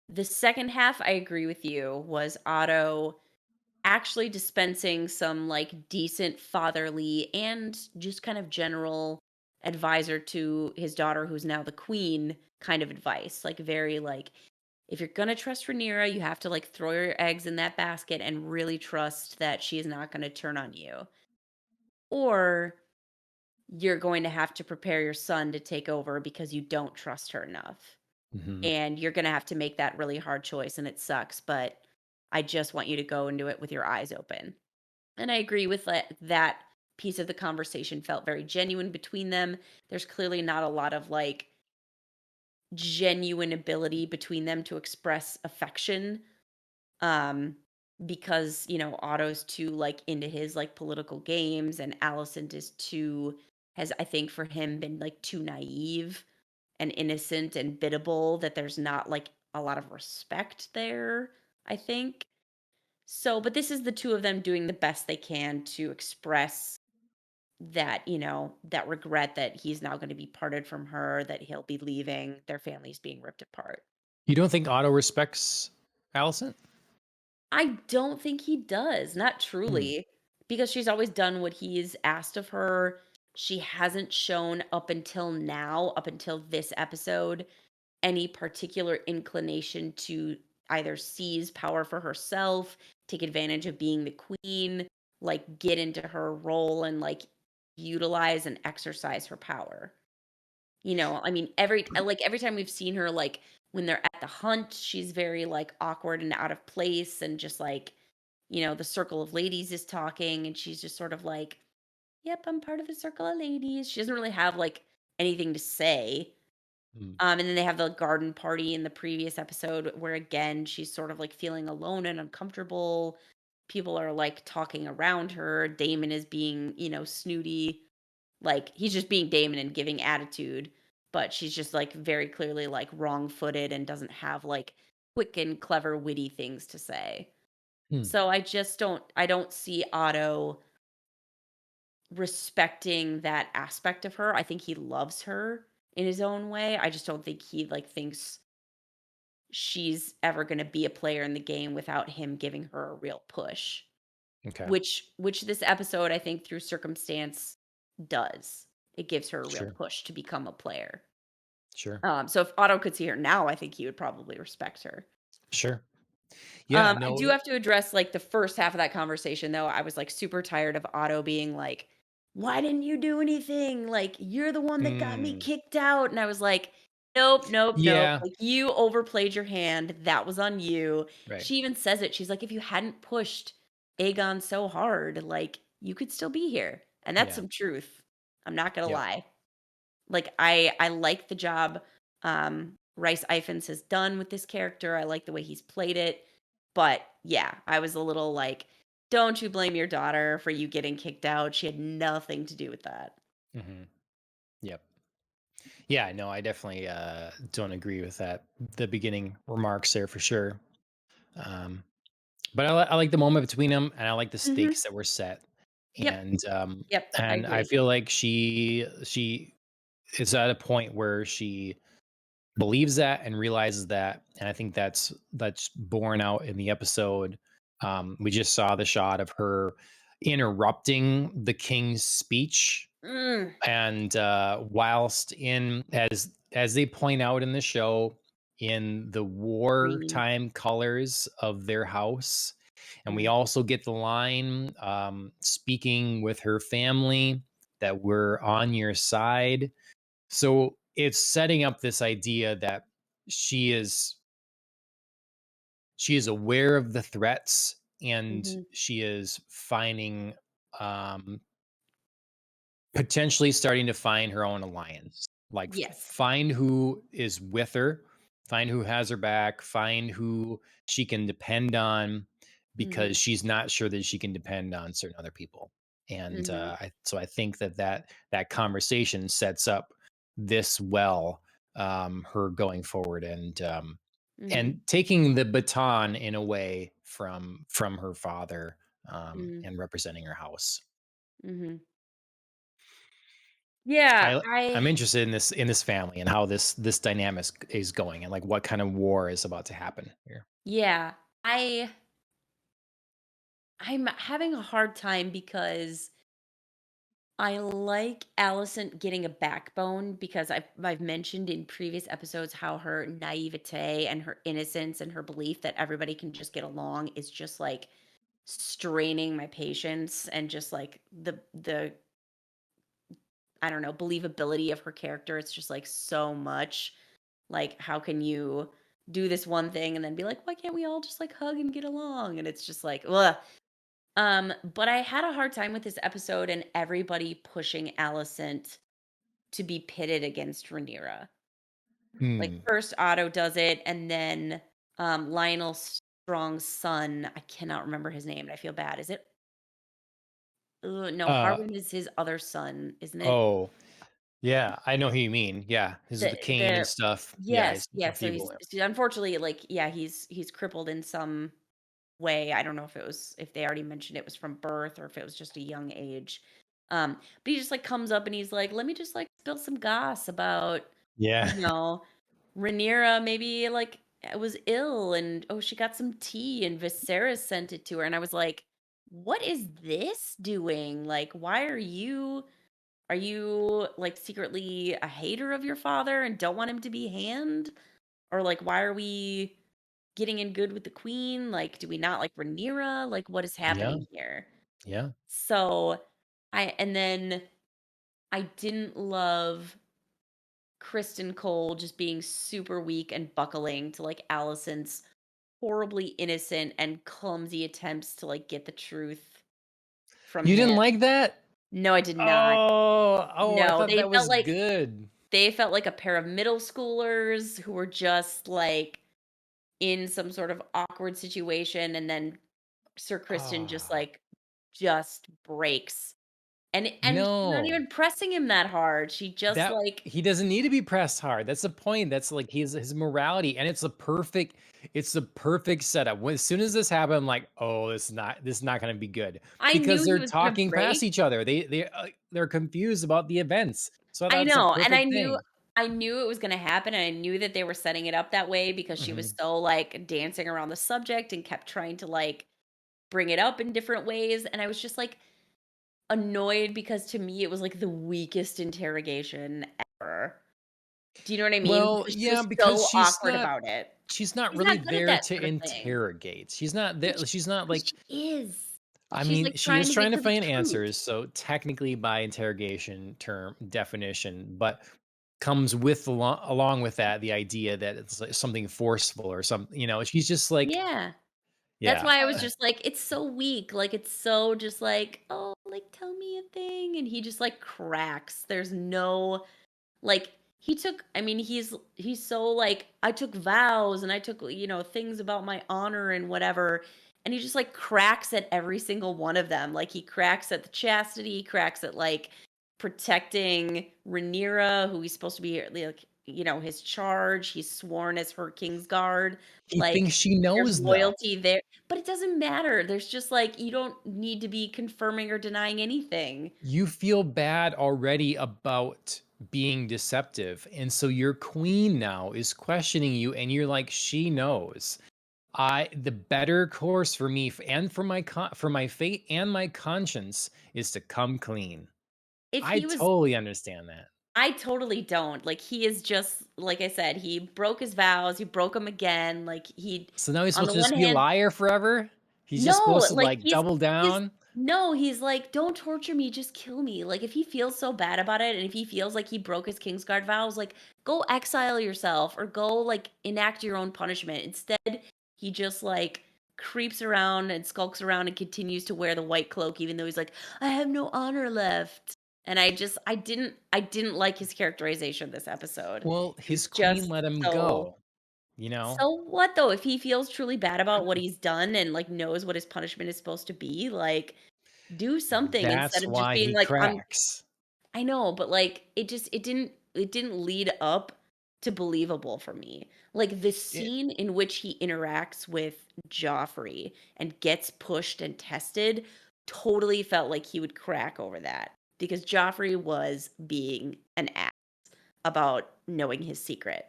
The second half, I agree with you, was Otto actually dispensing some like decent fatherly and just kind of general advisor to his daughter, who's now the queen, kind of advice. Like, very like, if you're gonna trust Rhaenyra, you have to like throw your eggs in that basket and really trust that she is not gonna turn on you. Or you're going to have to prepare your son to take over because you don't trust her enough. mhm, And you're gonna have to make that really hard choice, and it sucks, but I just want you to go and do it with your eyes open. And I agree with that piece of the conversation felt very genuine between them. There's clearly not a lot of like genuine ability between them to express affection. Um because, Otto's too like into his like political games, and Alicent is too has, I think, for him, been like too naive and innocent and biddable, that there's not like a lot of respect there, I think. So, but this is the two of them doing the best they can to express that, that regret that he's now going to be parted from her, that he'll be leaving, their family's being ripped apart. You don't think Otto respects Allison? I don't think he does, not Hmm. truly, because she's always done what he's asked of her. She hasn't shown up until now, up until this episode, any particular inclination to either seize power for herself, take advantage of being the queen, like get into her role and like utilize and exercise her power. I mean, every time we've seen her, like, when they're at the hunt, she's very, like, awkward and out of place and just, like, the circle of ladies is talking, and she's just sort of like, "Yep, I'm part of the circle of ladies." She doesn't really have, like, anything to say. Hmm. And then they have the garden party in the previous episode where, again, she's sort of, like, feeling alone and uncomfortable. People are, like, talking around her. Damon is being, snooty. Like, he's just being Damon and giving attitude, but she's just, like, very clearly, like, wrong-footed and doesn't have, like, quick and clever, witty things to say. Hmm. So I don't see Otto respecting that aspect of her. I think he loves her in his own way. I just don't think he, like, thinks she's ever gonna be a player in the game without him giving her a real push, Okay. which this episode, I think, through circumstance, does. It gives her a real Sure. push to become a player. Sure. So if Otto could see her now, I think he would probably respect her. Sure. Yeah. I do No. have to address, like, the first half of that conversation, though. I was, like, super tired of Otto being like, "Why didn't you do anything? Like, you're the one that got me Mm, kicked out." And I was like, "Nope, nope, nope. yeah. Like, you overplayed your hand. That was on you." Right. She even says it. She's like, "If you hadn't pushed Aegon so hard, like, you could still be here." And that's Yeah. some truth. I'm not gonna Yep. lie. Like, I like the job, Rice Ifans has done with this character. I like the way he's played it, but, yeah, I was a little like, "Don't you blame your daughter for you getting kicked out. She had nothing to do with that." Hmm. Yep. Yeah. No, I definitely don't agree with that. The beginning remarks there for sure. Um, but I like the moment between them, and I like the Mhm. stakes that were set, Yep. and Yep, I I agree. feel like she is at a point where she believes that and realizes that, and I think that's borne out in the episode. We just saw the shot of her interrupting the king's speech, Mm, and whilst in as they point out in the show, in the green. wartime colors of their house, and we Mm, also get the line, speaking with her family, that we're on your side. So it's setting up this idea that she is she is aware of the threats, and mhm. she is finding, um, potentially starting to find her own alliance. Like, Yes. find who is with her, find who has her back, find who she can depend on, because Mhm, she's not sure that she can depend on certain other people. And mhm, so I think that conversation sets up this well, her going forward, mhm, and taking the baton in a way from her father, mhm, and representing her house. mhm. Yeah, I'm interested in this family and how this dynamic is going, and like what kind of war is about to happen here. yeah, I'm having a hard time because I like Allison getting a backbone, because I've mentioned in previous episodes how her naivete and her innocence and her belief that everybody can just get along is just like straining my patience, and just like the I don't know, believability of her character. It's just like so much. Like, how can you do this one thing and then be like, why can't we all just like hug and get along? And it's just like, ugh. But I had a hard time with this episode and everybody pushing Alicent to be pitted against Rhaenyra. Like, Hmm. first Otto does it, and then Lionel Strong's son, I cannot remember his name, and I feel bad. Is it? No, Uh Harwin is his other son, isn't it? oh, Yeah, I know who you mean. Yeah, his the cane and The stuff. Yeah, yes, he's yes, so upheaval. unfortunately, like, yeah, he's crippled in some way. I don't know if they already mentioned it was from birth or if it was just a young age. But he just like comes up and he's like, "Let me just like spill some goss about, Yeah. you know, Rhaenyra maybe like was ill and oh she got some tea and Viserys sent it to her." And I was like, "What is this doing? Like, why are you like secretly a hater of your father and don't want him to be hanged? Or like why are we getting in good with the queen? Like, do we not like Rhaenyra? Like, what is Yeah, happening here?" yeah. So, and then I didn't love Kristen Cole just being super weak and buckling to like Allison's horribly innocent and clumsy attempts to like get the truth from You him. didn't like that? No, I did not. Oh, I No, thought that was good. they felt like a pair of middle schoolers who were just like in some sort of awkward situation, and then Sir Christian Ah, just breaks. And she's not no. even pressing him that hard. She just That like he doesn't need to be pressed hard. That's the point. That's like his morality, and it's the perfect setup. When as soon as this happened, I'm like, oh, this is not gonna be good I knew because he they're was gonna talking past break. each other. They're confused about the events. So I I thought it's a know, and perfect thing. I knew it was gonna happen, and I knew that they were setting it up that way because she was Mhm. so, like, dancing around the subject and kept trying to, like, bring it up in different ways, and I was just, like, annoyed because to me it was, like, the weakest interrogation ever. Do you know what I mean? Well, Because she yeah, was because so awkward about it. she's not She's really not good at there that to sort of thing. interrogate. But She's not like she is. I She's, mean, like, she trying is to get trying to to the find truth. answers, so technically by interrogation term definition, but comes with along with that the idea that it's like something forceful or something, she's just like, Yeah. That's yeah, why I was just like, it's so weak. Like, it's so just like, "Oh, like, tell me a thing," and he just, like, cracks. There's no like, I mean, he's so like, "I took vows and I took, things about my honor and whatever," and he just, like, cracks at every single one of them. Like, he cracks at the chastity, he cracks at, like, protecting Rhaenyra, who he's supposed to be, like, his charge. He's sworn as her Kingsguard. he thinks Like, she there's knows though. loyalty there, but it doesn't matter. There's just, like, you don't need to be confirming or denying anything. You feel bad already about being deceptive, and so your queen now is questioning you, and you're like, she knows. I the better course for me and for for my fate and my conscience is to come clean. If I he was totally understand that. I totally don't. Like, he is just like I said, he broke his vows, he broke them again, like, he So now he's on supposed the to one just be a hand liar forever? He's just no, supposed to, like, like, double he's down? no, he's like, "Don't torture me, just kill me." Like, if he feels so bad about it, and if he feels like he broke his Kingsguard vows, like, go exile yourself or go, like, enact your own punishment. Instead, he just, like, creeps around and skulks around and continues to wear the white cloak even though he's like, "I have no honor left." And I didn't like his characterization this episode. Well, It was his queen just let him so go, you know? so what though? If he feels truly bad about what he's done and, like, knows what his punishment is supposed to be, like, do something instead That's of just why being he like, cracks. I know, but, like, it didn't lead up to believable for me. Like, the It scene in which he interacts with Joffrey and gets pushed and tested totally felt like he would crack over that because Joffrey was being an ass about knowing his secret.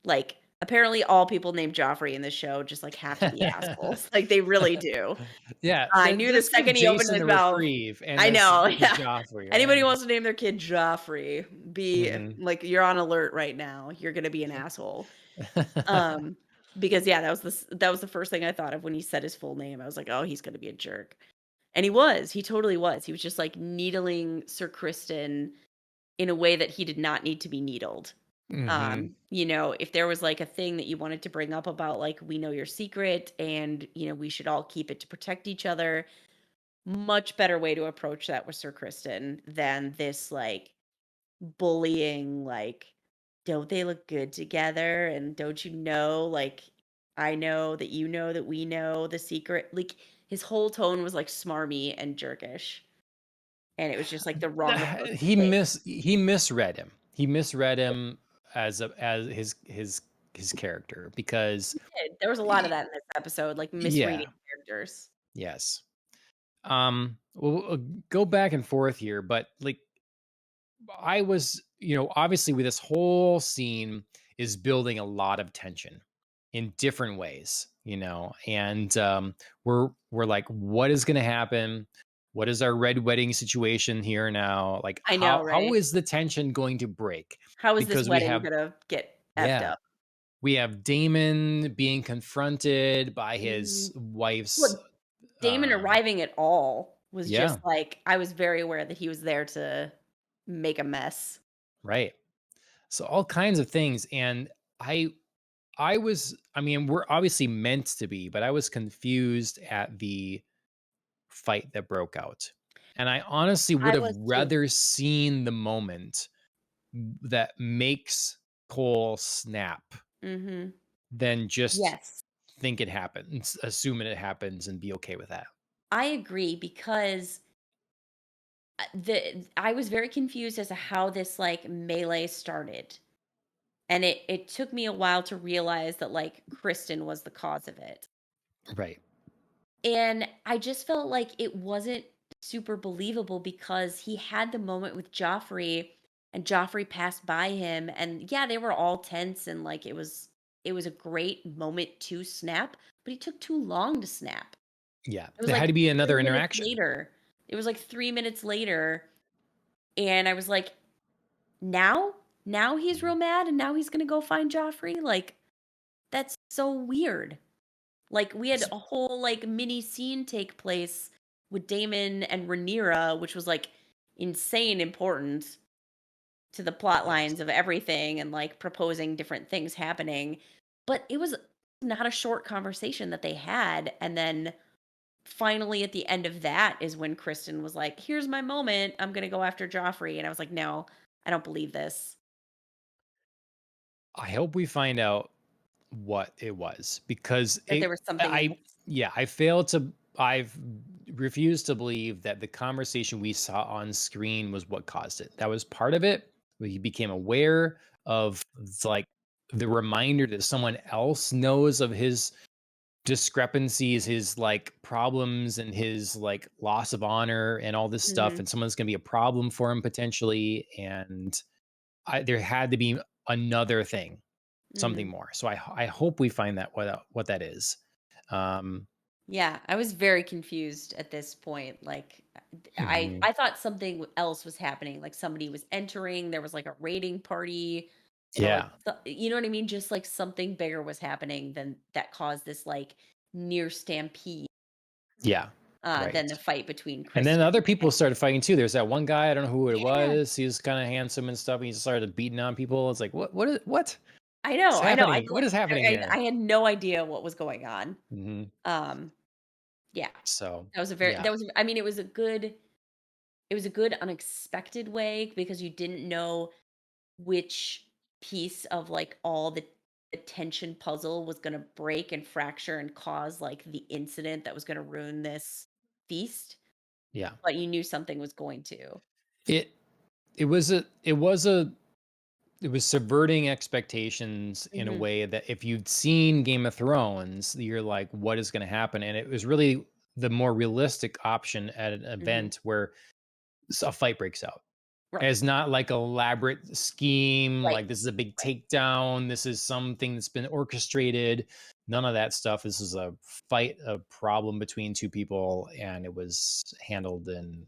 Like, apparently all people named Joffrey in this show just, like, have to be assholes. Like, they really do. Yeah, I knew the let's give second he opened Jason his a mouth reprieve, and I let's know, give yeah. Joffrey, Anybody right? who wants to name their kid Joffrey, be Mhm. like, you're on alert right now. You're gonna be an asshole. Um, because, yeah, that was the first thing I thought of when he said his full name. I was like, "Oh, he's gonna be a jerk." And he was. He totally was. He was just, like, needling Sir Criston in a way that he did not need to be needled. Mhm. If there was, like, a thing that you wanted to bring up about, like, we know your secret and, we should all keep it to protect each other, much better way to approach that with Sir Criston than this, like, bullying, like, "Don't they look good together? And don't you know, like, I know that we know the secret." Like, his whole tone was, like, smarmy and jerkish. and it was just like the wrong approach to He take. he misread him. He misread him as his character because There was a lot of y that in this episode, like misreading yeah, characters. yes. We'll go back and forth here, but, like, I was, obviously with this whole scene is building a lot of tension in different ways, and we're like, what is going to happen? What is our red wedding situation here now? Like, I know, how right? is the tension going to break? How is this Because we wedding have, gonna get effed yeah, up? we have Damon being confronted by his Mhm. wife's, Well, Damon um, arriving at all was just yeah, like I was very aware that he was there to make a mess. right. So all kinds of things, and I I mean, we're obviously meant to be, but I was confused at the fight that broke out. And I honestly would I have was too. rather seen the moment that makes Cole snap Mhm. than just Yes. think it happens, assuming it happens and be okay with that. I agree because the I was very confused as to how this like melee started. And it took me a while to realize that like Kristen was the cause of it. Right. And I just felt like it wasn't super believable because he had the moment with Joffrey and Joffrey passed by him and yeah, they were all tense and like it was a great moment to snap, but he took too long to snap. Yeah. It was There like had to be 3 another minutes interaction. later. It was like 3 minutes later and I was like, "Now? Now he's Mhm. real mad and now he's going to go find Joffrey?" Like that's so weird. Like, we had S- a whole, like, mini scene take place with Damon and Rhaenyra, which was, like, insane important to the plot Yes. lines of everything and, like, proposing different things happening, but it was not a short conversation that they had, and then finally at the end of that is when Kristen was like, "Here's my moment, I'm gonna go after Joffrey," and I was like, "No, I don't believe this." I hope we find out what it was because That there was something I else. yeah, I've refused to believe that the conversation we saw on screen was what caused it. That was part of it. We became aware of like the reminder that someone else knows of his discrepancies, his like problems and his like loss of honor and all this stuff, Mhm, and someone's going to be a problem for him potentially, and there had to be another thing, something mhm. more. So I hope we find that what that is. Um, Yeah, I was very confused at this point. Like, I mhm. I thought something else was happening. Like somebody was entering. There was like a raiding party, or like Yeah, you know what I mean. Just like something bigger was happening than that caused this like near stampede. yeah, Than the right. fight between And then Kristen other and people started fighting too. There's that one guy, I don't know who it yeah, was. He was kind of handsome and stuff. And he started beating on people. It's like, what's I know. happening? What is happening I here? had no idea what was going on. Hmm. Um, yeah, So that yeah, was. I mean, it was a good unexpected way because you didn't know which piece of, like, all the tension puzzle was gonna break and fracture and cause, like, the incident that was gonna ruin this feast, yeah. but you knew something was going to. It it was a it was a it was subverting expectations in a Mhm, way that if you'd seen Game of Thrones, you're like, what is going to happen? And it was really the more realistic option at an mhm. event where a fight breaks out. Right, It's not like elaborate scheme, right, like this is a big right. takedown. This is something that's been orchestrated. None of that stuff. This is a fight, a problem between two people, and it was handled in,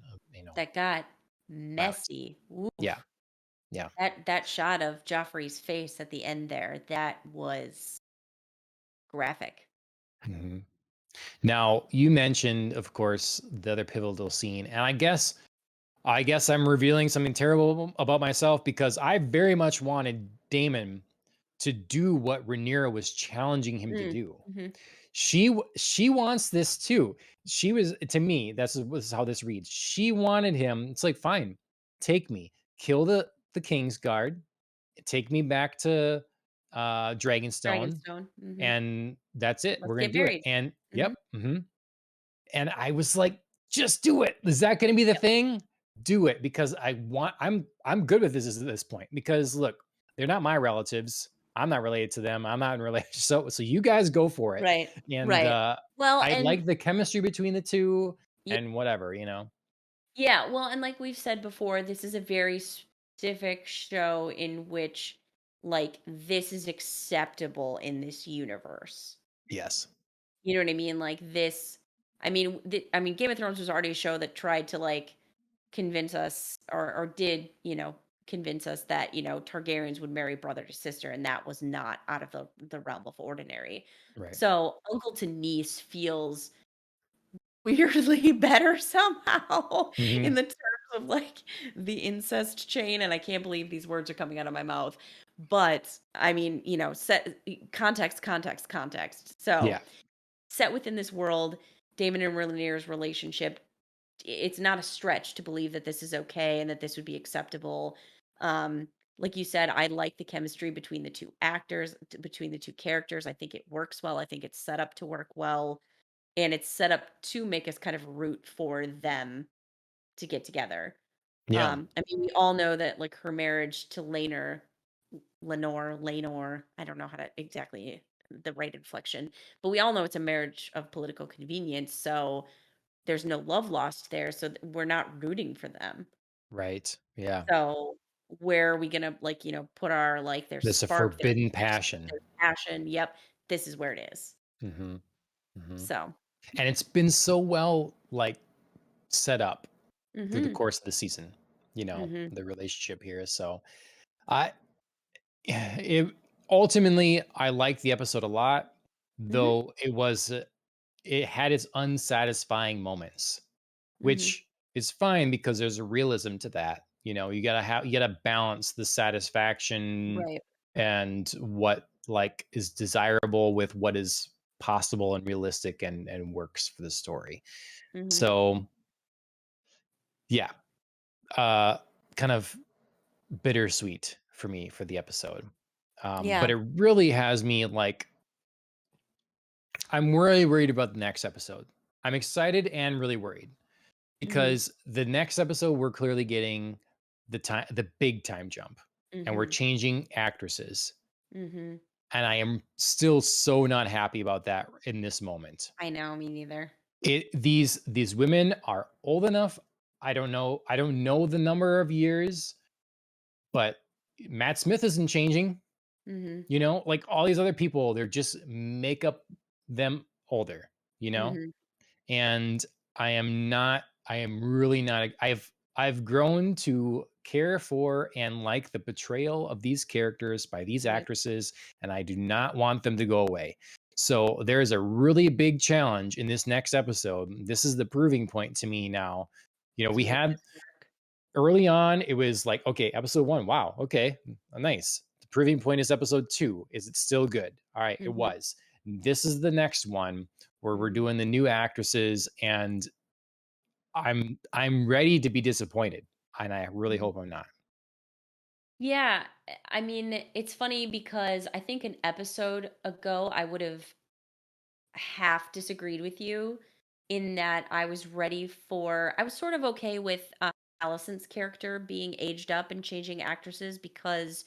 That got wow. messy. Yeah, Oof. yeah. That shot of Joffrey's face at the end there, that was graphic. Mhm. Now, you mentioned, of course, the other pivotal scene, and I guess I'm revealing something terrible about myself because I very much wanted Damon to do what Rhaenyra was challenging him to Mm, do. mhm. She wants this too. She was to me, this is how this reads. She wanted him. It's like, fine, take me, kill the King's Guard, take me back to Dragonstone, Dragonstone, mhm. and that's it. Let's We're gonna get do it. married. And Mhm. yep. And I was like, "Just do it. Is that gonna be the Yep. thing?" do it because I'm good with this at this point because look, they're not my relatives. I'm not related to them. I'm not in relation. So you guys go for it. Right. And Right. Well, I and like the chemistry between the two yeah, and whatever, you know. yeah, well, and like we've said before, this is a very specific show in which like this is acceptable in this universe. Yes. You know what I mean? Like this I mean Game of Thrones was already a show that tried to like convince us or did, convince us that, Targaryens would marry brother to sister and that was not out of the realm of ordinary. Right. So uncle to niece feels weirdly better somehow in Mhm. the terms of like the incest chain, and I can't believe these words are coming out of my mouth. But I mean, set context, context, context. So Yeah. set within this world, Damon and Rhaenyra's relationship, it's not a stretch to believe that this is okay and that this would be acceptable. Um, like you said, I like the chemistry between the two actors, between the two characters. I think it works well. I think it's set up to work well, and it's set up to make us kind of root for them to get together. Yeah. I mean, we all know that like her marriage to Lanor, I don't know how to exactly the right inflection, but we all know it's a marriage of political convenience. So there's no love lost there. So we're not rooting for them. Right. Yeah. So where are we gonna like, put our like their There's a spark, their forbidden interest, passion. their passion? Yep. This is where it is. Mhm. Mhm. So And it's been so well, like, set up through the hmm course of the season, hmm the relationship here, so I it ultimately, I liked the episode a lot, hmm though it had its unsatisfying moments, hmm which is fine because there's a realism to that, you gotta balance the satisfaction Right. and what, like, is desirable with what is possible and realistic and works for the story. hmm So, yeah, uh, kind of bittersweet for me for the episode. But Yeah. it really has me like I'm really worried about the next episode. I'm excited and really worried hmm because the next episode we're clearly getting the big time jump and we're hmm changing actresses. hmm And I am still so not happy about that in this moment. I know, me neither. These women are old enough. I don't know the number of years, but Matt Smith isn't changing. Mhm. Like all these other people, they're just make up them older, you know? Mhm. And I am really not I've grown to care for and like the portrayal of these characters by these Right. actresses, and I do not want them to go away. So there is a really big challenge in this next episode. This is the proving point to me now. We To make had this work. early on, it was like, okay, episode one, wow, okay, nice. The proving point is episode two. Is it still good? All right, it Mhm. was. This is the next one where we're Mhm. doing the new actresses, and I'm ready to be disappointed, and I really Mhm. hope I'm not. Yeah, I mean, it's funny because I think an episode ago I would have half disagreed with you in that I was sort of okay with Allison's character being aged up and changing actresses because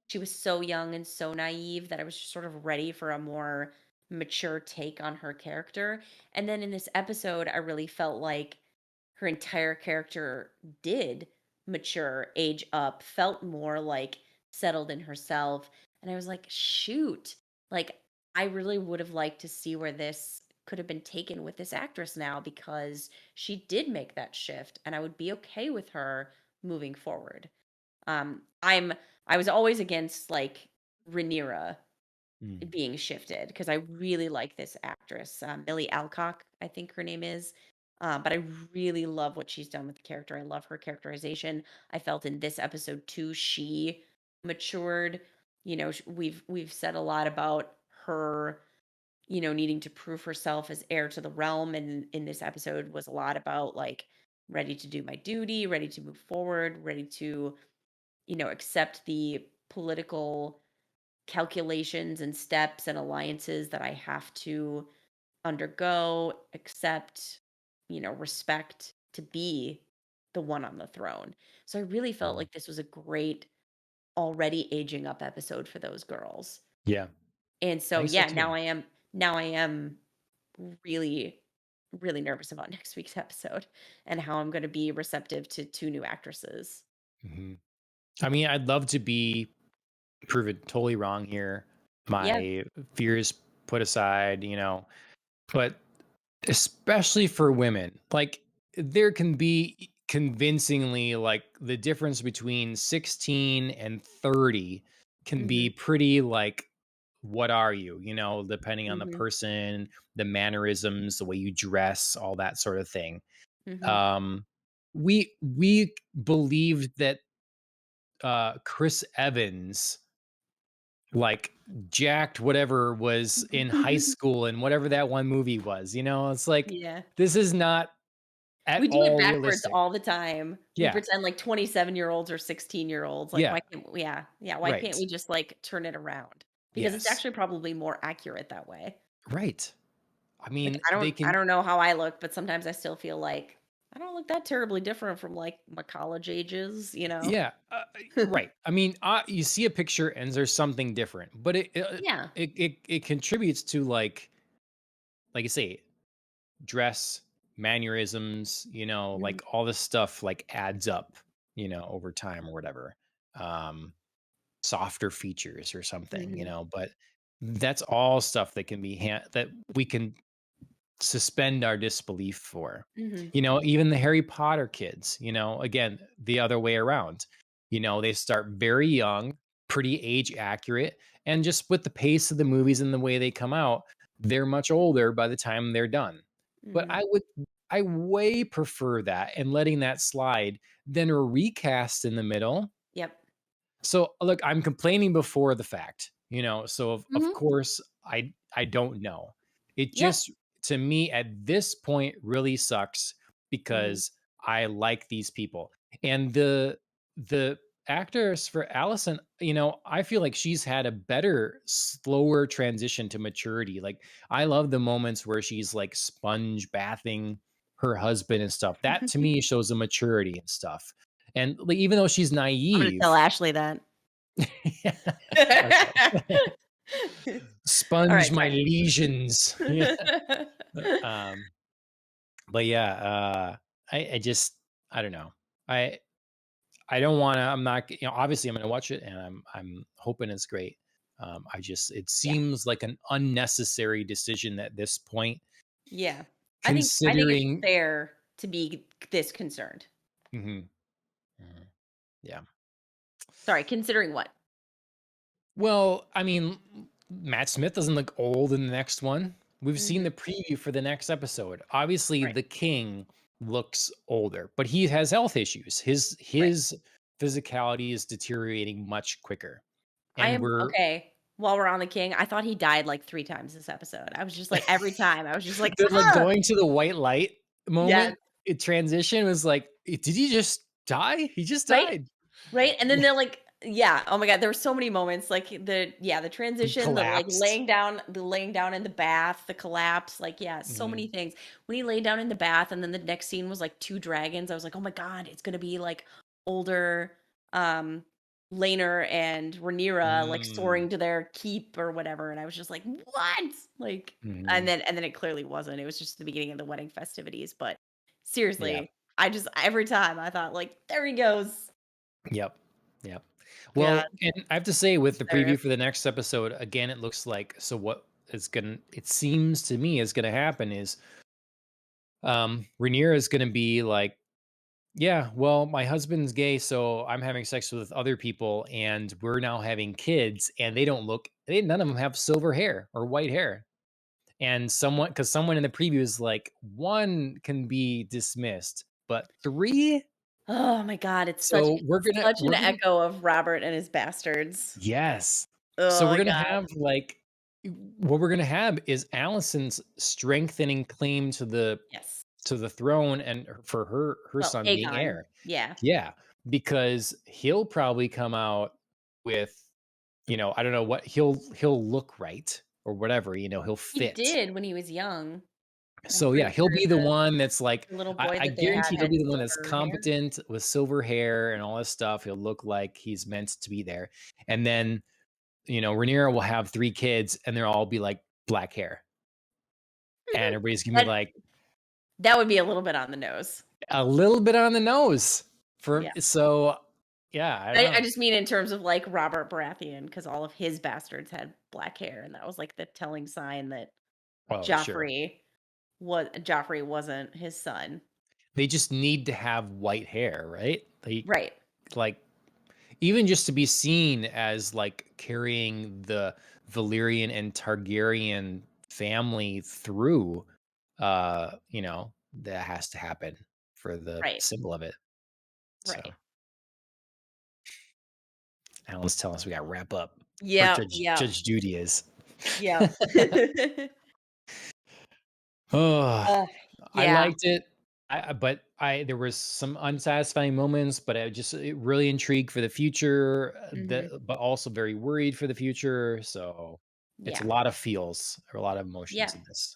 she was so young and so naive that I was just sort of ready for a more mature take on her character. And then in this episode, I really felt like her entire character did mature, age up, felt more like settled in herself. And I was like, shoot, like I really would have liked to see where this could have been taken with this actress now because she did make that shift and I would be okay with her moving forward. Um, I'm I was always against like Rhaenyra Mm. being shifted because I really like this actress, Millie Alcock, I think her name is. But I really love what she's done with the character. I love her characterization. I felt in this episode too, she matured. We've said a lot about her, needing to prove herself as heir to the realm, and in this episode was a lot about like ready to do my duty, ready to move forward, ready to accept the political calculations and steps and alliances that I have to undergo, accept, respect to be. the one on the throne. So I really felt Mhm. like this was a great already aging up episode for those girls. Yeah, And I so think so yeah, too. now I am really really nervous about next week's episode and how I'm going to be receptive to two new actresses. Mhm. I mean, I'd love to be proven totally wrong here. Yeah. My fears put aside, but especially for women, like there can be convincingly like the difference between 16 and 30 can be Mhm. pretty like what are you, depending on the Mhm. person, the mannerisms, the way you dress, all that sort of thing. Mhm. Um we believed that Chris Evans like jacked whatever was in high school and whatever that one movie was, it's like Yeah. this is not at We do it all backwards realistic. all the time. We Yeah. pretend like 27-year-olds or 16-year-olds. Like, Yeah. why can't yeah, yeah, why can't Right. we just, like, turn it around? Because it's Yes. actually probably more accurate that way. Right. I Like, mean, I they don't I can. don't know how I look, but sometimes I still feel like I don't look that terribly different from, like, my college ages, you know? Yeah, right. I mean, you see a picture and there's something different, but Yeah. it contributes to like you say, dress, mannerisms, Mhm. like all this stuff like adds up, over time or whatever. Um, Softer features or something, Mhm. but that's all stuff that can be that we can suspend our disbelief for. Mhm. Even the Harry Potter kids, again, the other way around. They start very young, pretty age accurate, and just with the pace of the movies and the way they come out, they're much older by the time they're done. But Mhm. I way prefer that and letting that slide than a recast in the middle. Yep. So look, I'm complaining before the fact, so of Mhm. course I don't know. It Yep. just to me at this point really sucks Mhm. because I like these people. And the actress for Allison, I feel like she's had a better slower transition to maturity. Like I love the moments where she's like sponge bathing her husband and stuff. That to me shows the maturity and stuff. And like even though she's I'm gonna tell naive. Ashley that. Yeah. Okay. Sponge Alright, my sorry. lesions. Yeah. Um, but yeah, I just I don't know. I I don't wanna I'm not obviously I'm gonna watch it and I'm hoping it's great. I just it Yeah. seems like an unnecessary decision at this point, Yeah. I think it's considering. fair to be this concerned. Mhm, mhm, yeah. Sorry, considering what? Well, I mean, Matt Smith doesn't look old in the next one. We've seen Mhm. the preview for the next episode. Obviously, Right. the king looks older, but he has health issues. His Right. his physicality is deteriorating much quicker. I And am we're okay. While we're on the king, I thought he died like 3 times this episode. I was just like every time, I was just like, the like "Ah!" going to the white light Yes. moment, it transition was like, did he just die? He just Right? died. Right? And then Yeah. they're like yeah, oh my god, there were so many moments, like, the He transition, collapsed. the laying down in the bath, the collapse, like, yeah, so many Mhm. things. When he laid down in the bath and then the next scene was, like, 2 dragons, I was like, "Oh my god, it's gonna be, like, older, um, Laenor and Rhaenyra, like, soaring Mm. to their keep or whatever," and I was just like, "What?" Like Mhm. and then it clearly wasn't, it was just the beginning of the wedding festivities, but Yeah. seriously, I just every time I thought, like, "There he goes." Yep. Yep. God, Well, and I have to say with the Sarah. preview for the next episode, again, it looks like so what is gonna it seems to me is gonna happen is Rhaenyra is gonna be like, yeah, well, my husband's gay, so I'm having sex with other people, and we're now having kids, and none of them have silver hair or white hair. And someone in the preview is like, one can be dismissed, but three? Oh my god, So it's such an we're gonna echo of Robert and his bastards. Yes. So Oh we're my gonna god. have like what we're gonna have is Allison's strengthening claim Yes. to the throne and for her Well, son being Aegon. heir. Yeah. Yeah, because he'll probably come out with, I don't know what he'll look right or whatever, he'll He fit. did when he was young. I'm So yeah, pretty he'll sure be the one that's like, the little I, boy I that they guarantee he'll had be the one that's silver hair. competent with silver hair and all this stuff. He'll look like he's meant to be there. And then, Rhaenyra will have 3 kids and they'll all be like black hair. And everybody's gonna be That like that would be a little bit on the nose. a little bit on the nose. Yeah. So yeah, I don't I know. just mean in terms of like Robert Baratheon, because all of his bastards had black hair, and that was like the telling sign that Oh, sure. Joffrey wasn't his son. They just need to have white hair, right? Right. Like even just to be seen as like carrying the Valyrian and Targaryen family through, that has to happen for the Right. symbol of it. So Right. Alan's telling us we got to wrap up, or Yep. Yep. Judge Judy is. Yep. Oh, I Yeah. liked it. But there was some unsatisfying moments, but it really intrigued for the future, Mhm. but also very worried for the future. So it's a Yeah. lot of feels or a lot of emotions Yeah. in this.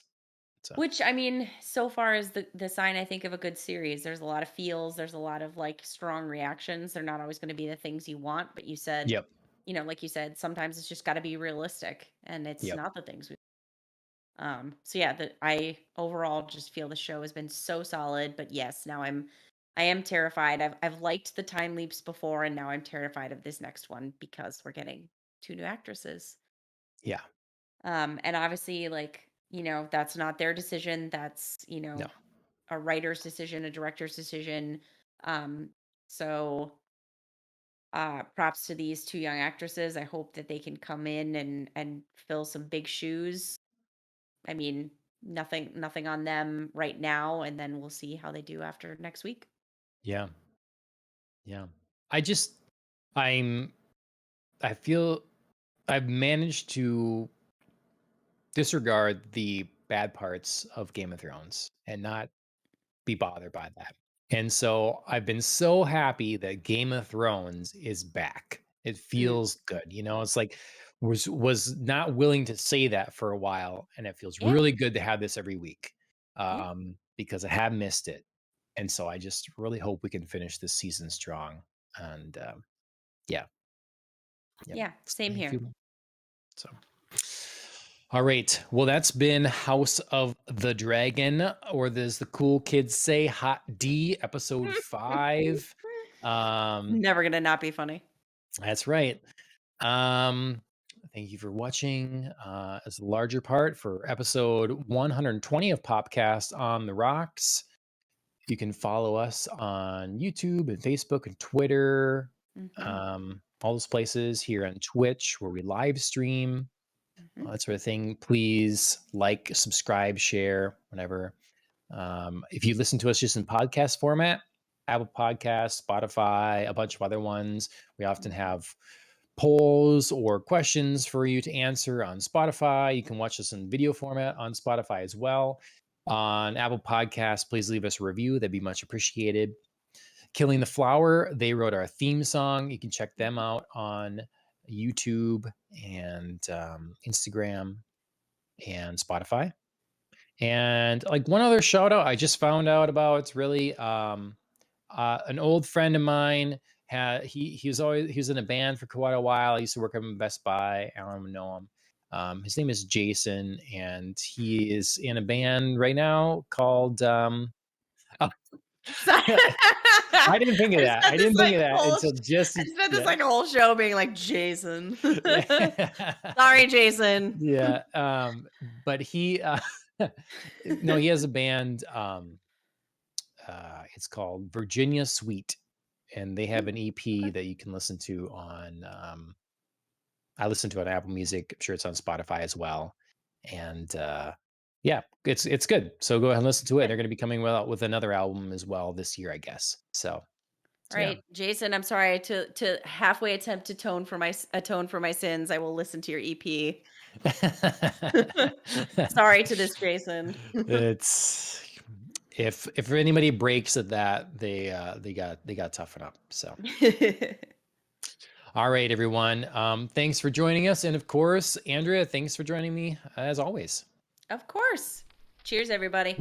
So Which, I mean, so far is the sign, I think, of a good series. There's a lot of feels, there's a lot of, like, strong reactions. They're not always gonna be the things you want, but yep, like you said, sometimes it's just gotta be realistic, and it's yep, not the things we so yeah, I overall just feel the show has been so solid, but yes, now I am terrified. I've liked the time leaps before, and now I'm terrified of this next one because we're getting 2 new actresses. yeah, And obviously, like, that's not their decision. That's, no, a writer's decision, a director's decision. Um, so props to these 2 young actresses. I hope that they can come in and fill some big shoes. I mean, nothing on them right now, and then we'll see how they do after next week. yeah, yeah. I just, I'm, I feel I've managed to disregard the bad parts of Game of Thrones and not be bothered by that. And so I've been so happy that Game of Thrones is back. It Mm, feels good. It's like was not willing to say that for a while, and it feels yeah, really good to have this every week. yeah, Because I have missed it. And so I just really hope we can finish this season strong. And yeah, yep. yeah. Same If here. you so all right. Well, that's been House of the Dragon, or as the cool kids say, Hot D, episode 5. Um, Never gonna not be funny. that's right. Um, Thank you for watching as the larger part for episode 120 of Popcast on the Rocks. You can follow us on YouTube and Facebook and Twitter, Hmm. all those places, here on Twitch where we live stream. Hmm. That sort of thing. Please like, subscribe, share, whatever. If you listen to us just in podcast format, Apple Podcasts, Spotify, a bunch of other ones, we often Hmm. have polls or questions for you to answer on Spotify. You can watch us in video format on Spotify as well. On Apple Podcasts, please leave us a review. That'd be much appreciated. Killing the Flower, they wrote our theme song. You can check them out on YouTube and Instagram and Spotify. And like one other shout out I just found out about, it's really an old friend of mine. He was in a band for quite a while. I used to work at Best Buy. Alan would know him. His name is Jason, and he is in a band right now called oh, Sorry. I didn't think of that. I didn't think of that until just I spent this yeah. like whole show being like Jason. Yeah. Sorry, Jason. Yeah, but he no, he has a band, it's called Virginia Sweet, and they have Mm, an EP okay. that you can listen to on, I listen to it on Apple Music. I'm sure it's on Spotify as well, and, yeah, it's good. So go ahead and listen to it. Good. They're gonna be coming out with another album as well this year, I guess. All Yeah. right, Jason, I'm sorry to halfway attempt to atone for my sins. I will listen to your EP. Sorry to this Jason. It's if anybody breaks at that, they got toughen up. So, all right, everyone. Thanks for joining us, and of course, Andrea, thanks for joining me as always. Of course. Cheers, everybody.